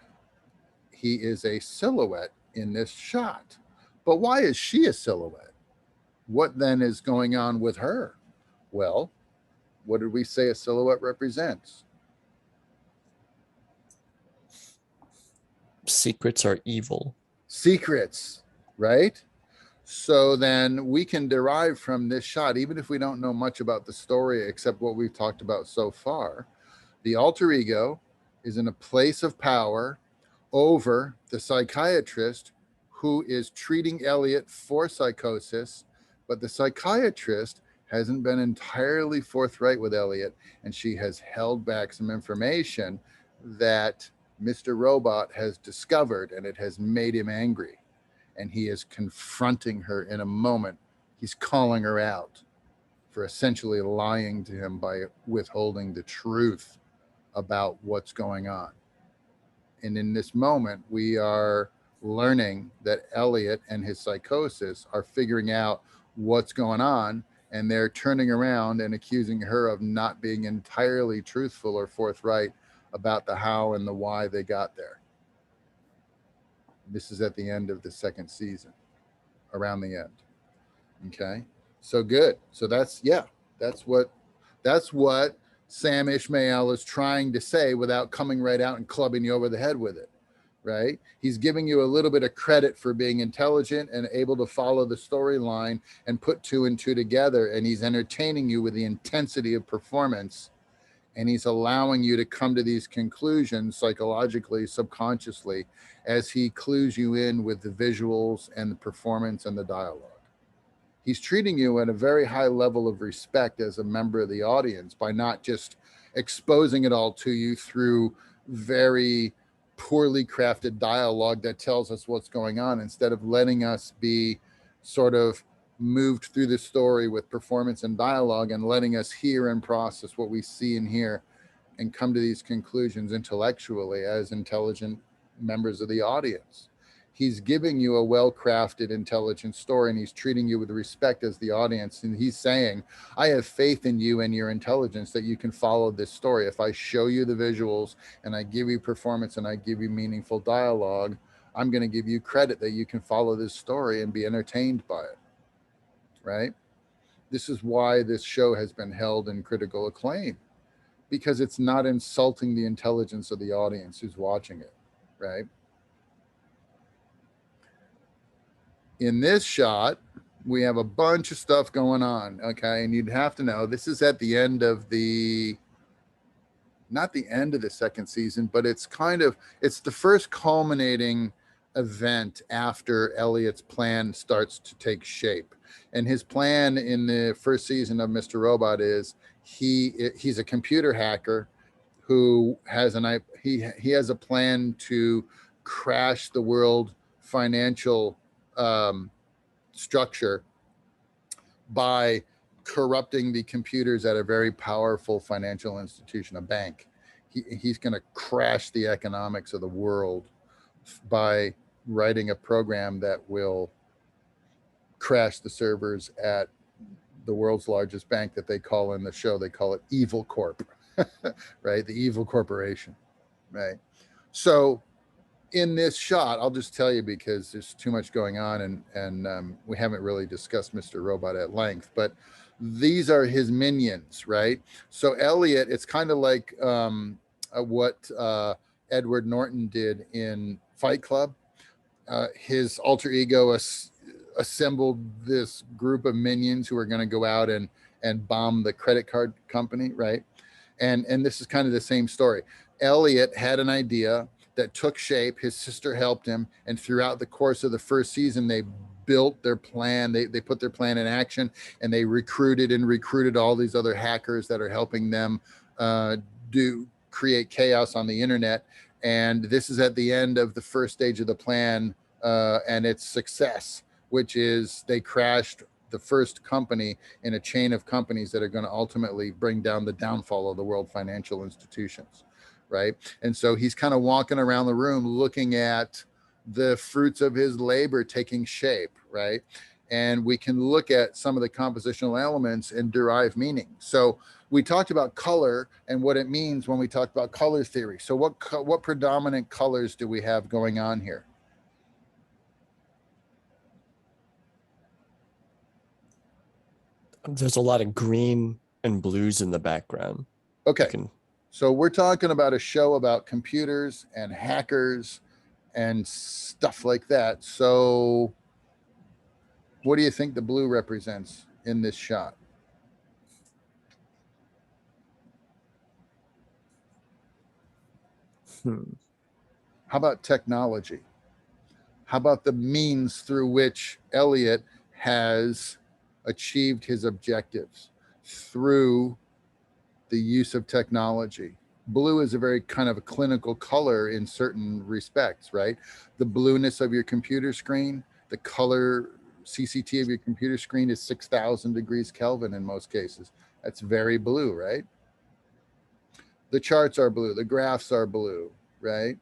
he is a silhouette in this shot. But why is she a silhouette? What then is going on with her? Well, what did we say a silhouette represents? Secrets are evil. Secrets, right? So then we can derive from this shot, even if we don't know much about the story except what we've talked about so far, the alter ego is in a place of power over the psychiatrist who is treating Elliot for psychosis, but the psychiatrist hasn't been entirely forthright with Elliot, and she has held back some information that Mr. Robot has discovered, and it has made him angry. And he is confronting her in a moment. He's calling her out for essentially lying to him by withholding the truth about what's going on. And in this moment, we are learning that Elliot and his psychosis are figuring out what's going on, and they're turning around and accusing her of not being entirely truthful or forthright about the how and the why they got there. This is at the end of the second season, around the end. Okay, so good. So that's That's what Sam Ishmael is trying to say without coming right out and clubbing you over the head with it, right? He's giving you a little bit of credit for being intelligent and able to follow the storyline and put two and two together. And he's entertaining you with the intensity of performance. And he's allowing you to come to these conclusions psychologically, subconsciously, as he clues you in with the visuals and the performance and the dialogue. He's treating you at a very high level of respect as a member of the audience by not just exposing it all to you through very poorly crafted dialogue that tells us what's going on, instead of letting us be sort of moved through the story with performance and dialogue and letting us hear and process what we see and hear and come to these conclusions intellectually as intelligent members of the audience. He's giving you a well-crafted, intelligent story, and he's treating you with respect as the audience. And he's saying, I have faith in you and your intelligence that you can follow this story. If I show you the visuals and I give you performance and I give you meaningful dialogue, I'm going to give you credit that you can follow this story and be entertained by it, right? This is why this show has been held in critical acclaim, because it's not insulting the intelligence of the audience who's watching it, right? In this shot, we have a bunch of stuff going on, okay? And you'd have to know, this is at the end of not the end of the second season, but it's the first culminating event after Elliot's plan starts to take shape. And his plan in the first season of Mr. Robot is he's a computer hacker who has he has a plan to crash the world financial structure by corrupting the computers at a very powerful financial institution, a bank. He's going to crash the economics of the world by writing a program that will crash the servers at the world's largest bank that they call in the show, they call it Evil Corp, right? The evil corporation, right? So in this shot, I'll just tell you because there's too much going on and we haven't really discussed Mr. Robot at length, but these are his minions, right? So Elliot, it's kind of like what Edward Norton did in Fight Club. His alter ego assembled this group of minions who are going to go out and bomb the credit card company, right? And this is kind of the same story. Elliot had an idea that took shape. His sister helped him, and throughout the course of the first season, they built their plan. They put their plan in action, and they recruited all these other hackers that are helping them create chaos on the internet. And this is at the end of the first stage of the plan and its success, which is they crashed the first company in a chain of companies that are going to ultimately bring down the downfall of the world financial institutions, right? And so he's kind of walking around the room looking at the fruits of his labor taking shape, right? And we can look at some of the compositional elements and derive meaning. So we talked about color and what it means when we talk about color theory. So what predominant colors do we have going on here? There's a lot of green and blues in the background. Okay. So we're talking about a show about computers and hackers and stuff like that. So what do you think the blue represents in this shot? How about technology? How about the means through which Elliot has achieved his objectives through the use of technology? Blue is a very kind of a clinical color in certain respects, right? The blueness of your computer screen, the color CCT of your computer screen is 6,000 degrees Kelvin in most cases. That's very blue, right? The charts are blue, the graphs are blue, right?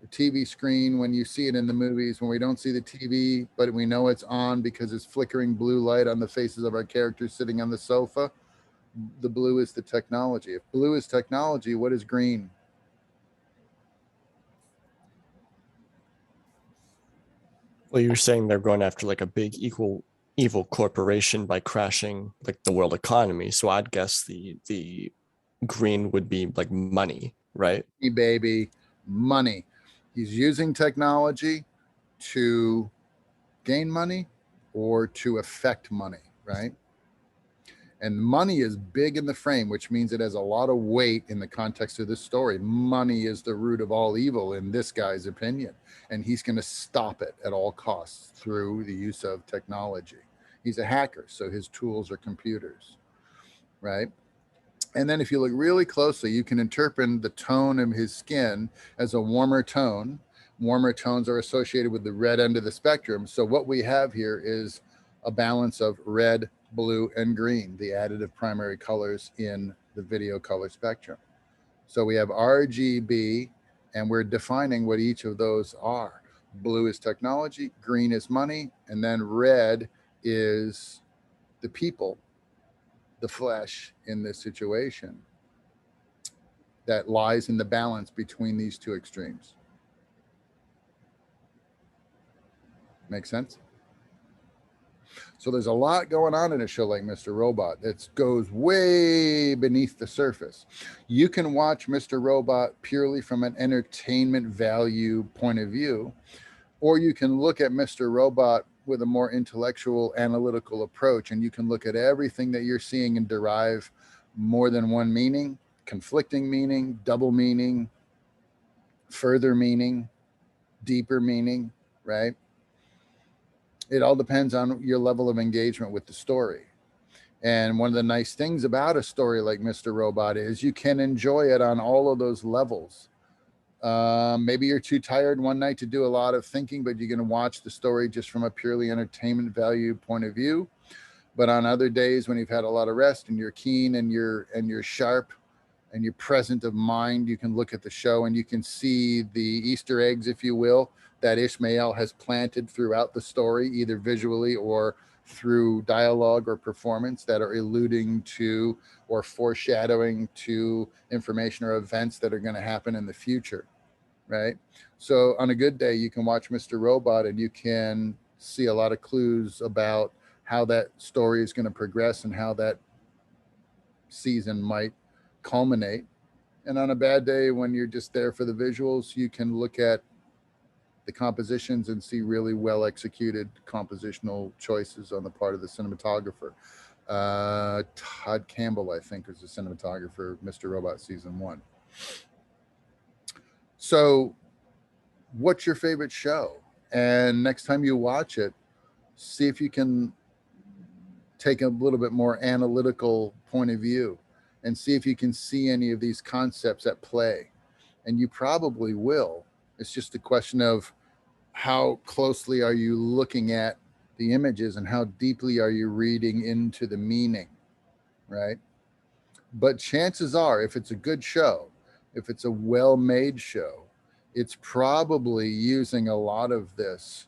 The TV screen, when you see it in the movies, when we don't see the TV, but we know it's on because it's flickering blue light on the faces of our characters sitting on the sofa, the blue is the technology. If blue is technology, what is green? Well, you're saying they're going after like a big evil corporation by crashing like the world economy. So I'd guess the green would be like money, right? Baby, money. He's using technology to gain money or to affect money, right? And money is big in the frame, which means it has a lot of weight in the context of this story. Money is the root of all evil in this guy's opinion, and he's going to stop it at all costs through the use of technology. He's a hacker, so his tools are computers, right? And then if you look really closely, you can interpret the tone of his skin as a warmer tone. Warmer tones are associated with the red end of the spectrum. So what we have here is a balance of red, blue, and green, the additive primary colors in the video color spectrum. So we have RGB, and we're defining what each of those are. Blue is technology, green is money, and then red is the people, the flesh in this situation that lies in the balance between these two extremes. Make sense? So there's a lot going on in a show like Mr. Robot that goes way beneath the surface. You can watch Mr. Robot purely from an entertainment value point of view, or you can look at Mr. Robot with a more intellectual, analytical approach, and you can look at everything that you're seeing and derive more than one meaning, conflicting meaning, double meaning, further meaning, deeper meaning, right? It all depends on your level of engagement with the story. And one of the nice things about a story like Mr. Robot is you can enjoy it on all of those levels. Maybe you're too tired one night to do a lot of thinking, but you're going to watch the story just from a purely entertainment value point of view. But on other days when you've had a lot of rest and you're keen and you're sharp and you're present of mind, you can look at the show and you can see the Easter eggs, if you will, that Ishmael has planted throughout the story, either visually or through dialogue or performance, that are alluding to or foreshadowing to information or events that are going to happen in the future, right? So on a good day, you can watch Mr. Robot and you can see a lot of clues about how that story is going to progress and how that season might culminate. And on a bad day, when you're just there for the visuals, you can look at the compositions and see really well executed compositional choices on the part of the cinematographer. Todd Campbell, I think, is the cinematographer of Mr. Robot season 1. So what's your favorite show? And next time you watch it, see if you can take a little bit more analytical point of view and see if you can see any of these concepts at play. And you probably will. It's just a question of how closely are you looking at the images and how deeply are you reading into the meaning, right? But chances are, if it's a good show, if it's a well-made show, it's probably using a lot of this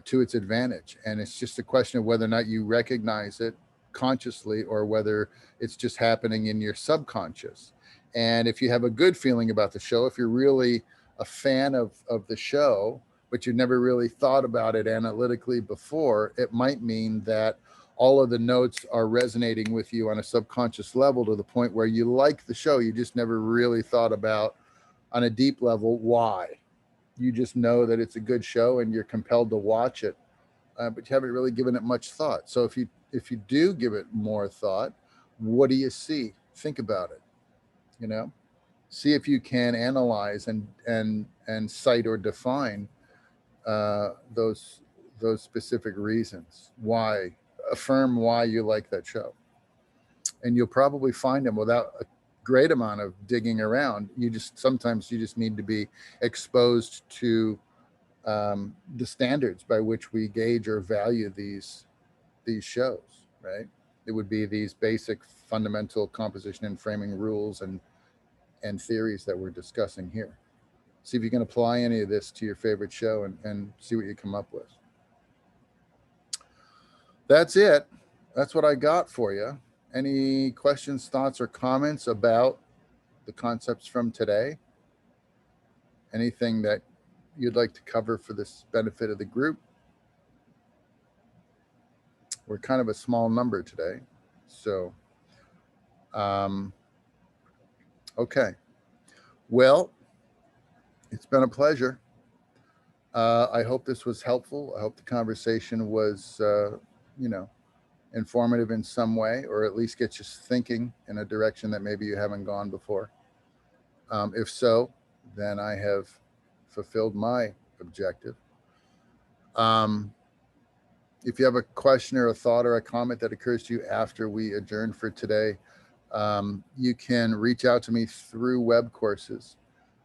to its advantage. And it's just a question of whether or not you recognize it consciously or whether it's just happening in your subconscious. And if you have a good feeling about the show, if you're really a fan of the show, but you've never really thought about it analytically before, it might mean that all of the notes are resonating with you on a subconscious level to the point where you like the show. You just never really thought about on a deep level why. You just know that it's a good show and you're compelled to watch it, but you haven't really given it much thought. So if you do give it more thought, what do you see? Think about it, you know, see if you can analyze and cite or define those specific reasons why, affirm why you like that show. And you'll probably find them without a great amount of digging around. Sometimes you just need to be exposed to the standards by which we gauge or value these shows, right? It would be these basic fundamental composition and framing rules and theories that we're discussing here. See if you can apply any of this to your favorite show and see what you come up with. That's it. That's what I got for you. Any questions, thoughts, or comments about the concepts from today? Anything that you'd like to cover for this benefit of the group? we're kind of a small number today. So, okay. Well, it's been a pleasure. I hope this was helpful. I hope the conversation was, informative in some way, or at least gets you thinking in a direction that maybe you haven't gone before. If so, then I have fulfilled my objective. If you have a question or a thought or a comment that occurs to you after we adjourn for today, you can reach out to me through web courses.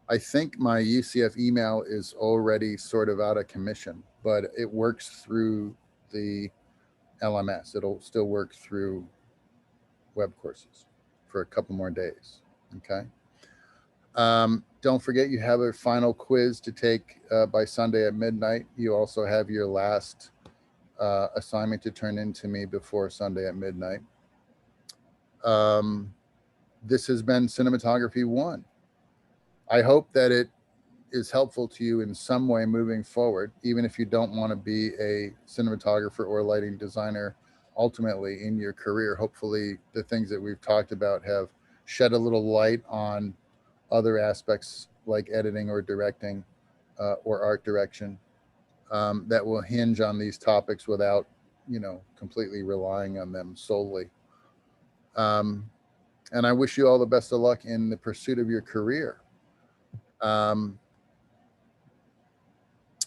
I think my UCF email is already sort of out of commission, but it works through the LMS. It'll still work through web courses for a couple more days. Okay. Don't forget, you have a final quiz to take by Sunday at midnight. You also have your last assignment to turn in to me before Sunday at midnight. This has been Cinematography 1. I hope that it is helpful to you in some way moving forward, even if you don't want to be a cinematographer or lighting designer ultimately in your career. Hopefully the things that we've talked about have shed a little light on other aspects like editing or directing or art direction that will hinge on these topics without, completely relying on them solely. And I wish you all the best of luck in the pursuit of your career.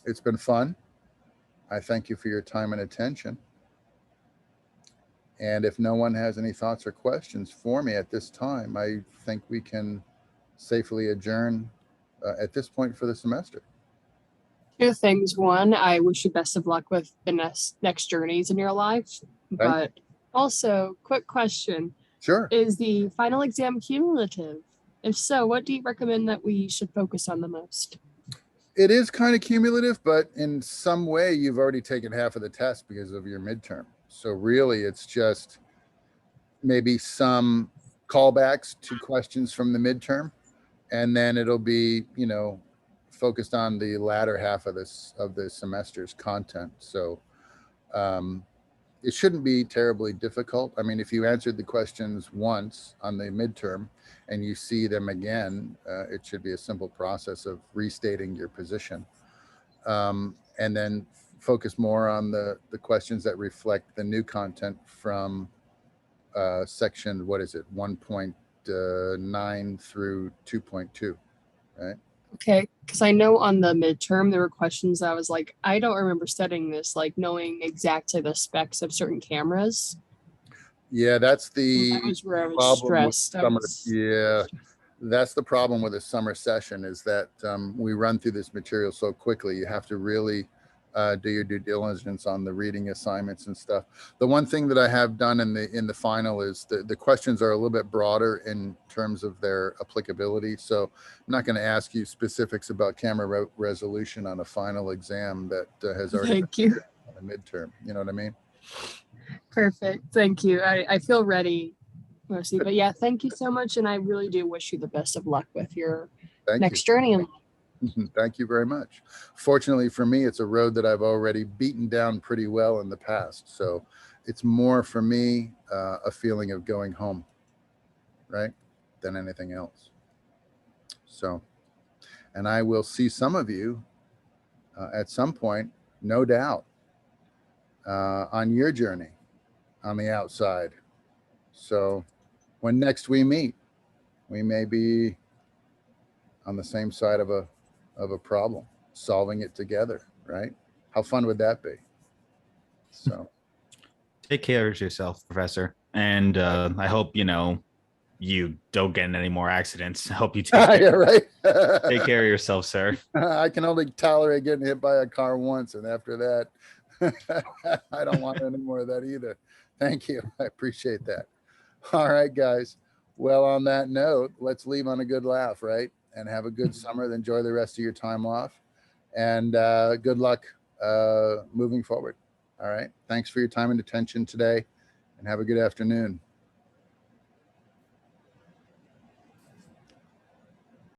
It's been fun. I thank you for your time and attention. And if no one has any thoughts or questions for me at this time, I think we can safely adjourn at this point for the semester. Two things. One, I wish you best of luck with the next journeys in your life. But also, quick question. Sure. Is the final exam cumulative? If so, what do you recommend that we should focus on the most? It is kind of cumulative, but in some way you've already taken half of the test because of your midterm. So really it's just maybe some callbacks to questions from the midterm, and then it'll be, focused on the latter half of the semester's content. So it shouldn't be terribly difficult. I mean, if you answered the questions once on the midterm and you see them again, it should be a simple process of restating your position. And then focus more on the questions that reflect the new content from section, 1.9 through 2.2, right? Okay, because I know on the midterm there were questions that I was like, I don't remember studying this, like knowing exactly the specs of certain cameras. Yeah, that's the That was where I was problem with stressed. summer. Yeah, that's the problem with a summer session, is that we run through this material so quickly. You have to really do your due diligence on the reading assignments and stuff. The one thing that I have done in the final is the questions are a little bit broader in terms of their applicability. So I'm not going to ask you specifics about camera resolution on a final exam that has already Thank you. on a midterm. You know what I mean? Perfect. Thank you. I feel ready, mostly. But yeah, thank you so much. And I really do wish you the best of luck with your next journey in life. Thank you very much. Fortunately for me, it's a road that I've already beaten down pretty well in the past. So it's more for me a feeling of going home, right, than anything else. So, and I will see some of you at some point, no doubt, on your journey on the outside. So when next we meet, we may be on the same side of a problem, solving it together, right? How fun would that be? So take care of yourself, Professor. And I hope, you don't get in any more accidents. I hope you take care, yeah, right. take care of yourself, sir. I can only tolerate getting hit by a car once, and after that, I don't want any more of that either. Thank you. I appreciate that. All right, guys. Well, on that note, let's leave on a good laugh, right? And have a good summer. Enjoy the rest of your time off, and good luck moving forward. All right. Thanks for your time and attention today, and have a good afternoon.